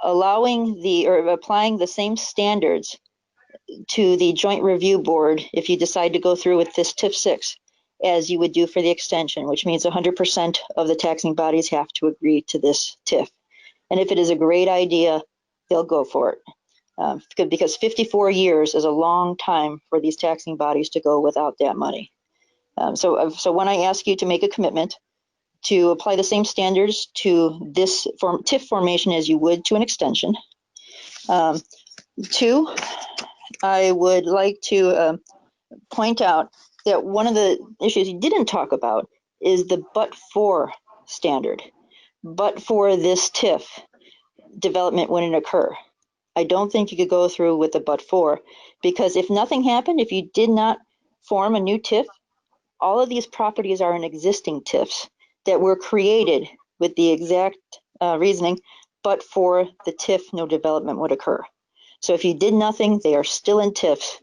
allowing or applying the same standards to the Joint Review Board if you decide to go through with this TIF 6 as you would do for the extension, which means 100% of the taxing bodies have to agree to this TIF. And if it is a great idea, they'll go for it. Because 54 years is a long time for these taxing bodies to go without that money. So when I ask you to make a commitment to apply the same standards to this TIF formation as you would to an extension. 2, I would like to point out that one of the issues you didn't talk about is the but-for standard. But for this TIF, development wouldn't occur. I don't think you could go through with the but-for, because if nothing happened, if you did not form a new TIF, all of these properties are in existing TIFs that were created with the exact reasoning, but for the TIF, no development would occur. So if you did nothing, they are still in TIFs,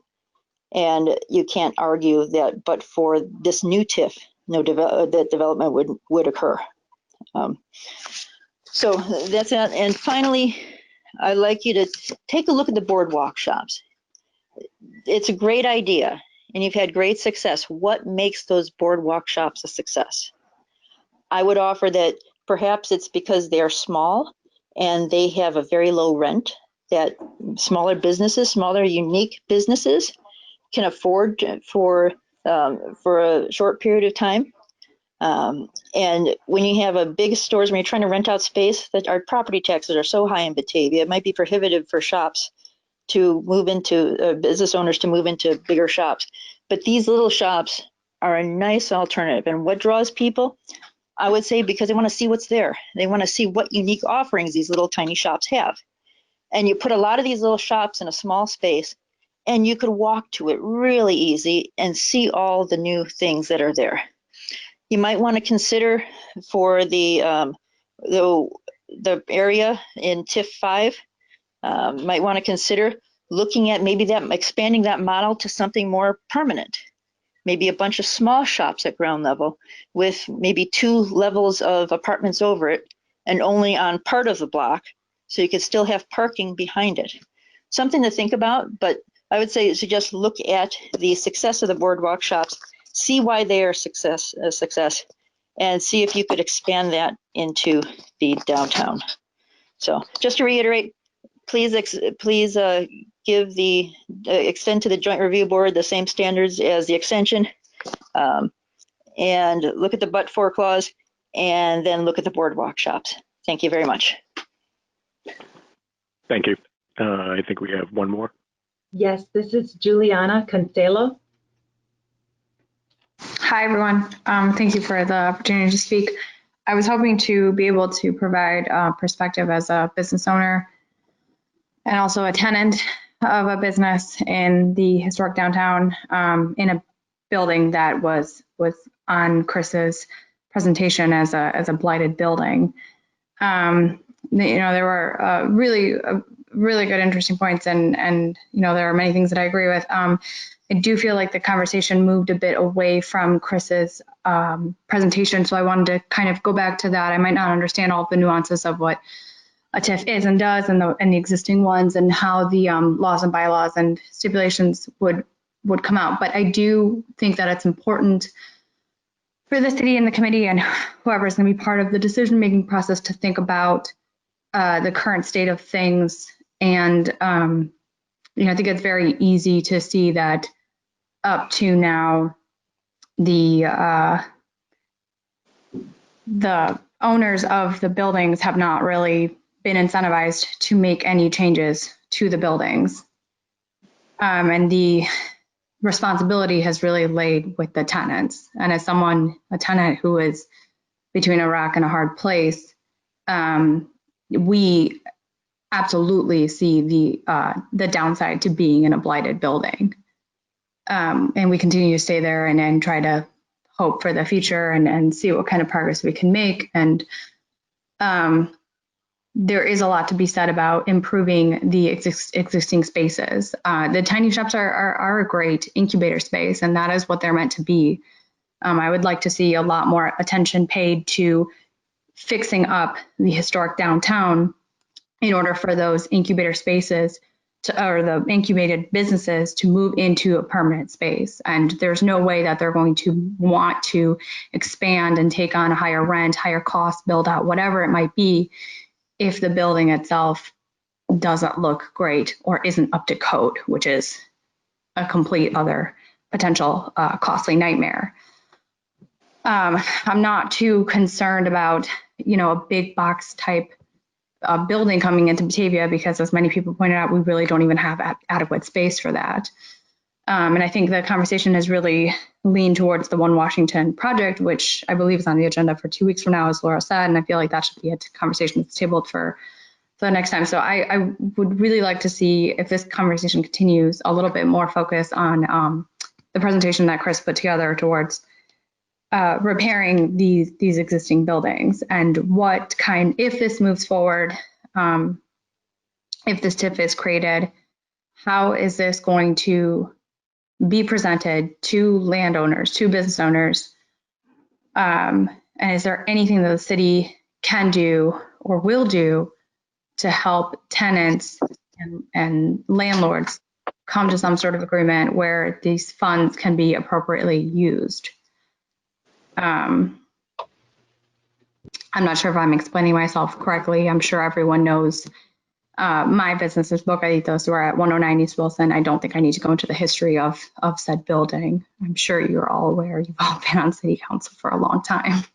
and you can't argue that but for this new TIF, that development would occur. So that's it. And finally, I'd like you to take a look at the boardwalk shops. It's a great idea, and you've had great success. What makes those boardwalk shops a success? I would offer that perhaps it's because they are small and they have a very low rent that smaller businesses, smaller unique businesses can afford for a short period of time. And when you have a big stores, when you're trying to rent out space, that our property taxes are so high in Batavia, it might be prohibitive for shops to move into business owners to move into bigger shops. But these little shops are a nice alternative. And what draws people? I would say because they want to see what's there. They want to see what unique offerings these little tiny shops have. And you put a lot of these little shops in a small space, and you could walk to it really easy and see all the new things that are there. You might want to consider for the area in TIF 5, might want to consider looking at maybe expanding that model to something more permanent. Maybe a bunch of small shops at ground level with maybe 2 levels of apartments over it and only on part of the block, so you could still have parking behind it. Something to think about, but I would suggest look at the success of the boardwalk shops, see why they are a success, and see if you could expand that into the downtown. So just to reiterate, please extend to the Joint Review Board the same standards as the extension, and look at the but-for clause, and then look at the boardwalk shops. Thank you very much. Thank you. I think we have one more. Yes, this is Juliana Cancelo. Hi, everyone. Thank you for the opportunity to speak. I was hoping to be able to provide perspective as a business owner and also a tenant of a business in the historic downtown, in a building that was on Chris's presentation as a blighted building. There were really good, interesting points, and there are many things that I agree with. I do feel like the conversation moved a bit away from Chris's presentation, so I wanted to kind of go back to that. I might not understand all of the nuances of what a TIF is and does, and the existing ones, and how the laws and bylaws and stipulations would come out. But I do think that it's important for the city and the committee and whoever is going to be part of the decision-making process to think about the current state of things. And I think it's very easy to see that up to now, the owners of the buildings have not really been incentivized to make any changes to the buildings. And the responsibility has really laid with the tenants. And as a tenant who is between a rock and a hard place, we absolutely see the downside to being in a blighted building. And we continue to stay there and try to hope for the future and see what kind of progress we can make. And there is a lot to be said about improving the existing spaces. The tiny shops are a great incubator space, and that is what they're meant to be. I would like to see a lot more attention paid to fixing up the historic downtown in order for those incubator spaces or the incubated businesses to move into a permanent space. And there's no way that they're going to want to expand and take on a higher rent, higher cost, build out, whatever it might be, if the building itself doesn't look great or isn't up to code, which is a complete other potential costly nightmare. I'm not too concerned about, a big box type building coming into Batavia, because as many people pointed out, we really don't even have adequate space for that. And I think the conversation has really leaned towards the One Washington project, which I believe is on the agenda for 2 weeks from now, as Laura said, and I feel like that should be a conversation that's tabled for the next time. So I would really like to see, if this conversation continues, a little bit more focus on the presentation that Chris put together towards repairing these existing buildings, and if this moves forward, if this TIF is created, how is this going to be presented to landowners, to business owners? And is there anything that the city can do or will do to help tenants and landlords come to some sort of agreement where these funds can be appropriately used? I'm not sure if I'm explaining myself correctly. I'm sure everyone knows my business is Bocaditos. We're at 109 East Wilson. I don't think I need to go into the history of said building. I'm sure you're all aware. You've all been on city council for a long time.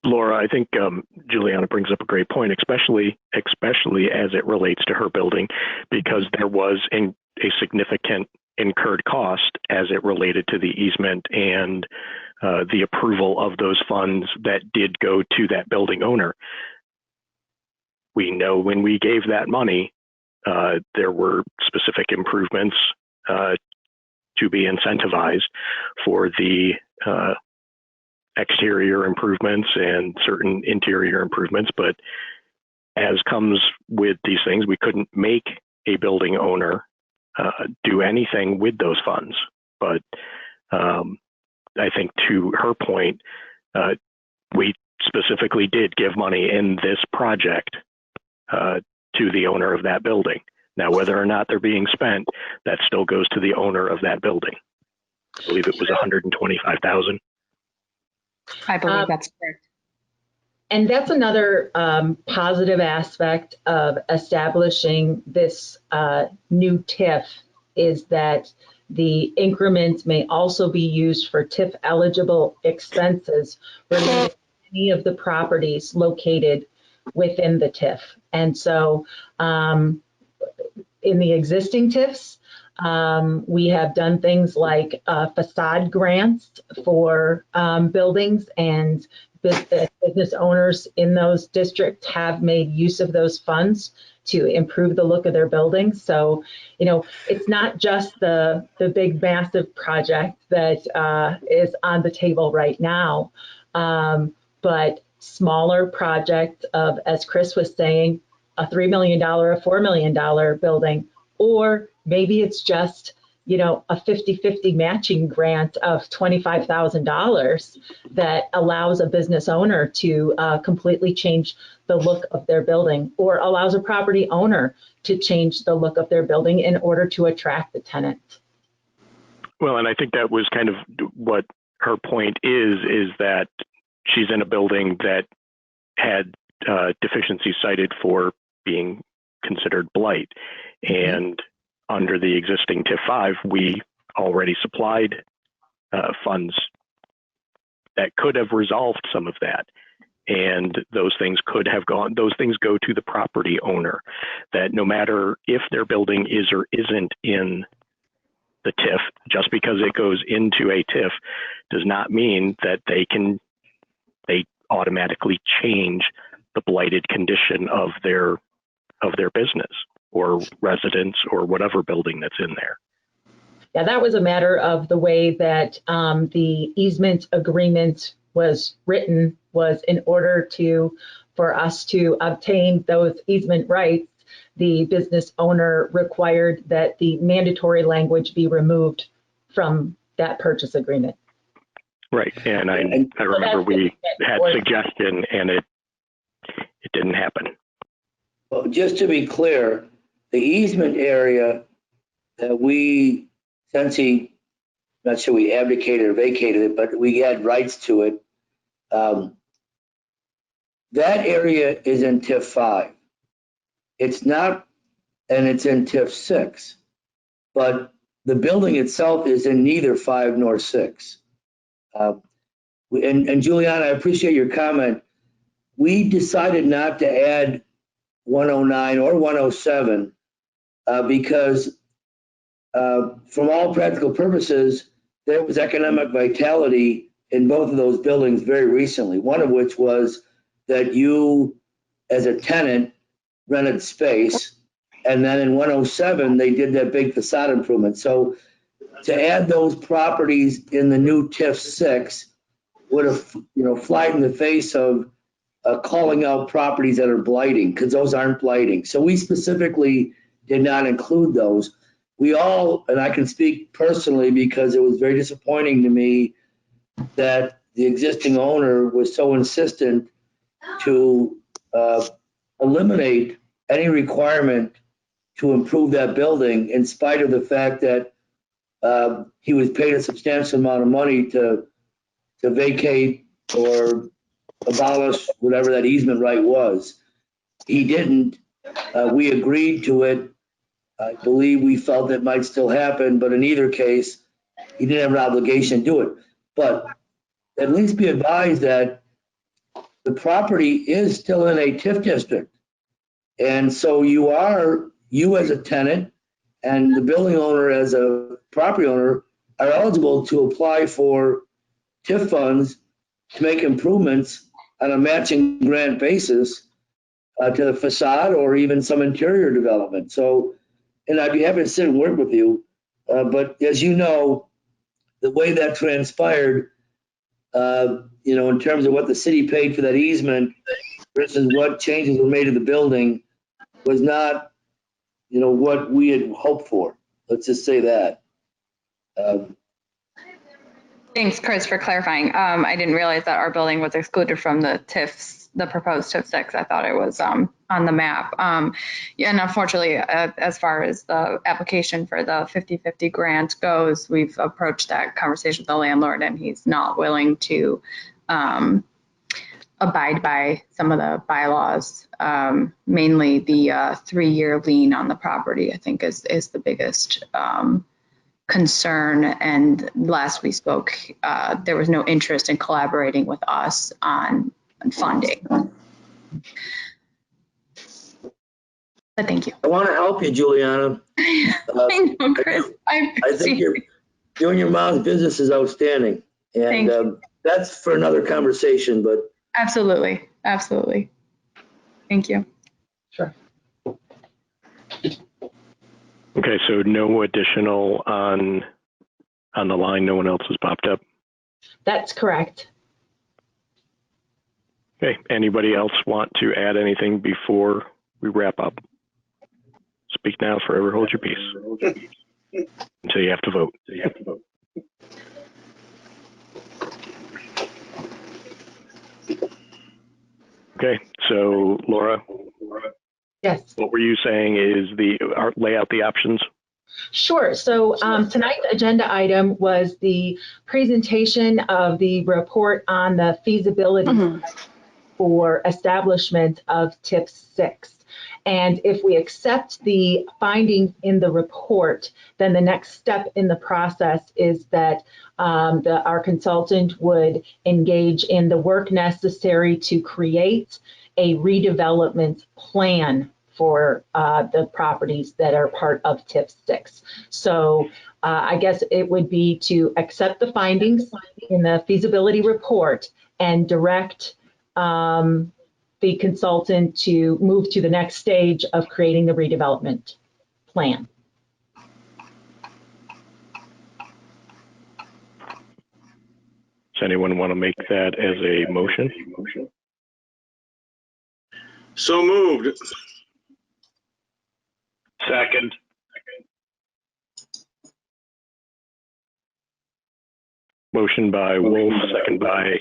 Laura, I think Juliana brings up a great point, especially as it relates to her building, because there was a significant incurred cost as it related to the easement and the approval of those funds that did go to that building owner. We know when we gave that money, there were specific improvements to be incentivized for the exterior improvements and certain interior improvements. But as comes with these things, we couldn't make a building owner do anything with those funds. But I think to her point, we specifically did give money in this project to the owner of that building. Now, whether or not they're being spent, that still goes to the owner of that building. I believe it was $125,000. I believe that's correct. And that's another positive aspect of establishing this new TIF, is that the increments may also be used for TIF eligible expenses related to any of the properties located within the TIF. And so in the existing TIFs, we have done things like facade grants for buildings, and business owners in those districts have made use of those funds to improve the look of their buildings. So, it's not just the big massive project that is on the table right now, but smaller projects of, as Chris was saying, a $3 million, a $4 million building, or maybe it's just a 50-50 matching grant of $25,000 that allows a business owner to completely change the look of their building, or allows a property owner to change the look of their building in order to attract the tenant. Well, and I think that was kind of what her point is that she's in a building that had deficiencies cited for being considered blight. And under the existing TIF 5, we already supplied funds that could have resolved some of that. And those things go to the property owner, that no matter if their building is or isn't in the TIF, just because it goes into a TIF does not mean that they automatically change the blighted condition of their business or residence or whatever building that's in there. Yeah, that was a matter of the way that the easement agreement was written, was in order for us to obtain those easement rights, the business owner required that the mandatory language be removed from that purchase agreement. Right, and I remember we had suggestion and it didn't happen. Well, just to be clear, the easement area that we, not sure we abdicated or vacated it, but we had rights to it. That area is in TIF 5. It's not, and it's in TIF 6, but the building itself is in neither 5 nor 6. And Juliana, I appreciate your comment. We decided not to add 109 or 107 because from all practical purposes, there was economic vitality in both of those buildings very recently, one of which was that you, as a tenant, rented space, and then in 107, they did that big facade improvement. So to add those properties in the new TIF 6 would have, flied in the face of calling out properties that are blighting, because those aren't blighting. So we specifically did not include those. We all, and I can speak personally because it was very disappointing to me that the existing owner was so insistent to eliminate any requirement to improve that building, in spite of the fact that he was paid a substantial amount of money to vacate or abolish whatever that easement right was. He didn't. We agreed to it. I believe we felt it might still happen, but in either case, he didn't have an obligation to do it. But at least be advised that the property is still in a TIF district. And so you as a tenant and the building owner as a property owner are eligible to apply for TIF funds to make improvements on a matching grant basis to the facade or even some interior development. So, and I'd be happy to sit and work with you. But as you know, the way that transpired, in terms of what the city paid for that easement versus what changes were made to the building was not, what we had hoped for. Let's just say that. Thanks, Chris, for clarifying. I didn't realize that our building was excluded from the TIFs, the proposed TIF 6. I thought it was on the map. And unfortunately, as far as the application for the 50-50 grant goes, we've approached that conversation with the landlord, and he's not willing to abide by some of the bylaws. Mainly the 3-year lien on the property, I think, is the biggest concern. And last we spoke, there was no interest in collaborating with us on funding. But thank you. I want to help you, Juliana. I know, Chris. I think doing your mom's business is outstanding. And that's for another conversation, but. Absolutely. Absolutely. Thank you. Sure. Okay, so no additional on the line. No one else has popped up. That's correct. Okay, anybody else want to add anything before we wrap up? Speak now, forever hold your peace. until you have to vote. Okay, so Laura, Yes. what were you saying is lay out the options? Sure. So tonight's agenda item was the presentation of the report on the feasibility for establishment of TIF 6. And if we accept the findings in the report, then the next step in the process is that our consultant would engage in the work necessary to create a redevelopment plan for the properties that are part of TIF 6. So I guess it would be to accept the findings in the feasibility report and direct the consultant to move to the next stage of creating the redevelopment plan. Does anyone want to make that as a motion? So moved. Second. Motion by Wolf, second by.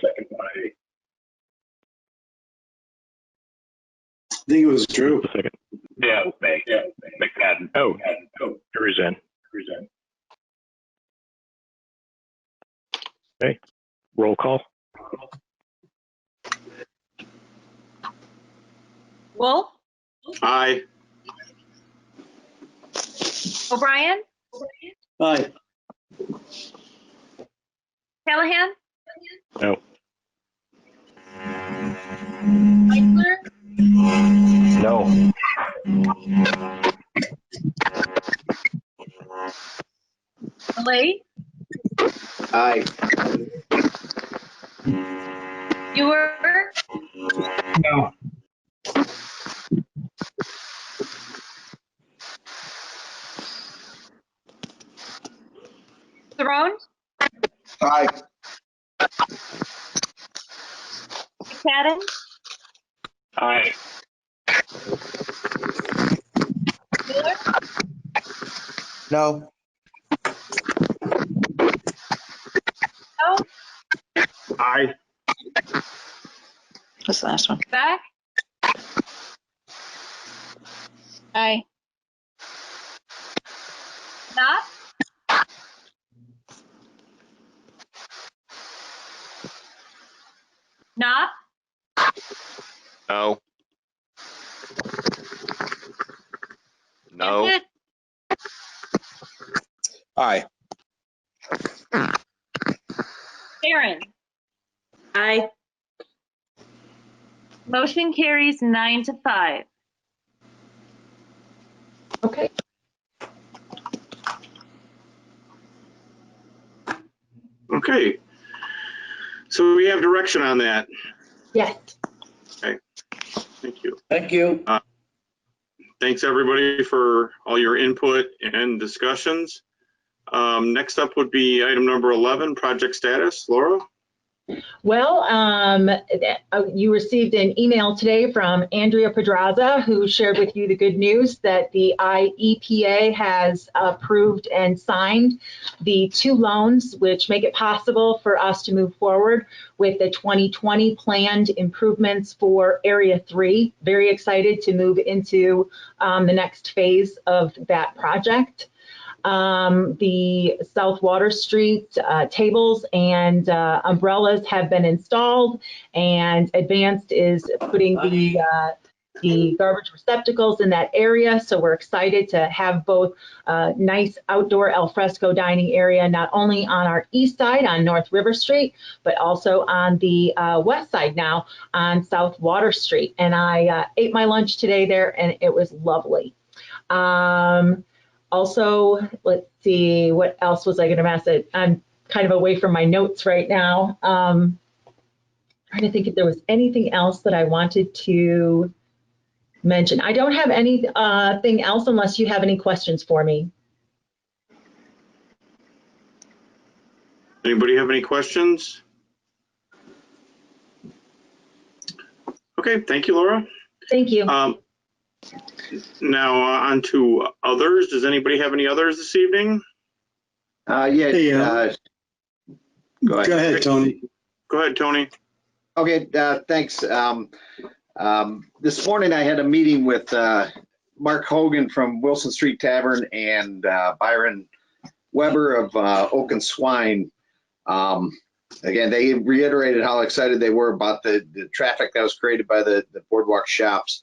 I think it was Drew. Second. Yeah, McFadden. Oh, Drew's in. Okay, roll call. Wolf, Aye. O'Brien, Aye. Callahan, No. Meisler, No. Malay, Aye. Ewer, No. Theron, Aye. McFadden, Aye. Miller, No. No, Aye. What's the last one? Beck, Aye. Knopf, Knopf, No. No. Vincent, Aye. Aaron. Aye. Motion carries 9-5. Okay. Okay. So we have direction on that. Yes. Okay. Thank you. Thank you. Thanks everybody for all your input and discussions. Next up would be item number 11, project status. Laura? Well, you received an email today from Andrea Pedraza, who shared with you the good news that the EPA has approved and signed the 2 loans, which make it possible for us to move forward with the 2020 planned improvements for Area 3. Very excited to move into the next phase of that project. The South Water Street tables and umbrellas have been installed, and Advanced is putting the garbage receptacles in that area. So we're excited to have both nice outdoor al fresco dining area, not only on our east side on North River Street, but also on the west side now on South Water Street. And I ate my lunch today there, and it was lovely. Also, let's see, what else was I going to message? I'm kind of away from my notes right now. Trying to think if there was anything else that I wanted to mention. I don't have anything else unless you have any questions for me. Anybody have any questions? Okay, thank you, Laura. Thank you. Now on to others. Does anybody have any others this evening? Yeah. Go ahead, Tony. Go ahead, Tony. Okay, thanks. This morning I had a meeting with Mark Hogan from Wilson Street Tavern and Byron Weber of Oak and Swine. Again, they reiterated how excited they were about the traffic that was created by the boardwalk shops.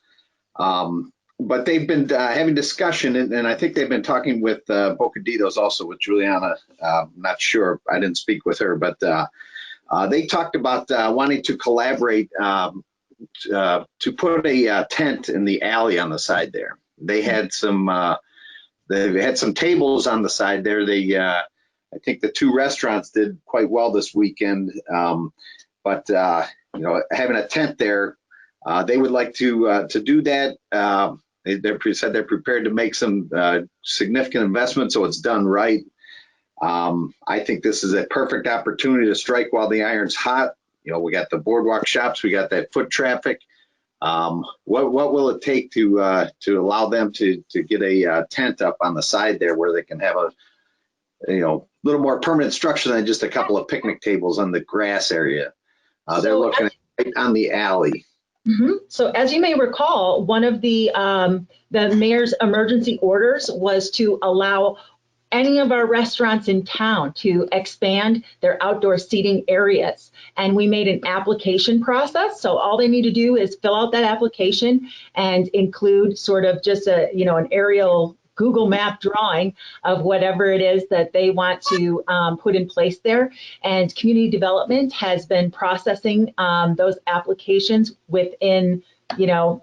But they've been having discussion, and I think they've been talking with Bocaditos also, with Juliana. I'm not sure. I didn't speak with her, but they talked about wanting to collaborate to put a tent in the alley on the side there. They had some tables on the side there. I think the two restaurants did quite well this weekend, but having a tent there, they would like to do that. They said they're prepared to make some significant investment, so it's done right. I think this is a perfect opportunity to strike while the iron's hot. We got the boardwalk shops, we got that foot traffic. What will it take to allow them to get a tent up on the side there where they can have a little more permanent structure than just a couple of picnic tables on the grass area? They're looking right on the alley. So as you may recall, one of the mayor's emergency orders was to allow any of our restaurants in town to expand their outdoor seating areas. And we made an application process. So all they need to do is fill out that application and include sort of just an aerial Google map drawing of whatever it is that they want to put in place there. And community development has been processing those applications within,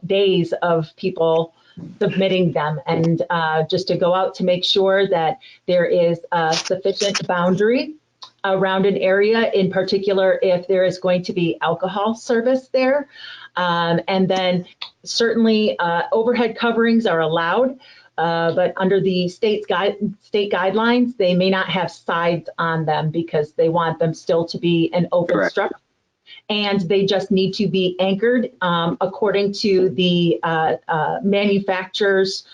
days of people submitting them, and just to go out to make sure that there is a sufficient boundary around an area, in particular if there is going to be alcohol service there. And then certainly overhead coverings are allowed. But under the state guidelines, they may not have sides on them because they want them still to be an open structure. And they just need to be anchored according to the manufacturer's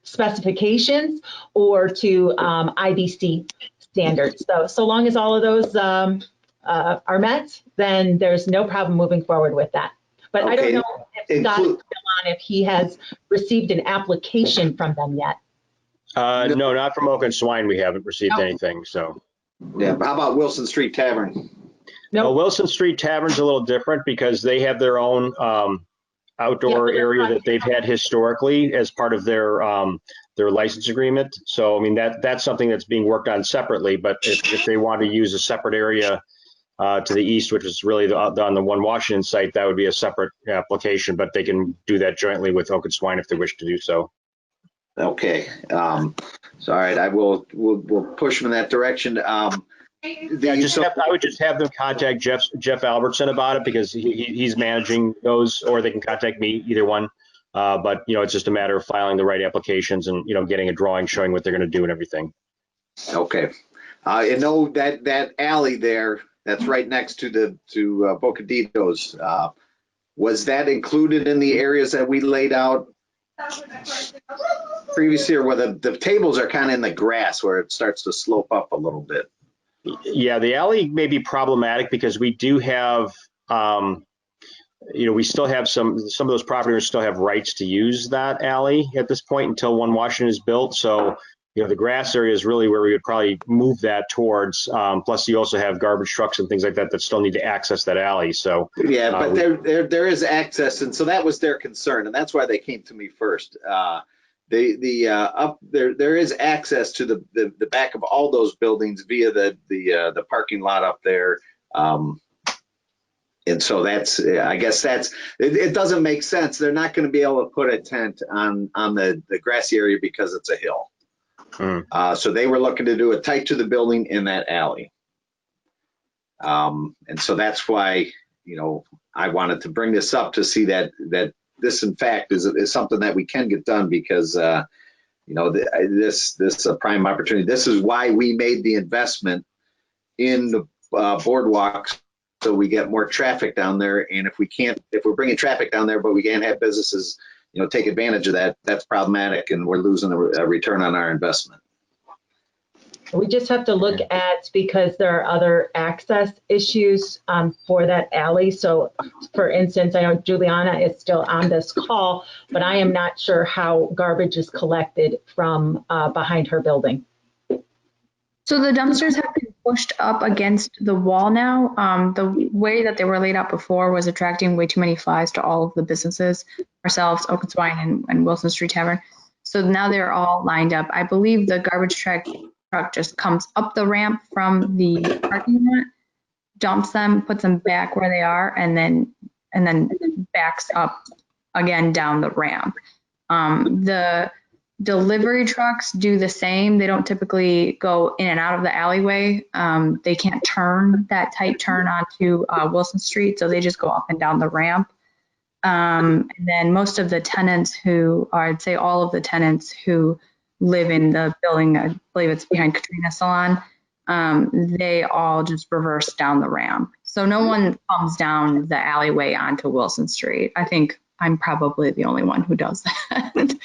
specifications or to IBC standards. So long as all of those are met, then there's no problem moving forward with that. But okay. I don't know if Scott is still on, if he has received an application from them yet. No, not from Oak and Swine. We haven't received anything. So. Yeah. How about Wilson Street Tavern? No, Wilson Street Tavern's a little different because they have their own outdoor area that they've had historically as part of their license agreement. So I mean that's something that's being worked on separately. But if they want to use a separate area to the east, which is really on the One Washington site, that would be a separate application, but they can do that jointly with Oak and Swine if they wish to do so. Okay. So, all right, we'll push them in that direction. I would just have them contact Jeff Albertson about it because he's managing those, or they can contact me, either one. But it's just a matter of filing the right applications and getting a drawing showing what they're going to do and everything. Okay. That alley there, that's right next to Bocaditos. Was that included in the areas that we laid out previously, or where the tables are kind of in the grass where it starts to slope up a little bit? Yeah, the alley may be problematic because we do have, we still have some of those property owners still have rights to use that alley at this point until One Washington is built. So the grass area is really where we would probably move that towards. Plus, you also have garbage trucks and things like that still need to access that alley. So yeah, but there is access, and so that was their concern, and that's why they came to me first. There is access to the back of all those buildings via the parking lot up there. And so I guess it doesn't make sense. They're not going to be able to put a tent on the grassy area because it's a hill. So they were looking to do it tight to the building in that alley. And so that's why, I wanted to bring this up to see that this in fact is something that we can get done because, this is a prime opportunity. This is why we made the investment in the boardwalks so we get more traffic down there. And if we're bringing traffic down there, but we can't have businesses, take advantage of that, that's problematic, and we're losing a return on our investment. We just have to look at, because there are other access issues for that alley. So for instance, I know Juliana is still on this call, but I am not sure how garbage is collected from behind her building. So the dumpsters have been pushed up against the wall now. The way that they were laid out before was attracting way too many flies to all of the businesses, ourselves, Open Swine, and Wilson Street Tavern. So now they're all lined up. I believe the garbage truck just comes up the ramp from the parking lot, dumps them, puts them back where they are, and then backs up again down the ramp. The delivery trucks do the same. They don't typically go in and out of the alleyway. They can't turn that tight turn onto Wilson Street, so they just go up and down the ramp. And then most of the tenants or I'd say all of the tenants who live in the building, I believe it's behind Katrina Salon, they all just reverse down the ramp. So no one comes down the alleyway onto Wilson Street. I think I'm probably the only one who does that. But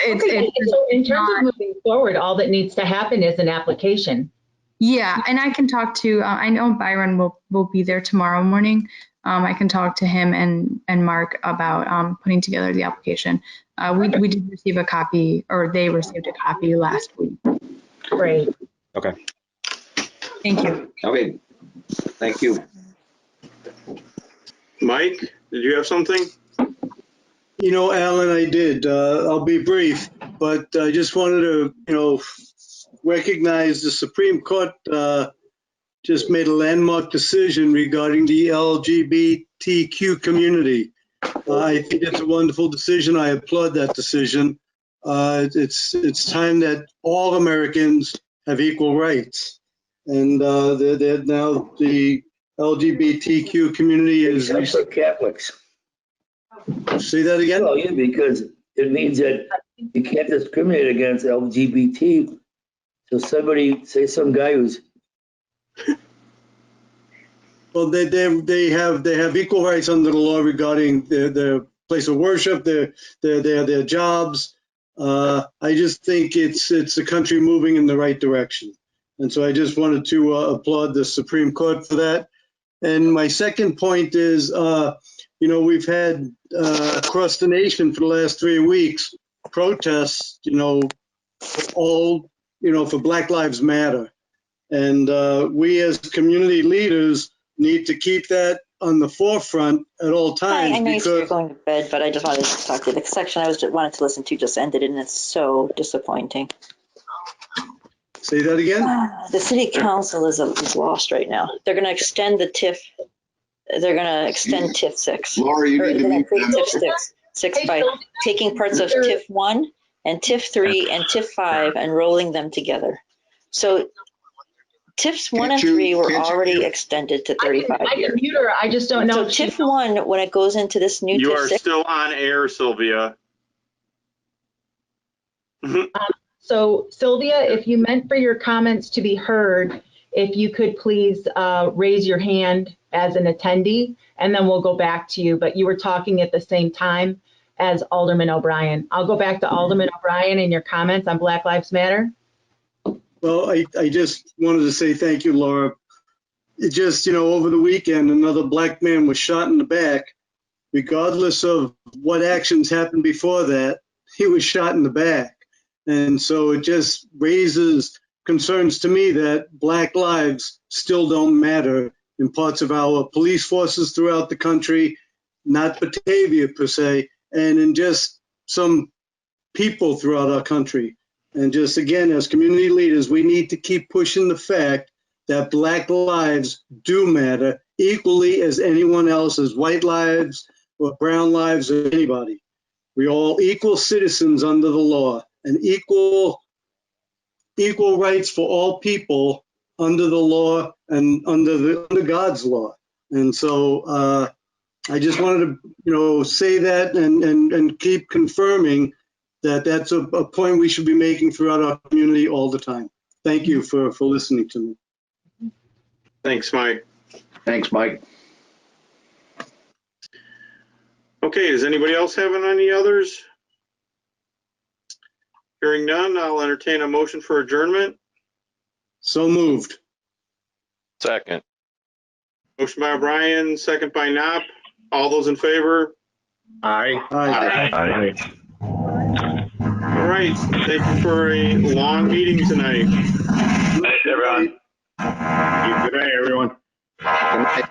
So in terms of moving forward, all that needs to happen is an application. Yeah, and I can talk to, I know Byron will be there tomorrow morning. I can talk to him and Mark about putting together the application. We did receive a copy, or they received a copy last week. Great. Okay. Thank you. Okay, thank you. Mike, did you have something? Alan, I did. I'll be brief, but I just wanted to, recognize the Supreme Court just made a landmark decision regarding the LGBTQ community. I think it's a wonderful decision. I applaud that decision. It's time that all Americans have equal rights, and now the LGBTQ community is. Except for Catholics. Say that again? Well, yeah, because it means that you can't discriminate against LGBT. So some guy who's. Well, they have equal rights under the law regarding their place of worship, their jobs. I just think it's a country moving in the right direction, and so I just wanted to applaud the Supreme Court for that. And my second point is, we've had across the nation for the last 3 weeks protests, for Black Lives Matter, and we as community leaders need to keep that on the forefront at all times. I know you're going to bed, but I just wanted to talk to you. The section I wanted to listen to just ended, and it's so disappointing. Say that again? The city council is lost right now. They're going to extend the TIF. They're going to extend TIF 6. Laura, you need to meet them. TIF 6 by taking parts of TIF 1 and TIF 3 and TIF 5 and rolling them together. So TIFs 1 and 3 were already extended to 35 years. I can mute her. I just don't know. So TIF 1, when it goes into this new You TIF are 6, still on air, Sylvia. So Sylvia, if you meant for your comments to be heard, if you could please raise your hand as an attendee, and then we'll go back to you. But you were talking at the same time as Alderman O'Brien. I'll go back to Alderman O'Brien and your comments on Black Lives Matter. Well, I just wanted to say thank you, Laura. It just, over the weekend, another black man was shot in the back. Regardless of what actions happened before that, he was shot in the back. And so it just raises concerns to me that Black lives still don't matter in parts of our police forces throughout the country, not Batavia per se, and in just some people throughout our country. And just again, as community leaders, we need to keep pushing the fact that Black lives do matter equally as anyone else's, white lives or brown lives or anybody. We're all equal citizens under the law and equal rights for all people under the law and under God's law. And so I just wanted to, say that and keep confirming that that's a point we should be making throughout our community all the time. Thank you for listening to me. Thanks, Mike. Thanks, Mike. Okay, does anybody else have any others? Hearing none, I'll entertain a motion for adjournment. So moved. Second. Motion by O'Brien, second by Knopp. All those in favor? Aye. Aye. All right, thank you for a long meeting tonight. Thanks, everyone. Good night, everyone. Good night.